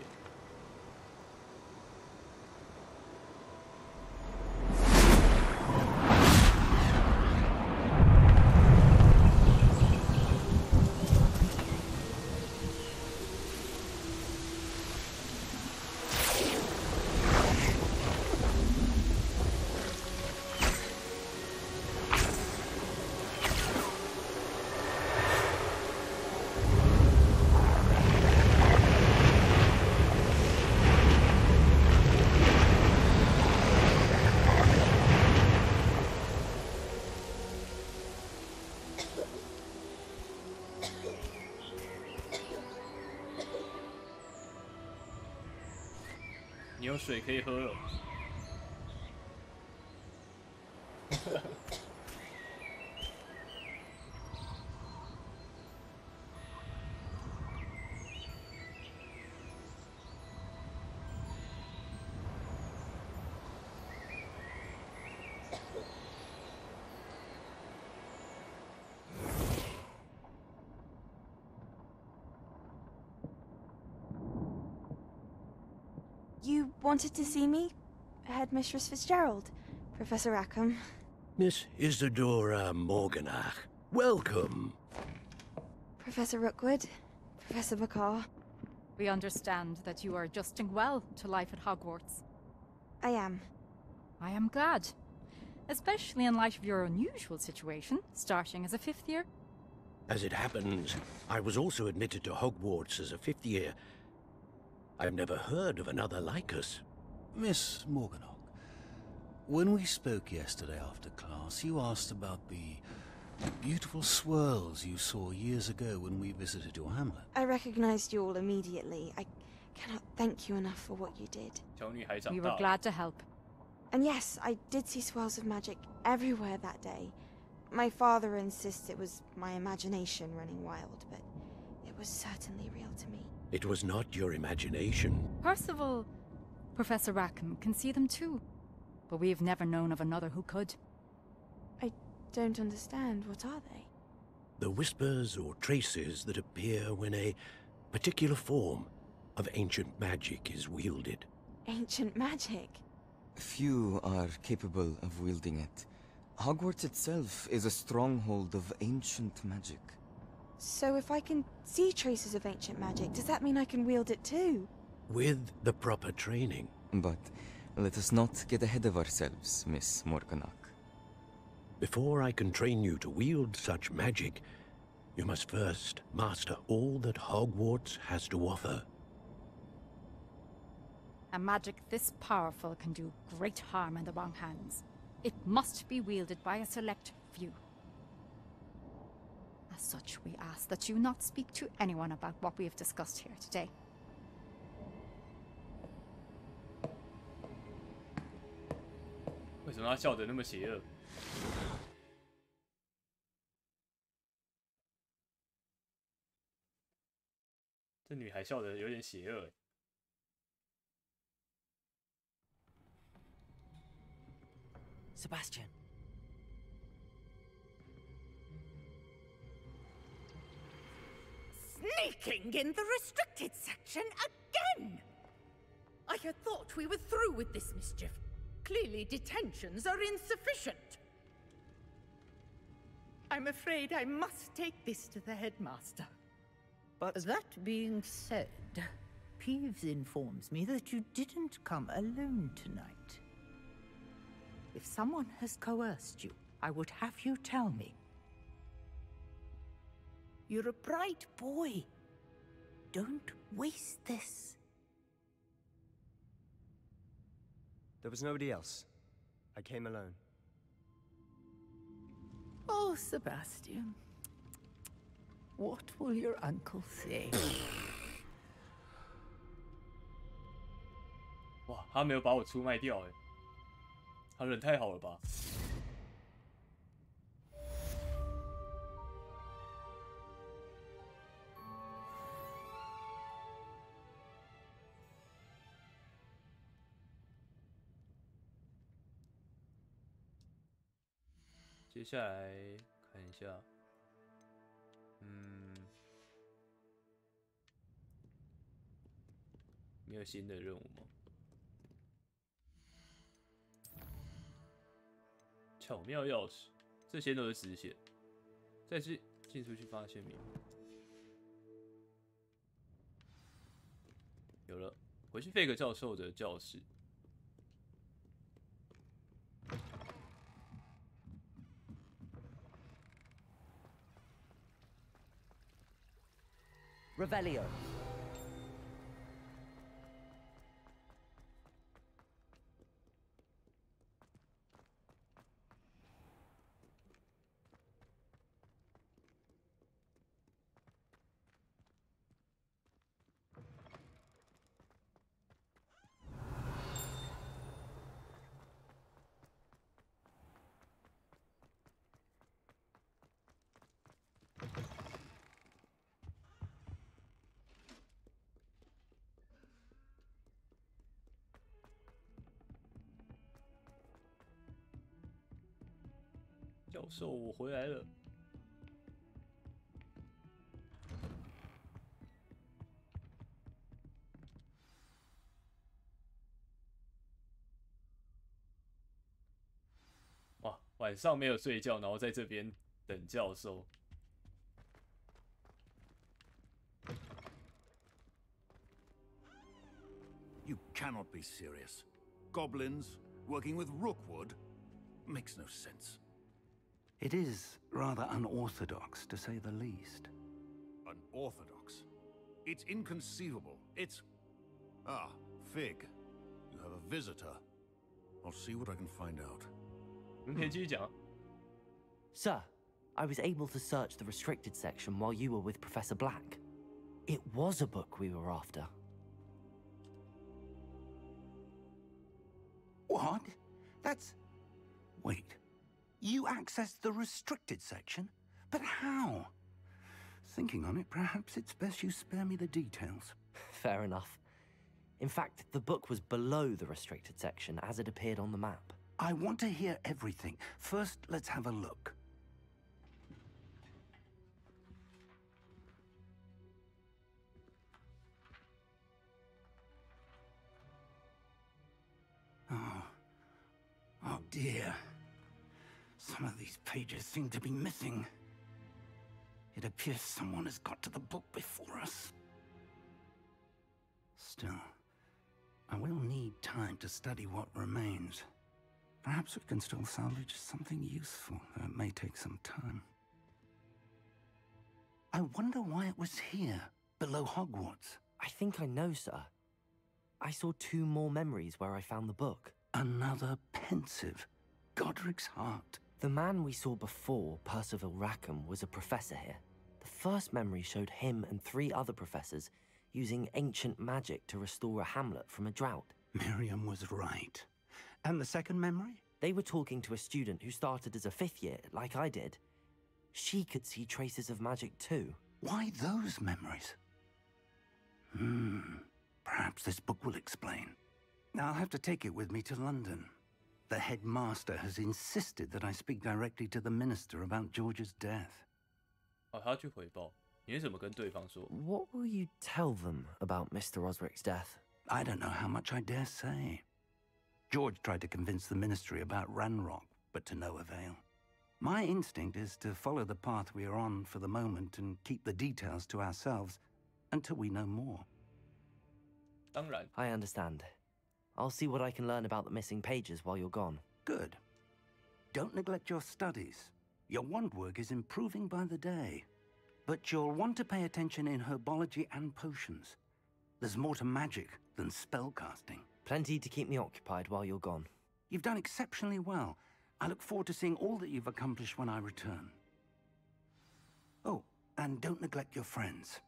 你有水可以喝了。You wanted to see me? Headmistress Fitzgerald? Professor Rackham? Miss Isadora Morganach, welcome. Professor Rookwood, Professor Bakar. We understand that you are adjusting well to life at Hogwarts. I am. I am glad. Especially in light of your unusual situation, starting as a 5th year. As it happens, I was also admitted to Hogwarts as a 5th year. I've never heard of another like us. Miss Morganach, when we spoke yesterday after class, you asked about the beautiful swirls you saw years ago when we visited your hamlet. I recognized you all immediately. I cannot thank you enough for what you did. We were glad to help. And yes, I did see swirls of magic everywhere that day. My father insists it was my imagination running wild, but it was certainly real to me. It was not your imagination. Percival, Professor Rackham can see them too. But we have never known of another who could. I don't understand. What are they? The whispers or traces that appear when a particular form of ancient magic is wielded. Ancient magic? Few are capable of wielding it. Hogwarts itself is a stronghold of ancient magic. So if I can see traces of ancient magic, does that mean I can wield it too? With the proper training. But let us not get ahead of ourselves, Miss Morganach. Before I can train you to wield such magic, you must first master all that Hogwarts has to offer. A magic this powerful can do great harm in the wrong hands. It must be wielded by a select few. As such, we ask that you not speak to anyone about what we have discussed here today. Why 他笑得那么邪恶？这女孩笑得有点邪恶。Sebastian. Sneaking in the restricted section again! I had thought we were through with this mischief. Clearly detentions are insufficient. I'm afraid I must take this to the headmaster. But that being said, Peeves informs me that you didn't come alone tonight. If someone has coerced you, I would have you tell me. You're a bright boy. Don't waste this. There was nobody else. I came alone. Oh, Sebastian. What will your uncle say? 哇，他没有把我出卖掉哎，他人太好了吧？接下来看一下，没有新的任务吗？巧妙钥匙，这些都是支线。再次进出去发现密码。有了，回去费格教授的教室。Revelio.教授，我回来了。哇，晚上没有睡觉，然后在这边等教授。You cannot be serious. Goblins working with Rookwood makes no sense. It is rather unorthodox, to say the least. Unorthodox? It's inconceivable. It's... Ah, Fig. You have a visitor. I'll see what I can find out. 你可以继续讲。Sir, I was able to search the restricted section while you were with Professor Black. It was a book we were after. What? That's... Wait. You accessed the restricted section? But how? Thinking on it, perhaps it's best you spare me the details. Fair enough. In fact, the book was below the restricted section as it appeared on the map. I want to hear everything. First, let's have a look. Oh dear. Some of these pages seem to be missing. It appears someone has got to the book before us. Still, I will need time to study what remains. Perhaps we can still salvage something useful, though it may take some time. I wonder why it was here, below Hogwarts. I think I know, sir. I saw 2 more memories where I found the book. Another pensive. Godric's heart. The man we saw before, Percival Rackham, was a professor here. The first memory showed him and 3 other professors using ancient magic to restore a hamlet from a drought. Miriam was right. And the second memory? They were talking to a student who started as a 5th year, like I did. She could see traces of magic too. Why those memories? Perhaps this book will explain. I'll have to take it with me to London. The headmaster has insisted that I speak directly to the minister about George's death. 他去回报，你会怎么跟对方说 What will you tell them about Mr. Osric's death? I don't know how much I dare say. George tried to convince the ministry about Ranrock, but to no avail. My instinct is to follow the path we are on for the moment and keep the details to ourselves until we know more. 当然 I understand. I'll see what I can learn about the missing pages while you're gone. Good. Don't neglect your studies. Your wand work is improving by the day. But you'll want to pay attention in herbology and potions. There's more to magic than spellcasting. Plenty to keep me occupied while you're gone. You've done exceptionally well. I look forward to seeing all that you've accomplished when I return. Oh, and don't neglect your friends.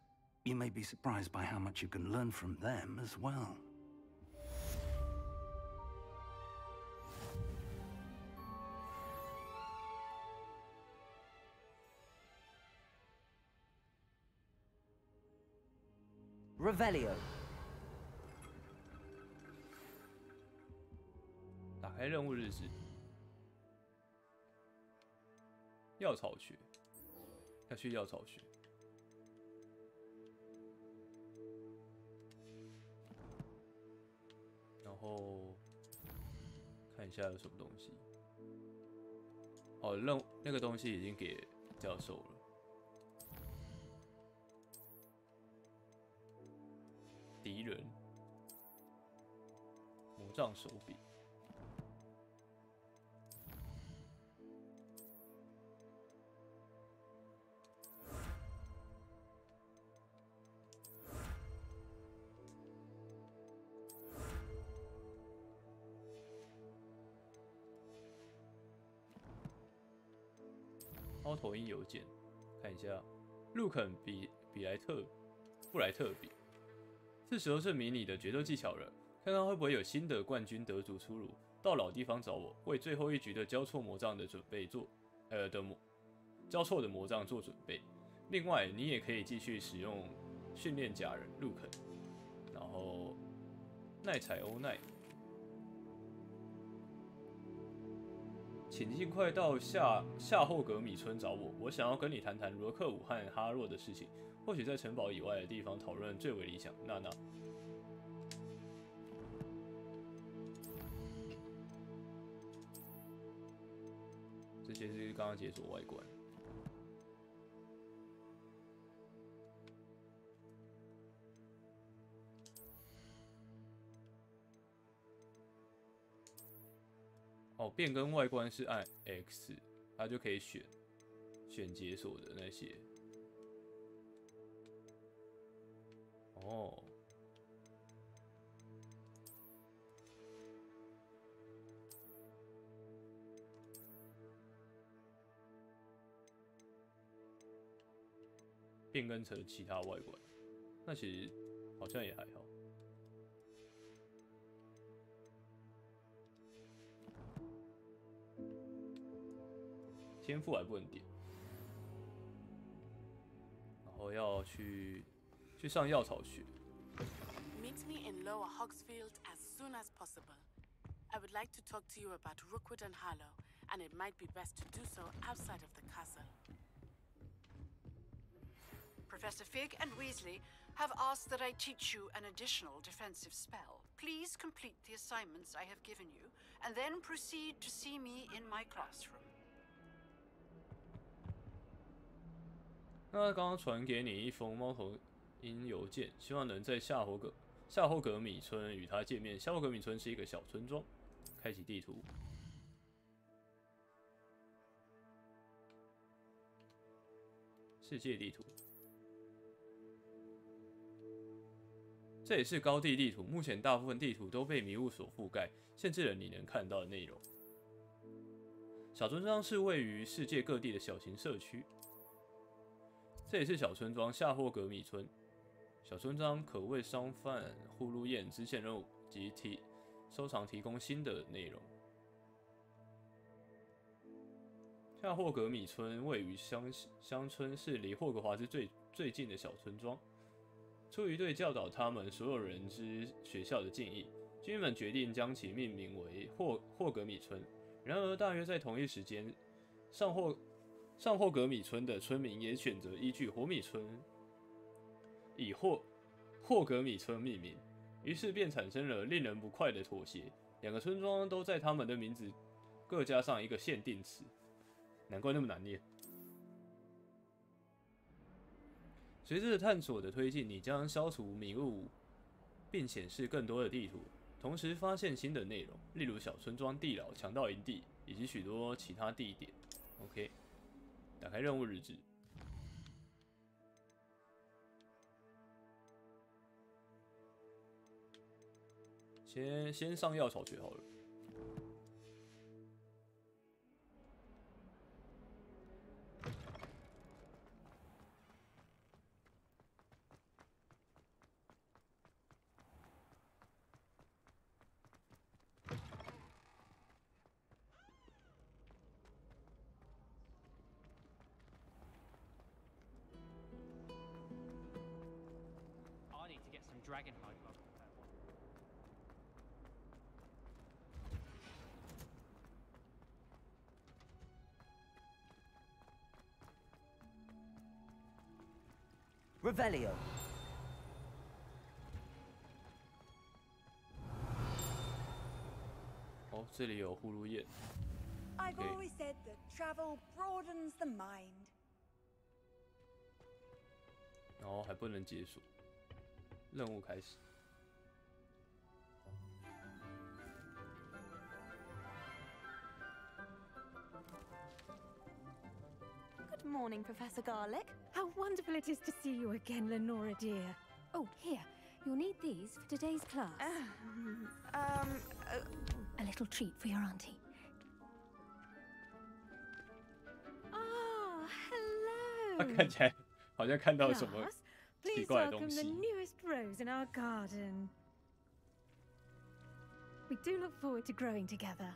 You may be surprised by how much you can learn from them as well. Revelio. 打开任务日志。药草学，要去药草学。然后看一下有什么东西。哦，那个东西已经给教授了。敌人，魔杖手柄。猫头鹰邮件，看一下，路肯布莱特比，是时候证明你的决斗技巧了，看看会不会有新的冠军得主出炉。到老地方找我，为最后一局的交错魔杖的准备做，交错的魔杖做准备。另外，你也可以继续使用训练假人路肯，然后奈采欧奈。请尽快到夏霍格米村找我，我想要跟你谈谈罗克武和哈洛的事情，或许在城堡以外的地方讨论最为理想。娜娜，些是刚刚解锁外观。哦，变更外观是按 X， 它就可以选解锁的那些。哦。变更成其他外观，那其实好像也还好。天赋还不能点，然后要去上药草学。Meet me in Lower Hogsfield as soon as possible. I would like to talk to you about Rookwood and Harlow, and it might be best to do so outside of the castle. Professor Fig and Weasley have asked that I teach you an additional defensive spell. Please complete the assignments I have given you, and then proceed to see me in my classroom. 那刚刚传给你一封猫头鹰邮件，希望能在夏霍格米村与他见面。夏霍格米村是一个小村庄。开启地图。世界地图。这也是高地地图，目前大部分地图都被迷雾所覆盖，限制了你能看到的内容。小村庄是位于世界各地的小型社区。这也是小村庄夏霍格米村。小村庄可为商贩呼噜燕支线任务及收藏提供新的内容。夏霍格米村位于乡村，是离霍格华兹最近的小村庄。出于对教导他们所有人之学校的敬意，居民们决定将其命名为霍格米村。然而，大约在同一时间，上霍格米村的村民也选择依据火米村以霍格米村命名，于是便产生了令人不快的妥协。两个村庄都在他们的名字各加上一个限定词，难怪那么难念。随着探索的推进，你将消除迷雾，并显示更多的地图，同时发现新的内容，例如小村庄、地牢、强盗营地以及许多其他地点。OK， 打开任务日志。先上药草学好了。Dragonhide bug. Revelio. Oh, 这里有呼噜燕。I've always said that travel broadens the mind. 然后还不能解锁。任务开始。Good morning, Professor Garlick. How wonderful it is to see you again, Lenora dear. Oh, here. You'll need these for today's class. A little treat for your auntie. Oh, hello. 他看起来好像看到什么奇 Please 怪的东 welcome 西。 the newest rose in our garden. We do look forward to growing together.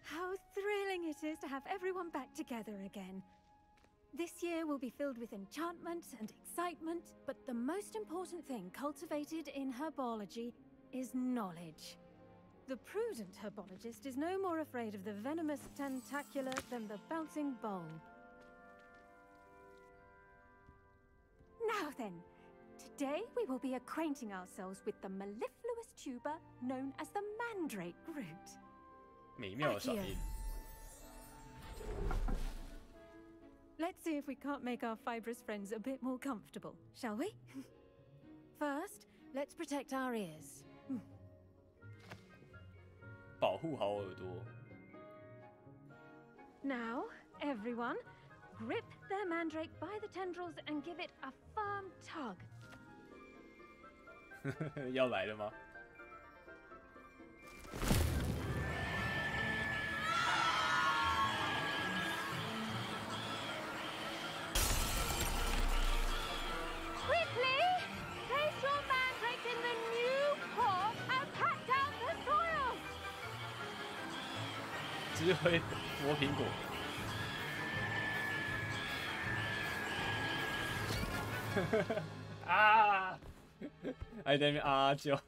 How thrilling it is to have everyone back together again. This year will be filled with enchantment and excitement, but the most important thing cultivated in herbology is knowledge. The prudent herbologist is no more afraid of the venomous tentacular than the bouncing bulb. Now then, today we will be acquainting ourselves with the mellifluous tuber known as the mandrake root. 美妙的嗓音。Let's see if we can't make our fibrous friends a bit more comfortable, shall we? First, let's protect our ears. 保护好耳朵。Now, everyone, grip their mandrake by the tendrils and give it a firm tug. 要来了吗？ 智慧磨苹果。啊！还在那边啊叫。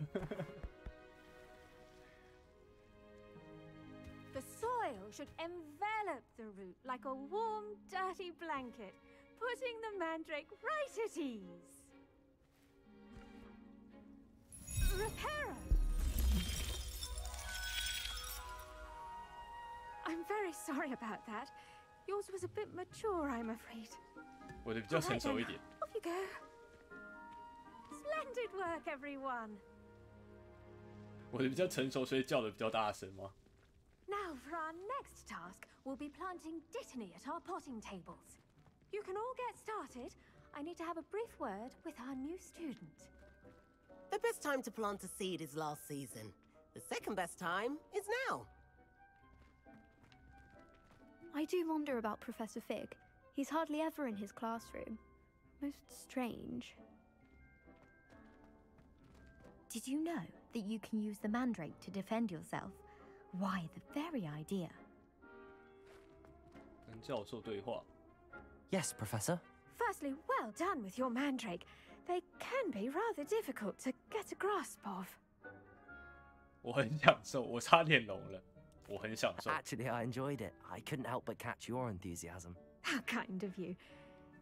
The soil should envelop the root like a warm, dirty blanket, putting the mandrake right at ease. Reparo! I'm very sorry about that. Yours was a bit mature, I'm afraid. 我的比较成熟一点。Off you go. Splendid work, everyone. 我的比较成熟，所以叫的比较大声吗？ Now for our next task, we'll be planting dittany at our potting tables. You can all get started. I need to have a brief word with our new student. The best time to plant a seed is last season. The second best time is now. I do wonder about Professor Fig. He's hardly ever in his classroom. Most strange. Did you know that you can use the mandrake to defend yourself? Why, the very idea. 跟教授对话。 Yes, Professor. Firstly, well done with your mandrake. They can be rather difficult to get a grasp of. 我很享受，我差点聋了。我很享受。 Actually, I enjoyed it. I couldn't help but catch your enthusiasm. How kind of you.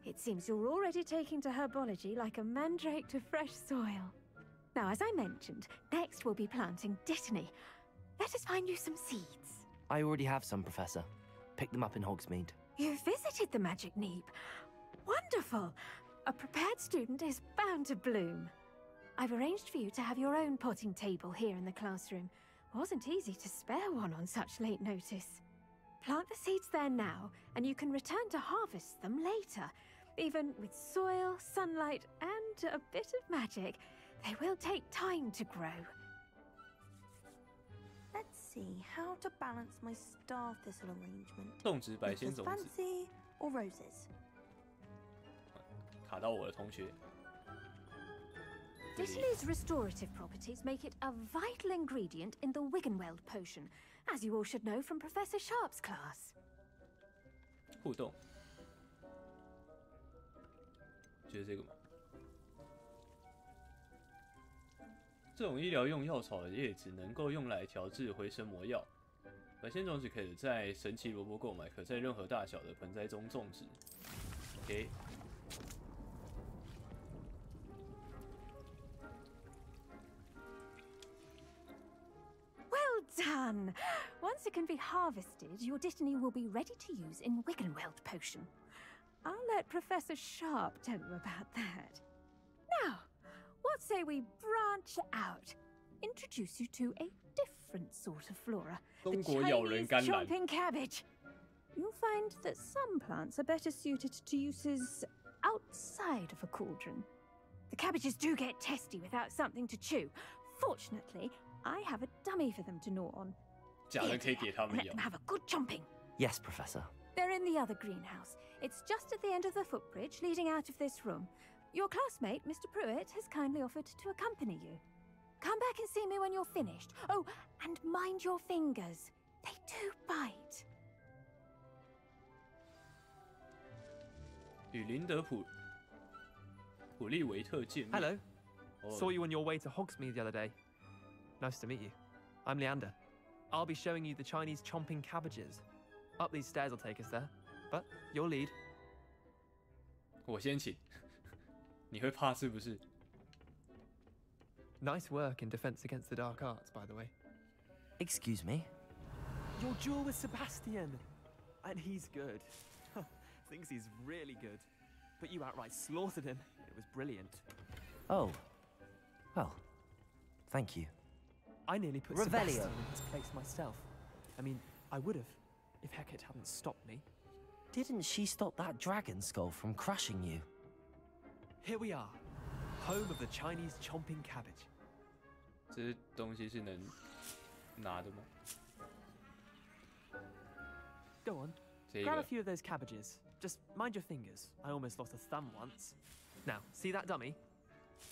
It seems you're already taking to herbology like a mandrake to fresh soil. Now, as I mentioned, next we'll be planting dittany. Let us find you some seeds. I already have some, Professor. Picked them up in Hogsmeade. You visited the Magic Neep. Wonderful. A prepared student is bound to bloom. I've arranged for you to have your own potting table here in the classroom. Wasn't easy to spare one on such late notice. Plant the seeds there now, and you can return to harvest them later. Even with soil, sunlight, and a bit of magic, they will take time to grow. Let's see how to balance my star thistle arrangement. 种植白仙种子。 Fancy or roses? 卡到我的同学。 Dittany's restorative properties make it a vital ingredient in the Wiggenweld potion, as you all should know from Professor Sharp's class. 互动。就是这个嘛。这种医疗用药草的叶子能够用来调制回神魔药。白仙种子可以在神奇萝卜购买，可在任何大小的盆栽中种植。OK。 Done! Once it can be harvested, your dittany will be ready to use in Wiggenweld potion. I'll let Professor Sharp tell you about that. Now, what say we branch out? Introduce you to a different sort of flora. The Chinese chomping cabbage. You'll find that some plants are better suited to uses outside of a cauldron. The cabbages do get testy without something to chew. Fortunately, I have a dummy for them to gnaw on. Let them have a good chomping. Yes, Professor. They're in the other greenhouse. It's just at the end of the footbridge leading out of this room. Your classmate, Mr. Pruitt, has kindly offered to accompany you. Come back and see me when you're finished. Oh, and mind your fingers. They do bite. 与林德普利维特见面。 Hello. Saw you on your way to Hogsmeade the other day. Nice to meet you. I'm Leander. I'll be showing you the Chinese chomping cabbages. Up these stairs will take us there, but you'll lead. 我先请。你会怕是不是？ Nice work in defense against the dark arts, by the way. Excuse me? Your duel with Sebastian! And he's good. Thinks he's really good. But you outright slaughtered him. It was brilliant. Oh. Well, thank you. I nearly put Sebastian in his place myself. I mean, I would have, if Hecate hadn't stopped me. Didn't she stop that dragon skull from crushing you? Here we are, home of the Chinese chomping cabbage. 这些东西是能拿的吗？ Go on, grab a few of those cabbages. Just mind your fingers. I almost lost a thumb once. Now, see that dummy?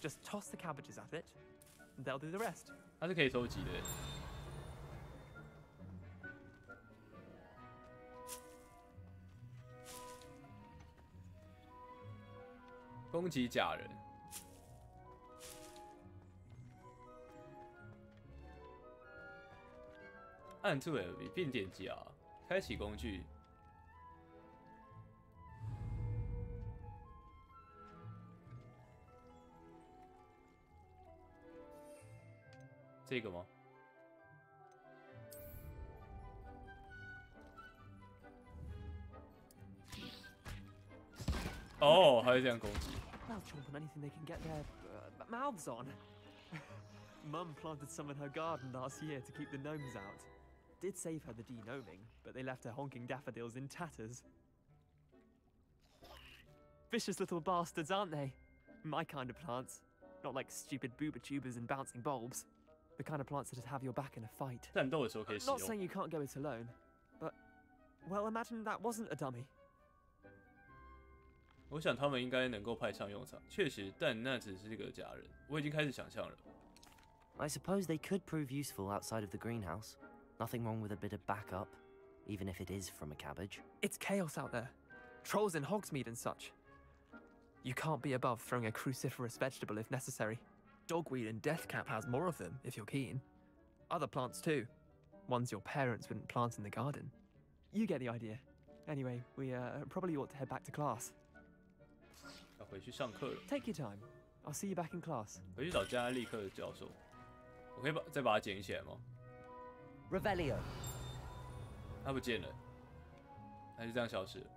Just toss the cabbages at it, and they'll do the rest. 它是可以收集的。攻击假人。按住 LB 并点击 R， 开启工具。这个吗？哦，还会这样攻击。They'll chomp on anything they can get their mouths on. Mum planted some in her garden last year to keep the gnomes out. Did save her the de-gnoming, but they left her honking daffodils in tatters. Vicious little bastards, aren't they? My kind of plants. Not like stupid booba tubers and bouncing bulbs. The kind of plants that'd have your back in a fight. Not saying you can't go it alone, but, well, imagine that wasn't a dummy. 我想他们应该能够派上用场，确实，但那只是个假人。我已经开始想象了。I suppose they could prove useful outside of the greenhouse. Nothing wrong with a bit of backup, even if it is from a cabbage. It's chaos out there. Trolls in Hogsmeade and such. You can't be above throwing a cruciferous vegetable if necessary. Dogweed and deathcap has more of them, if you're keen. Other plants too. Ones your parents wouldn't plant in the garden. You get the idea. Anyway, we probably ought to head back to class. 要回去上课了。Take your time. I'll see you back in class. 回去找加利克的教授。我可以再把它捡起来吗 ？Revelio。它不见了，还是这样消失了。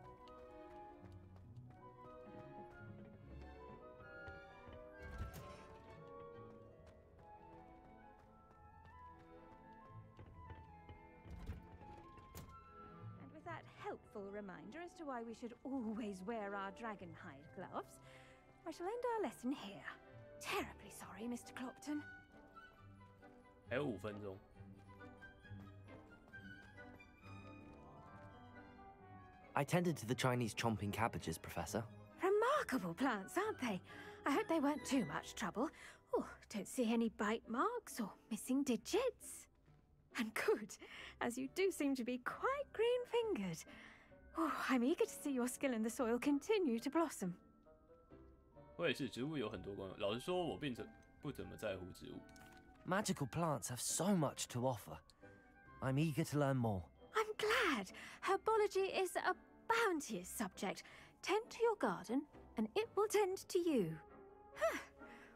Helpful reminder as to why we should always wear our dragon hide gloves, I shall end our lesson here. Terribly sorry, Mr. Clopton. 还有5分钟。I tended to the Chinese chomping cabbages, Professor. Remarkable plants, aren't they? I hope they weren't too much trouble. Oh, don't see any bite marks or missing digits. And good, as you do seem to be quite green-fingered. Oh, I'm eager to see your skill in the soil continue to blossom. 我也是，植物有很多功用。老实说，我并不怎么在乎植物。Magical plants have so much to offer. I'm eager to learn more. I'm glad. Herbology is a bounteous subject. Tend to your garden, and it will tend to you.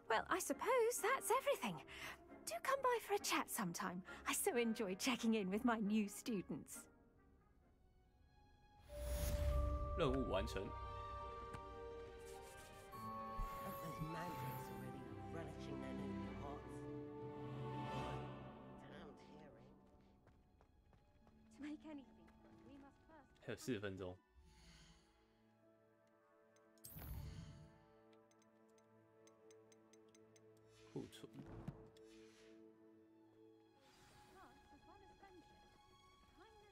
Well, I suppose that's everything. Do come by for a chat sometime. I so enjoy checking in with my new students. 任务完成。To make anything, we must first. 还有4分钟。库存。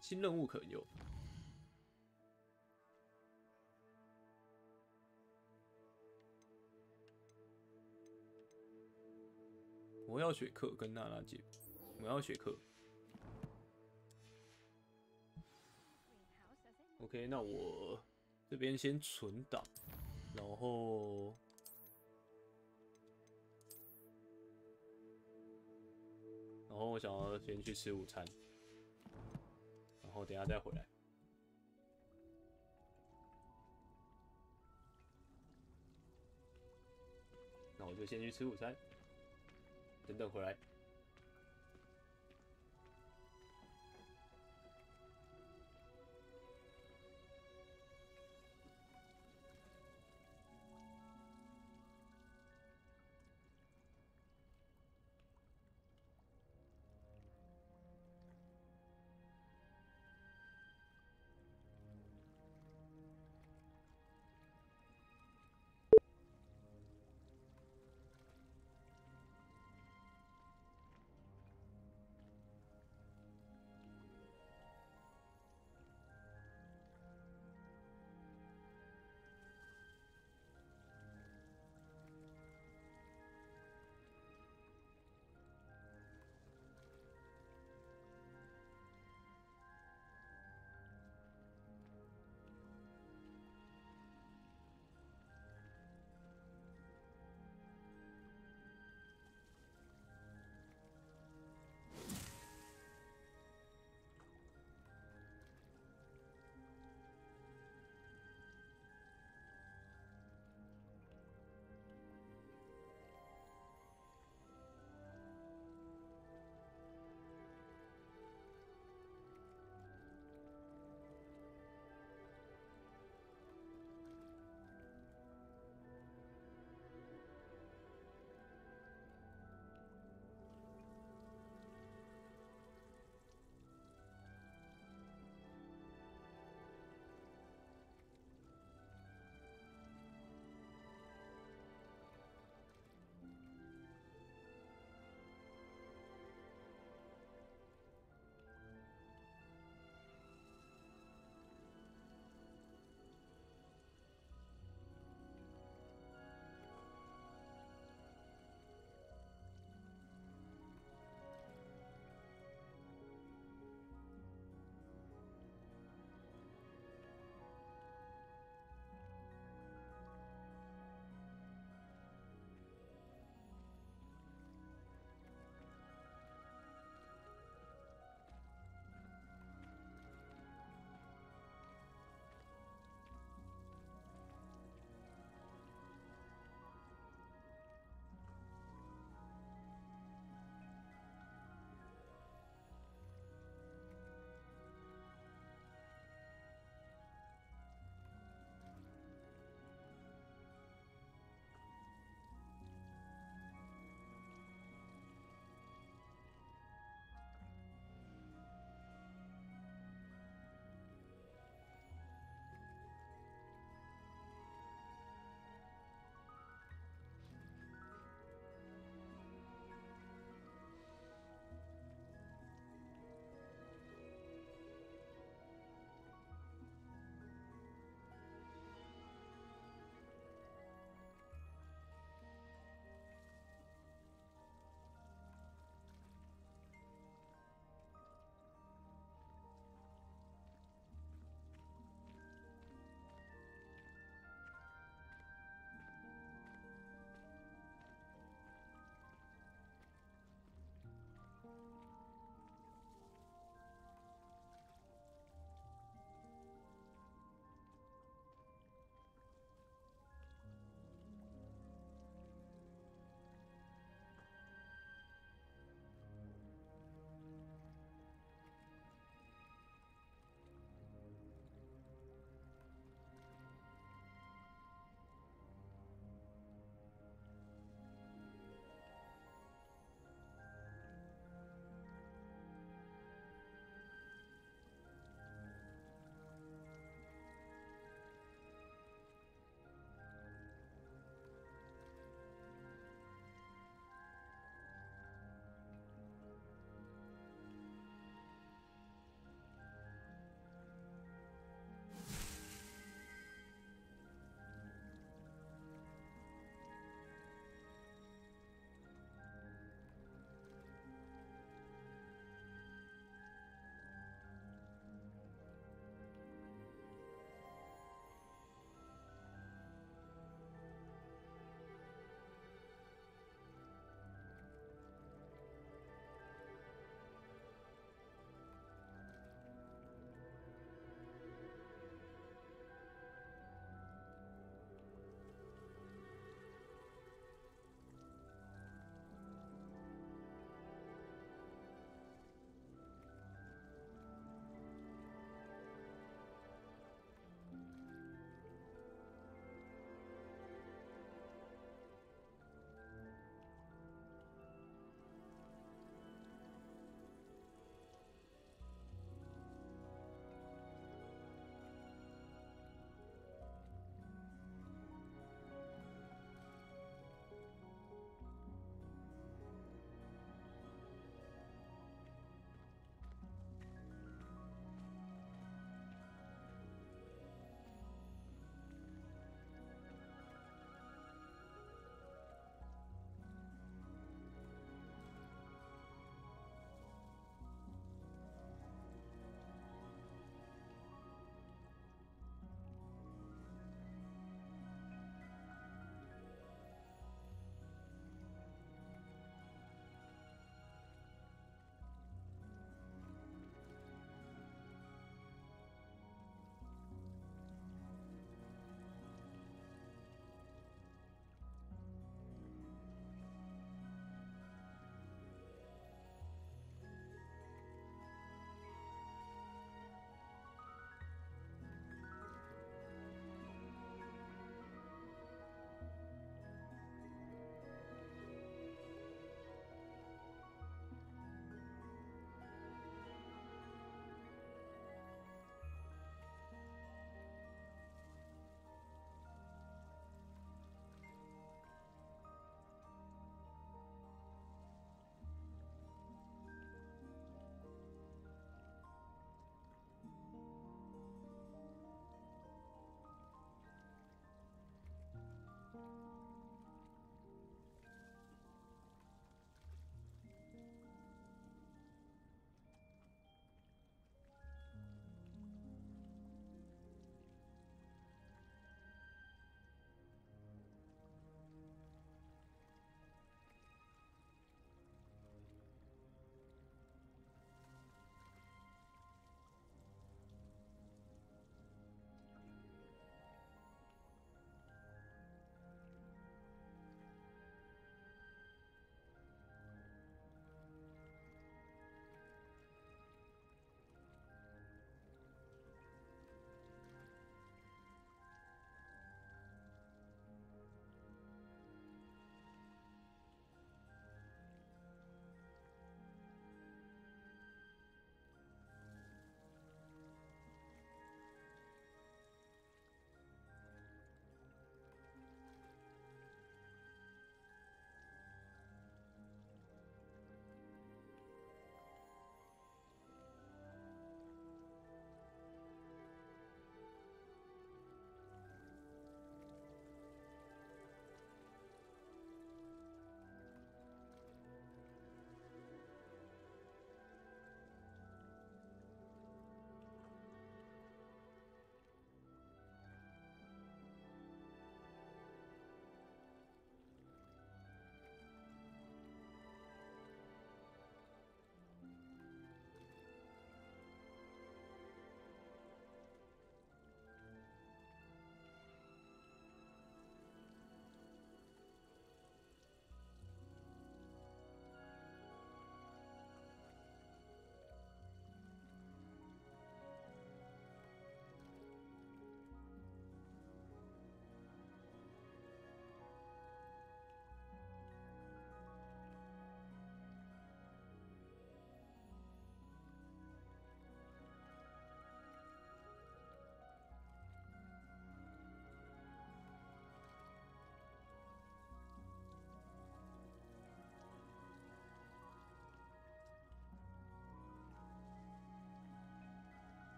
新任务可用。魔药学课跟娜娜姐，魔药学课。OK， 那我这边先存档，然后我想要先去吃午餐。然后等一下再回来。那我就先去吃午餐，等回来。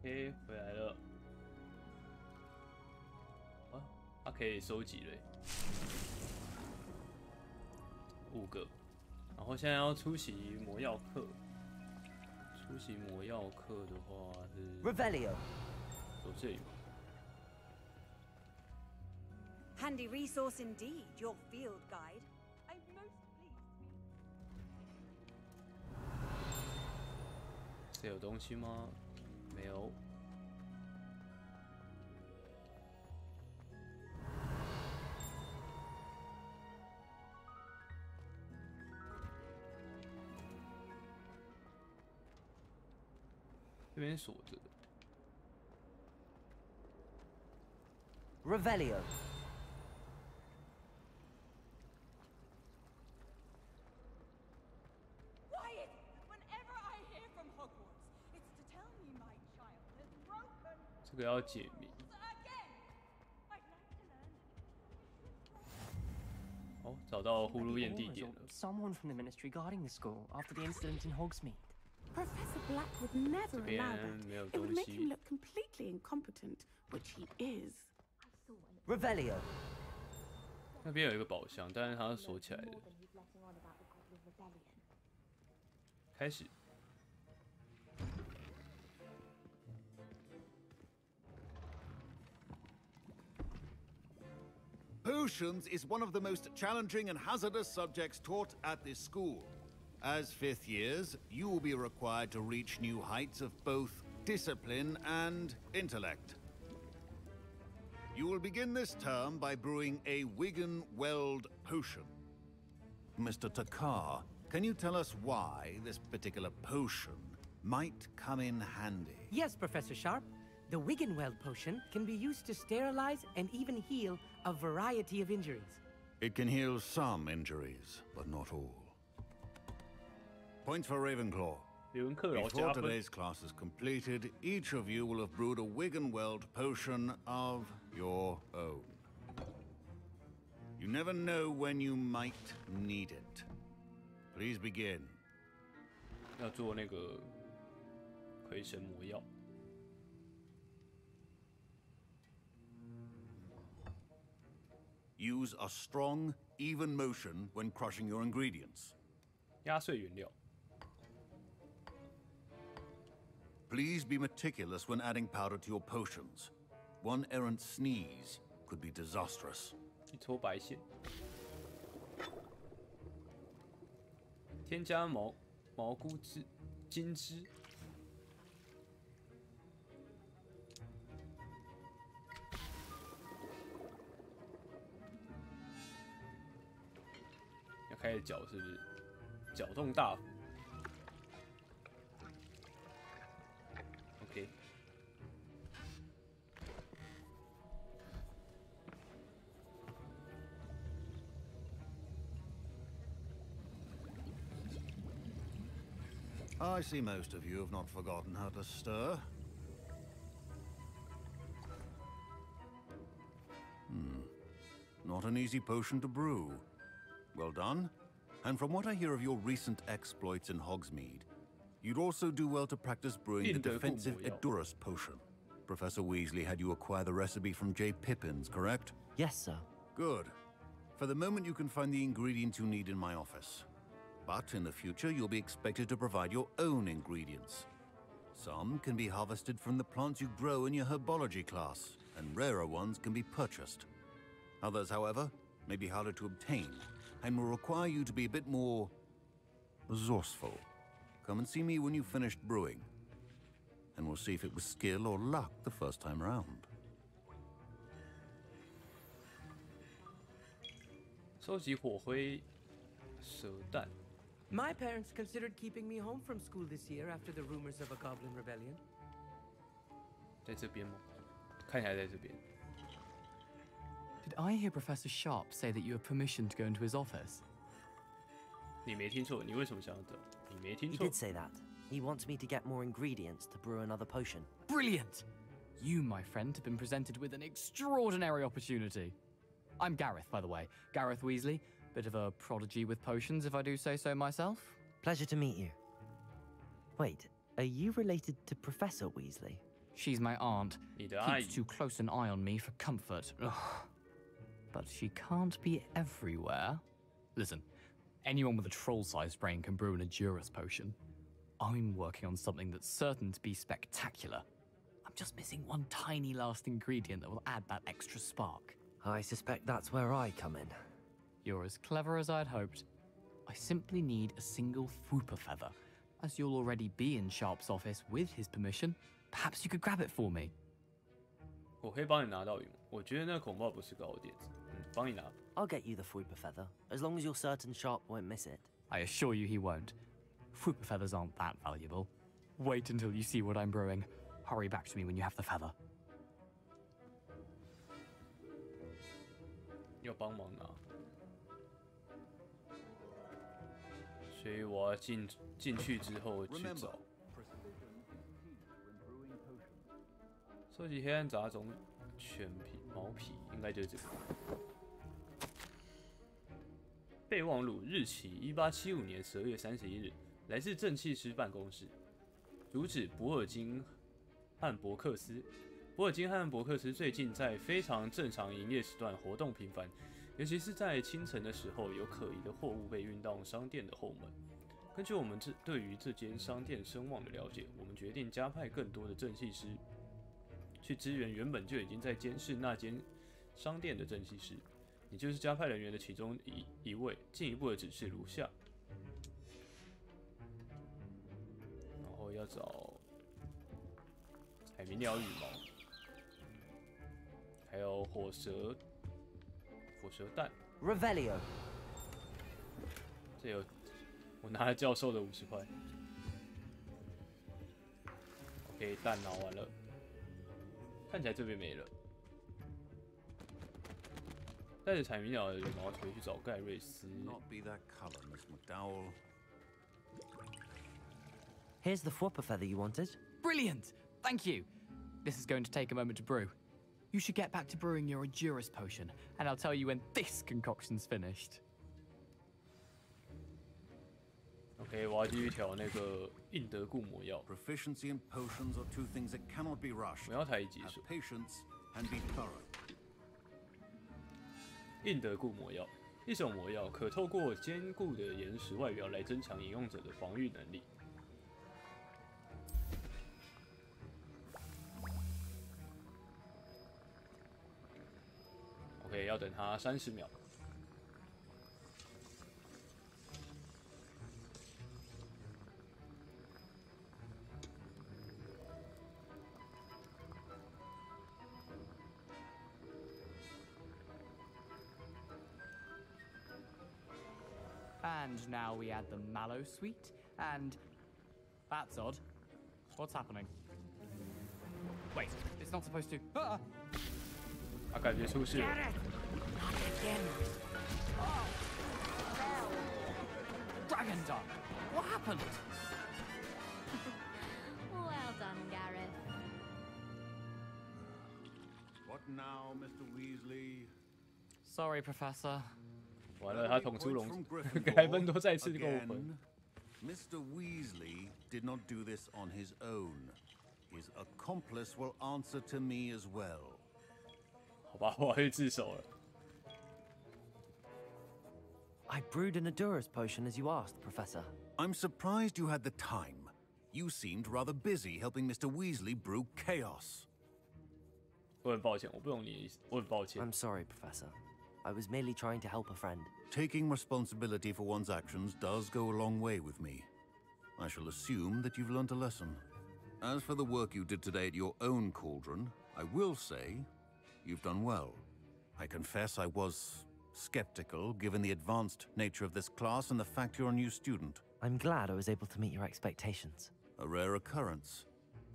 OK， 回来了。啊，它可以收集了5个。然后现在要出席魔药课。出席魔药课的话是 Revelio。走这里吧。Handy resource indeed, your field guide. I'm most pleased. 这有东西吗？没有。这边锁着的。Revelio。Quiet! Whenever I hear from Hogwarts, it's to tell me my child has broken 这个要解谜。 哦，找到呼噜焰地点了。 Someone from the ministry guarding the school after the incident in Hogsmeade. Professor Black would never allow that. 这边没有 It would 东 make him 西。 look completely incompetent, which he is. Revelio。那边有一个宝箱，但是它是锁起来的。开始。 Potions is one of the most challenging and hazardous subjects taught at this school. As 5th years, you will be required to reach new heights of both discipline and intellect. You will begin this term by brewing a Wigan-Weld potion. Mr. Takar, can you tell us why this particular potion might come in handy? Yes, Professor Sharp. The Wigan-Weld potion can be used to sterilize and even heal a variety of injuries. It can heal some injuries, but not all. Points for Ravenclaw. Before today's class is completed, each of you will have brewed a Wigan-Weld potion of your own. You never know when you might need it. Please begin. 要做那个魁神魔药。 Use a strong, even motion when crushing your ingredients. 压碎原料。 Please be meticulous when adding powder to your potions. One errant sneeze could be disastrous. 一撮白线。添加蘑菇汁、金汁。 开始搅是不是？搅动大幅。OK。I see most of you have not forgotten how to stir. Not an easy potion to brew. Well done. And from what I hear of your recent exploits in Hogsmeade, you'd also do well to practice brewing the defensive Edurus potion. Professor Weasley had you acquire the recipe from J. Pippin's, correct? Yes, sir. Good. For the moment, you can find the ingredients you need in my office. But in the future, you'll be expected to provide your own ingredients. Some can be harvested from the plants you grow in your herbology class, and rarer ones can be purchased. Others, however, may be harder to obtain, and will require you to be a bit more resourceful. Come and see me when you've finished brewing, and we'll see if it was skill or luck the first time round. 收集火灰、蛇蛋。 My parents considered keeping me home from school this year after the rumors of a goblin rebellion. 在这边吗？看起来在这边。 Did I hear Professor Sharp say that you have permission to go into his office? 你没听错，你为什么想要等？你没听 He 错。 did say that. He wants me to get more ingredients to brew another potion. Brilliant! You, my friend, have been presented with an extraordinary opportunity. I'm Gareth, by the way. Gareth Weasley. Bit of a prodigy with potions, if I do say so myself. Pleasure to meet you. Wait, are you related to Professor Weasley? She's my aunt. 你的阿姨。 Keeps too close an eye on me for comfort. Ugh. But she can't be everywhere. Listen, anyone with a troll-sized brain can brew an Adurus potion. I'm working on something that's certain to be spectacular. I'm just missing one tiny last ingredient that will add that extra spark. I suspect that's where I come in. You're as clever as I'd hoped. I simply need a single Fwooper feather. As you'll already be in Sharp's office with his permission, perhaps you could grab it for me. 我可以帮你拿到羽毛，我觉得那恐怕不是个好点子。帮你拿。I'll get you the Fwooper feather, as long as you're certain Sharp won't miss it. I assure you he won't. Fwooper feathers aren't that valuable. Wait until you see what I'm brewing. Hurry back to me when you have the feather. 要帮忙拿，所以我要进去之后去找。收集黑暗杂种犬皮毛皮，应该就是这个。备忘录日期：1875年12月31日，来自正气师办公室。主旨：博尔金和伯克斯。博尔金和伯克斯最近在非常正常营业时段活动频繁，尤其是在清晨的时候，有可疑的货物被运到商店的后门。根据我们对于这间商店声望的了解，我们决定加派更多的正气师去支援原本就已经在监视那间商店的正气师。你就是加派人员的其中一位。进一步的指示如下：然后要找海鸣鸟羽毛。 还有火蛇蛋 Revelio。这有我拿了教授的50块。OK， 蛋拿完了，看起来这边没了。带着彩鸣鸟的羽毛回去找盖瑞斯。Here's the Fwooper feather you wanted. Brilliant! Thank you. This is going to take a moment to brew. You should get back to brewing your Adurus potion, and I'll tell you when this concoction's finished. OK， 我要继续调那个印德固魔药。 Proficiency and potions are two things that cannot be rushed. 我要台技术。 Have patience and be thorough. 印德固魔药，一种魔药可透过坚固的岩石外表来增强饮用者的防御能力。 OK， 要等它30秒。And now we add the mallow sweet, and that's odd. What's happening? Wait, it's not supposed to. Ah! 啊，感觉出事了。Dragon Dog! What happened? Well done, Gareth. What now, Mr. Weasley? Sorry, Professor. 完了，他捅出龙，该分多再次过分。 Mr. Weasley did not do this on his own. His accomplice will answer to me as well. 好吧，我要去自首了。 I brewed an Adurus potion as you asked, Professor. I'm surprised you had the time. You seemed rather busy helping Mr. Weasley brew chaos. 我很抱歉，我不懂你的意思，我很抱歉。 I'm sorry, Professor. I was merely trying to help a friend. Taking responsibility for one's actions does go a long way with me. I shall assume that you've learnt a lesson. As for the work you did today at your own cauldron, I will say you've done well. I confess I was skeptical given the advanced nature of this class and the fact you're a new student. I'm glad I was able to meet your expectations. A rare occurrence.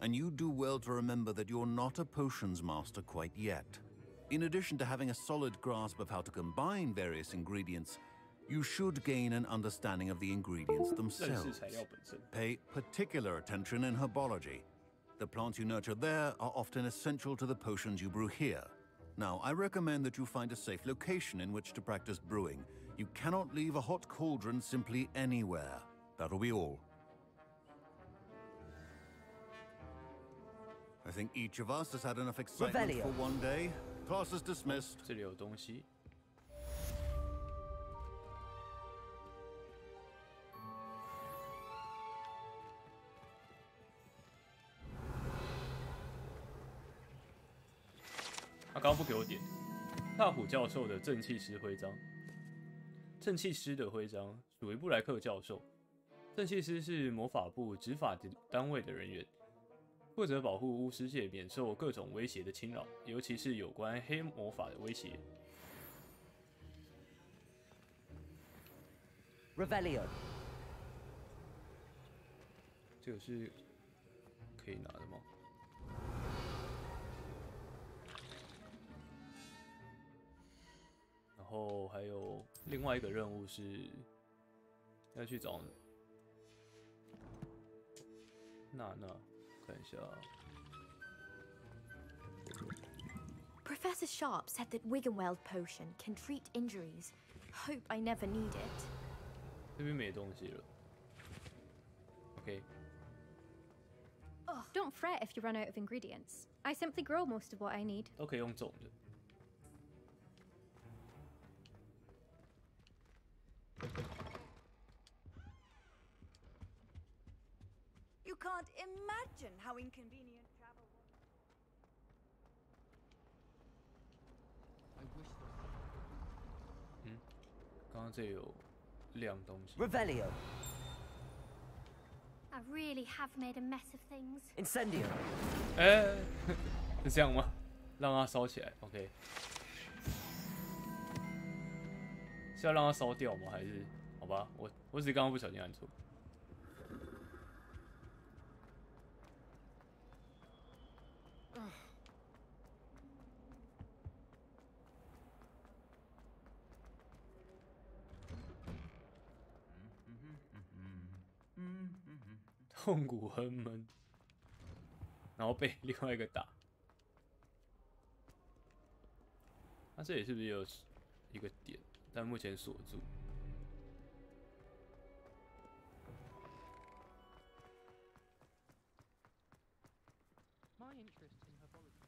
And you do well to remember that you're not a potions master quite yet. In addition to having a solid grasp of how to combine various ingredients, you should gain an understanding of the ingredients themselves. Pay particular attention in herbology. The plants you nurture there are often essential to the potions you brew here. Now, I recommend that you find a safe location in which to practice brewing. You cannot leave a hot cauldron simply anywhere. That'll be all. I think each of us has had enough excitement for one day. Class is dismissed. 这里有东西。他刚刚不给我点。大虎教授的正气师徽章。正气师的徽章属于布莱克教授。正气师是魔法部执法单位的人员。 负责保护巫师界免受各种威胁的侵扰，尤其是有关黑魔法的威胁。Revelio， 这个是可以拿的吗？然后还有另外一个任务是要去找娜娜。 看一下。Professor Sharp said that Wiggenweld potion can treat injuries. Hope I never need it. 这边没东西了。OK。 Don't fret if you run out of ingredients. I simply grow most of what I need. 都可以用种的。 You can't imagine how inconvenient travel was. I wish there was... 嗯，刚刚这有亮东西。Revelio. I really have made a mess of things. Incendio. 哎，是这样吗？让它烧起来 ，OK。是要让它烧掉吗？还是好吧？我只是刚刚不小心按错。 痛苦哼闷，然后被另外一个打。那这里是不是有一个点？但目前锁住。My interest in herbology.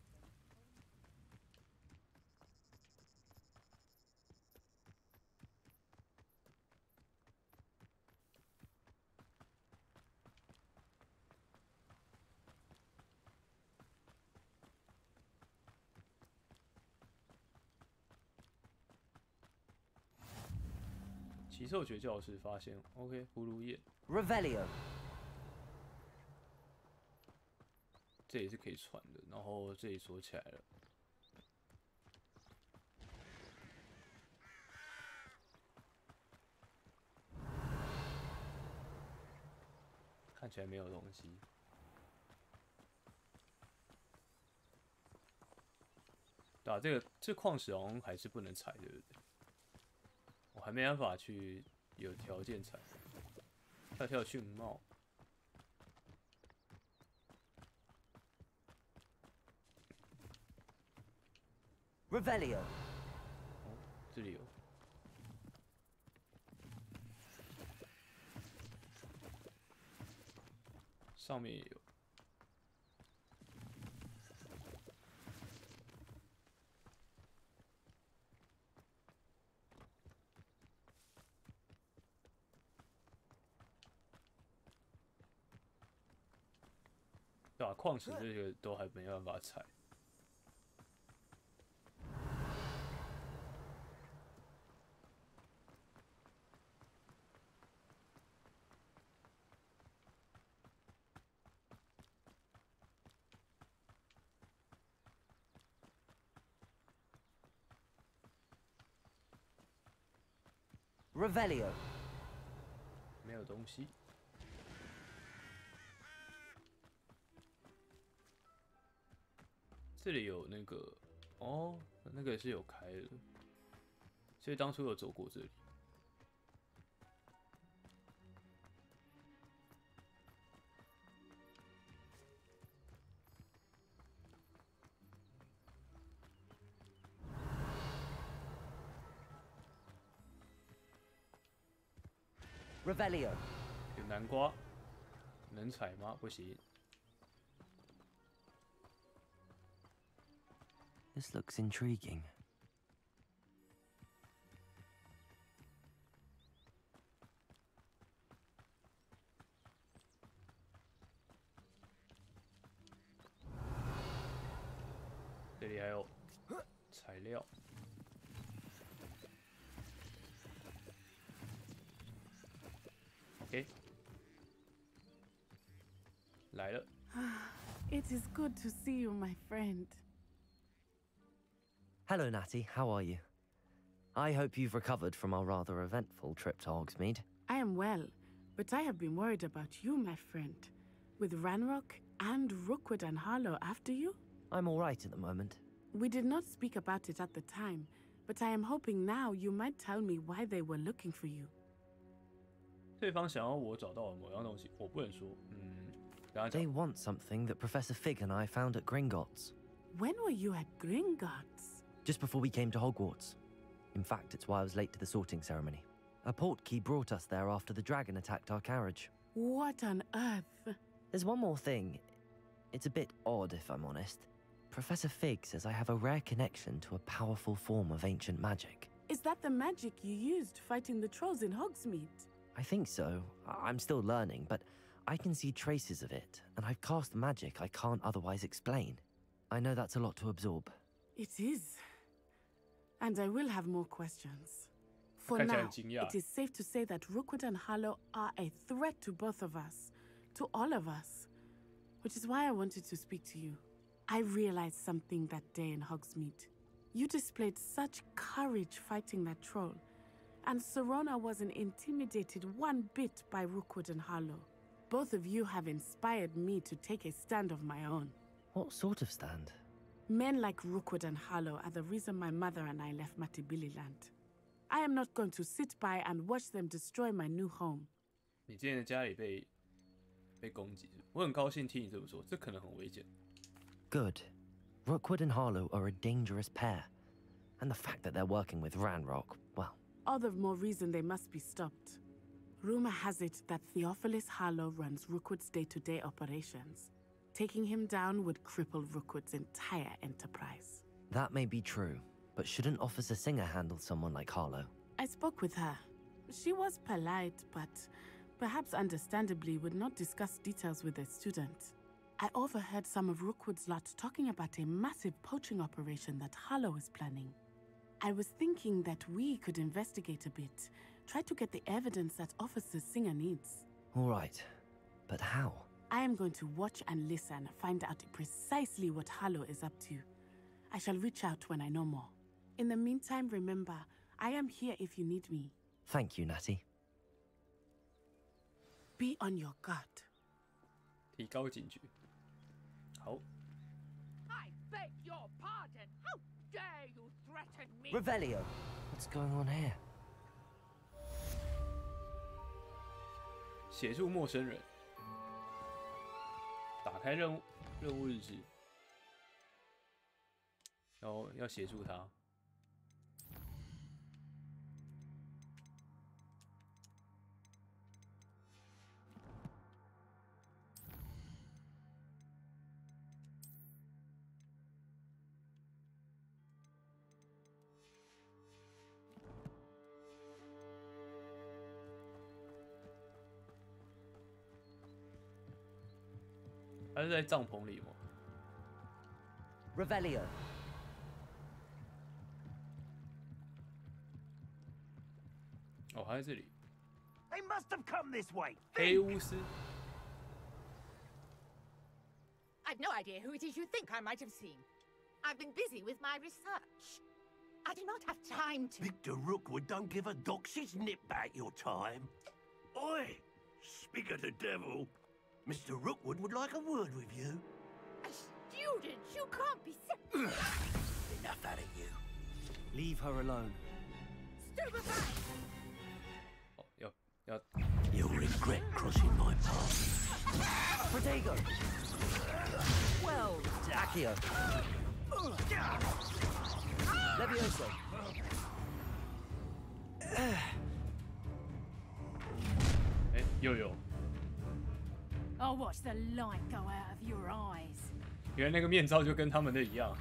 奇兽学教室发现 ，OK， 葫芦叶。Revelio。这里是可以传的，然后这里锁起来了。看起来没有东西。对啊，这矿石好像还是不能采，对不对？ 我还没办法去有条件采。跳跳迅帽。Revelio。哦，这里有。上面也有。 对啊，矿石这个都还没办法采。Revelio。没有东西。 这里有那个哦，那个是有开的，所以当初有走过这里。Revelio。有南瓜，能采吗？不行。This looks intriguing.这里还有材料。OK， 来了。It is good to see you, my friend. Hello, Natty. How are you? I hope you've recovered from our rather eventful trip to Hogsmeade. I am well, but I have been worried about you, my friend. With Ranrock and Rookwood and Harlow after you? I'm all right at the moment. We did not speak about it at the time, but I am hoping now you might tell me why they were looking for you. 对方想要我找到某样东西，我不能说。They want something that Professor Fig and I found at Gringotts. When were you at Gringotts? Just before we came to Hogwarts. In fact, it's why I was late to the sorting ceremony. A portkey brought us there after the dragon attacked our carriage. What on earth? There's one more thing. It's a bit odd, if I'm honest. Professor Fig says I have a rare connection to a powerful form of ancient magic. Is that the magic you used fighting the trolls in Hogsmeade? I think so. I'm still learning, but I can see traces of it, and I've cast magic I can't otherwise explain. I know that's a lot to absorb. It is. And I will have more questions. For now, it is safe to say that Rookwood and Harlow are a threat to both of us, to all of us, which is why I wanted to speak to you. I realized something that day in Hogsmeade. You displayed such courage fighting that troll, and Serona wasn't intimidated one bit by Rookwood and Harlow. Both of you have inspired me to take a stand of my own. What sort of stand? Men like Rookwood and Harlow are the reason my mother and I left Matabeleland. I am not going to sit by and watch them destroy my new home. 你之前的家里被攻击，我很高兴听你这么说，这可能很危险。Good. Rookwood and Harlow are a dangerous pair, and the fact that they're working with Ranrock, well. All the more reason they must be stopped. Rumor has it that Theophilus Harlow runs Rookwood's day-to-day operations. Taking him down would cripple Rookwood's entire enterprise. That may be true, but shouldn't Officer Singer handle someone like Harlow? I spoke with her. She was polite, but perhaps understandably would not discuss details with a student. I overheard some of Rookwood's lot talking about a massive poaching operation that Harlow is planning. I was thinking that we could investigate a bit, try to get the evidence that Officer Singer needs. All right, but how? I am going to watch and listen, find out precisely what Harlow is up to. I shall reach out when I know more. In the meantime, remember, I am here if you need me. Thank you, Natty. Be on your guard. 提高警觉。好。I beg your pardon. How dare you threaten me? Revelio. What's going on here? 协助陌生人。打开任务日志，然后要协助他。他是在帐篷里吗 ？Revelio。哦，还在这里。They must have come this way. 黑巫师。I've no idea who it is you think I might have seen. I've been busy with my research. I do not have time to. Victor Rookwood don't give a doxy's nip back your time. Oi, speak of the devil. Mr. Rookwood would like a word with you. A student? You can't be Enough out of you. Leave her alone. Stupefy! Oh, You'll regret crossing my path. Protego! Well, Accio. Levioso. Hey, yo. I'll watch the light go out of your eyes. 原来那个面罩就跟他们的一样。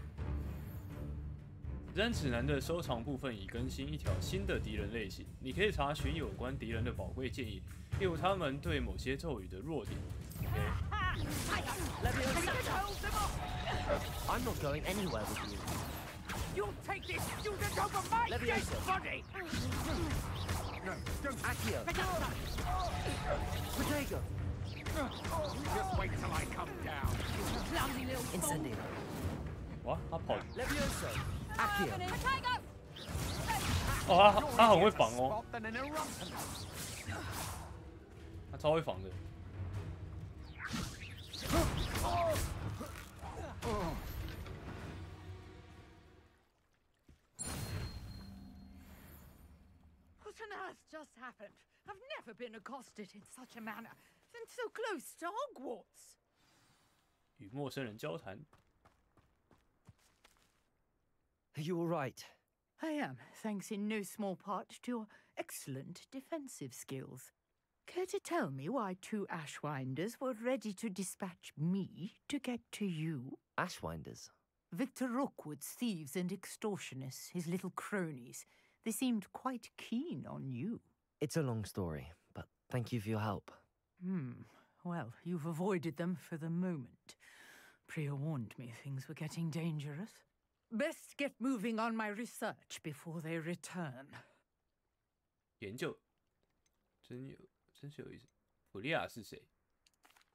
然指南的收藏部分已更新一条新的敌人类型，你可以查询有关敌人的宝贵建议，例如他们对某些咒语的弱点。I'm not going anywhere with you. You'll take this student over my dead body! No, don't. Accio! Protego! Just wait till I come down. Incendio! 哇，他跑！ Levioso! Accio! 哦，他很会防哦，他超会防的。What on earth just happened? I've never been accosted in such a manner, and so close to Hogwarts. 与陌生人交谈。Are you all right? I am, thanks in no small part to your excellent defensive skills. Care to tell me why 2 Ashwinders were ready to dispatch me to get to you? Ashwinders? Victor Rookwood's thieves and extortionists, his little cronies. They seemed quite keen on you. It's a long story, but thank you for your help. Well, you've avoided them for the moment. Priya warned me things were getting dangerous. Best get moving on my research before they return. 研究，真是有意思。普利亚是谁？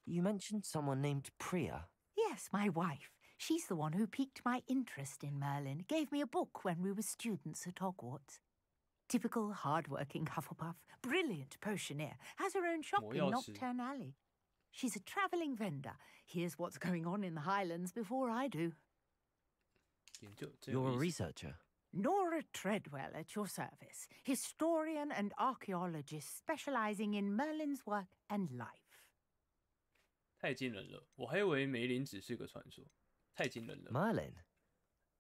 You mentioned someone named Priya. Yes, my wife. She's the one who piqued my interest in Merlin, gave me a book when we were students at Hogwarts. Typical hard-working Hufflepuff, brilliant potioneer, has her own shop in Nocturne Alley. She's a travelling vendor. Hears what's going on in the Highlands before I do. You're a researcher? Nora Treadwell at your service, historian and archaeologist specializing in Merlin's work and life. 太惊人了，我还以为梅林只是个传说。太惊人了。Merlin?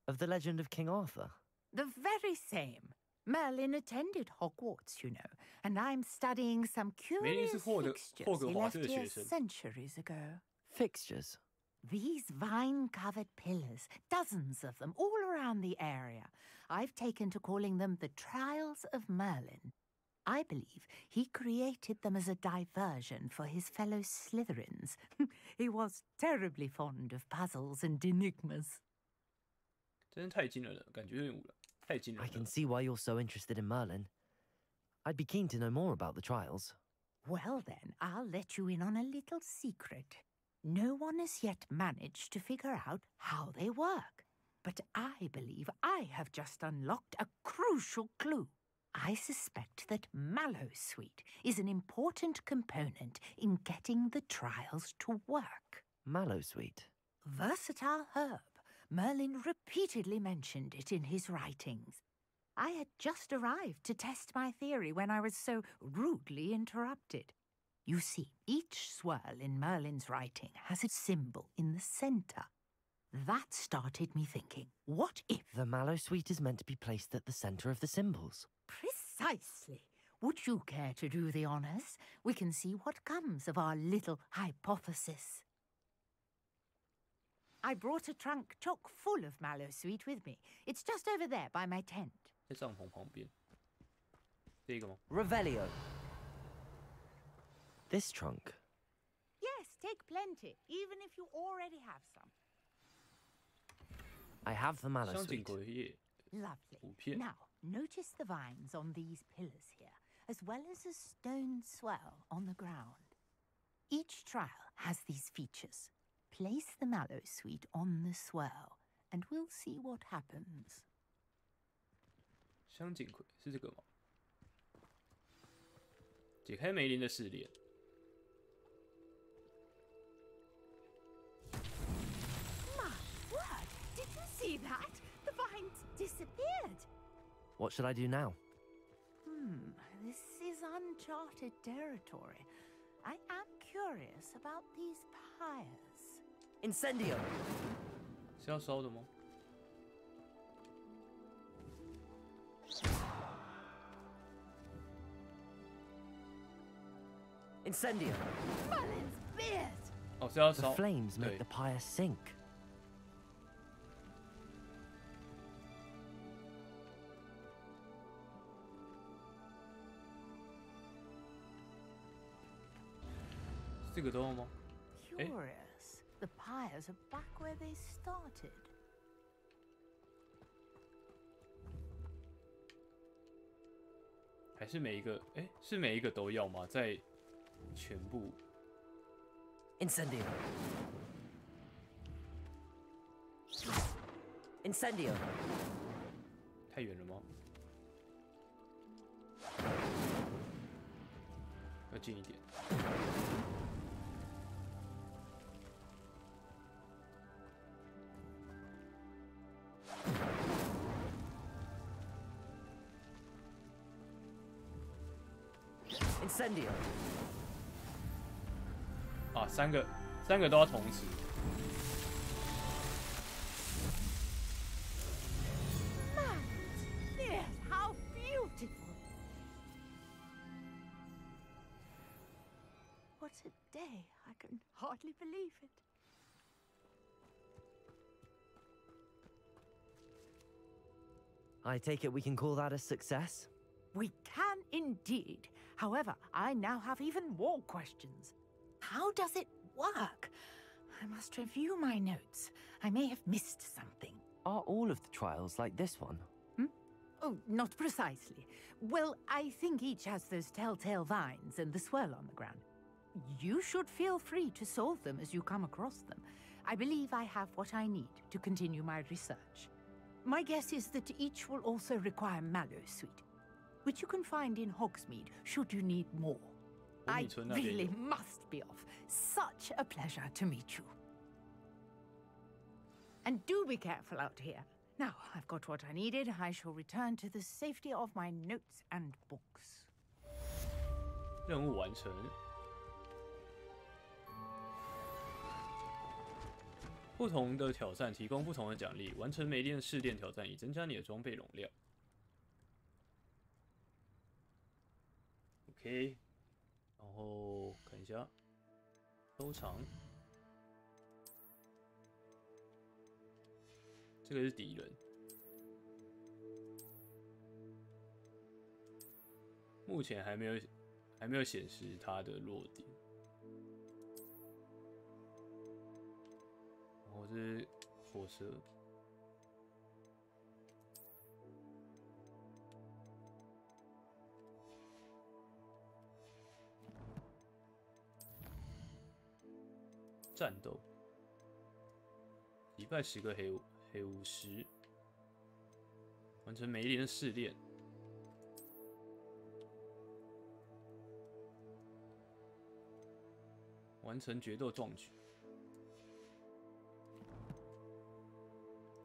Of the legend of King Arthur? The very same. Merlin attended Hogwarts, you know, and I'm studying some curious fixtures he left here centuries ago. Fixtures? These vine-covered pillars, dozens of them, all around the area. I've taken to calling them the Trials of Merlin. I believe he created them as a diversion for his fellow Slytherins. He was terribly fond of puzzles and enigmas. 真是太惊人了，感觉有点无聊。太惊人了。 I can see why you're so interested in Merlin. I'd be keen to know more about the trials. Well then, I'll let you in on a little secret. No one has yet managed to figure out how they work. But I believe I have just unlocked a crucial clue. I suspect that Mallowsweet is an important component in getting the trials to work. Mallowsweet? Versatile herb. Merlin repeatedly mentioned it in his writings. I had just arrived to test my theory when I was so rudely interrupted. You see, each swirl in Merlin's writing has a symbol in the center. That started me thinking, what if... The Mallowsweet is meant to be placed at the center of the symbols. Precisely. Would you care to do the honors? We can see what comes of our little hypothesis. I brought a trunk chock full of Mallowsweet with me. It's just over there by my tent. 在帐篷旁边。这个吗？ Revelio. This trunk? Yes, take plenty, even if you already have some. I have the Mallowsweet. 香锦果叶。 Lovely. Now, notice the vines on these pillars here, as well as a stone swell on the ground. Each trial has these features. Place the Mallowsweet on the swell, and we'll see what happens. 香锦葵是这个吗？解开梅林的试炼。 My word! Did you see that? The vines disappeared. What should I do now? This is uncharted territory. I am curious about these pyres. Incendio! 是要烧的吗？ Incendio! Merlin's beard! 哦，是要烧。 The flames make the pyre sink. 这个都要吗？ Curious. The pyres are back where they started. 还是每一个？是每一个都要吗？在全部 Incendio. Incendio. 太远了吗？要近一点。Incendio. 啊，三个都要同时。 Yes, how beautiful! What a day! I can hardly believe it. I take it we can call that a success? We can indeed. However, I now have even more questions. How does it work? I must review my notes. I may have missed something. Are all of the trials like this one? Oh, not precisely. Well, I think each has those telltale vines and the swirl on the ground. You should feel free to solve them as you come across them. I believe I have what I need to continue my research. My guess is that each will also require mallow sweet, which you can find in Hogsmeade should you need more. I really must be off. Such a pleasure to meet you. And do be careful out here. Now, I've got what I needed. I shall return to the safety of my notes and books. 任务完成。不同的挑战提供不同的奖励，完成每练试炼挑战以增加你的装备容量。OK， 然后看一下，收藏。这个是敌人，目前还没有显示它的弱点。然后是火蛇，战斗，击败10个黑巫师，完成每一连的试炼。完成决斗壮举。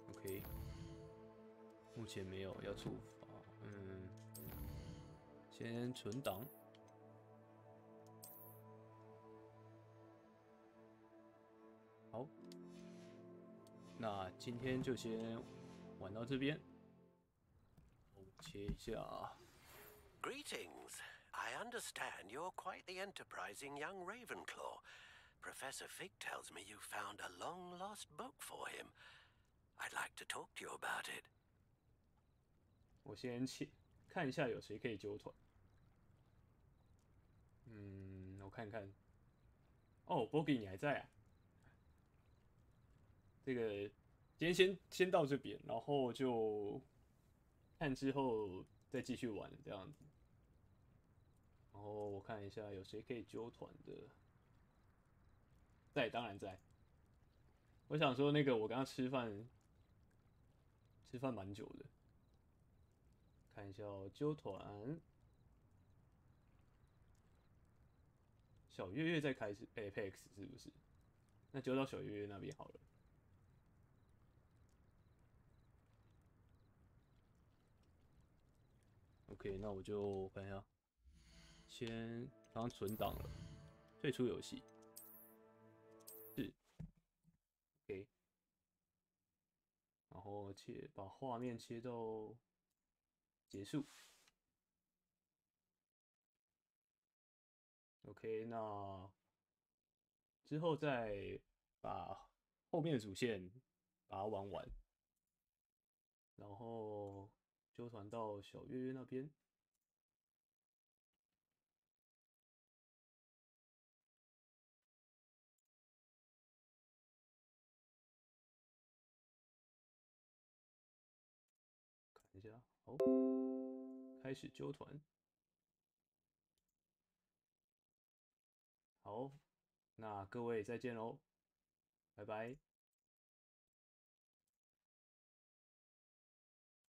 OK， 目前没有要触发，先存档。好，那今天就先玩到这边。我切一下。Greetings. I understand you're quite the enterprising young Ravenclaw. Professor Fig tells me you found a long-lost book for him. I'd like to talk to you about it. 我先看一下有谁可以揪团。我看看。哦 ，Boggy 你还在啊？这个今天先到这边，然后就看之后再继续玩这样子。然后我看一下有谁可以揪团的，在，当然在。我想说那个我刚刚吃饭蛮久的，看一下哦，揪团。小月月在开始 Apex 是不是？那揪到小月月那边好了。OK， 那我就看一下。先刚存档了，退出游戏。是 ，OK， 然后把画面切到结束。OK， 那之后再把后面的主线把它玩完，然后揪团到小月月那边。好，开始纠团。好，那各位再见喽，拜拜。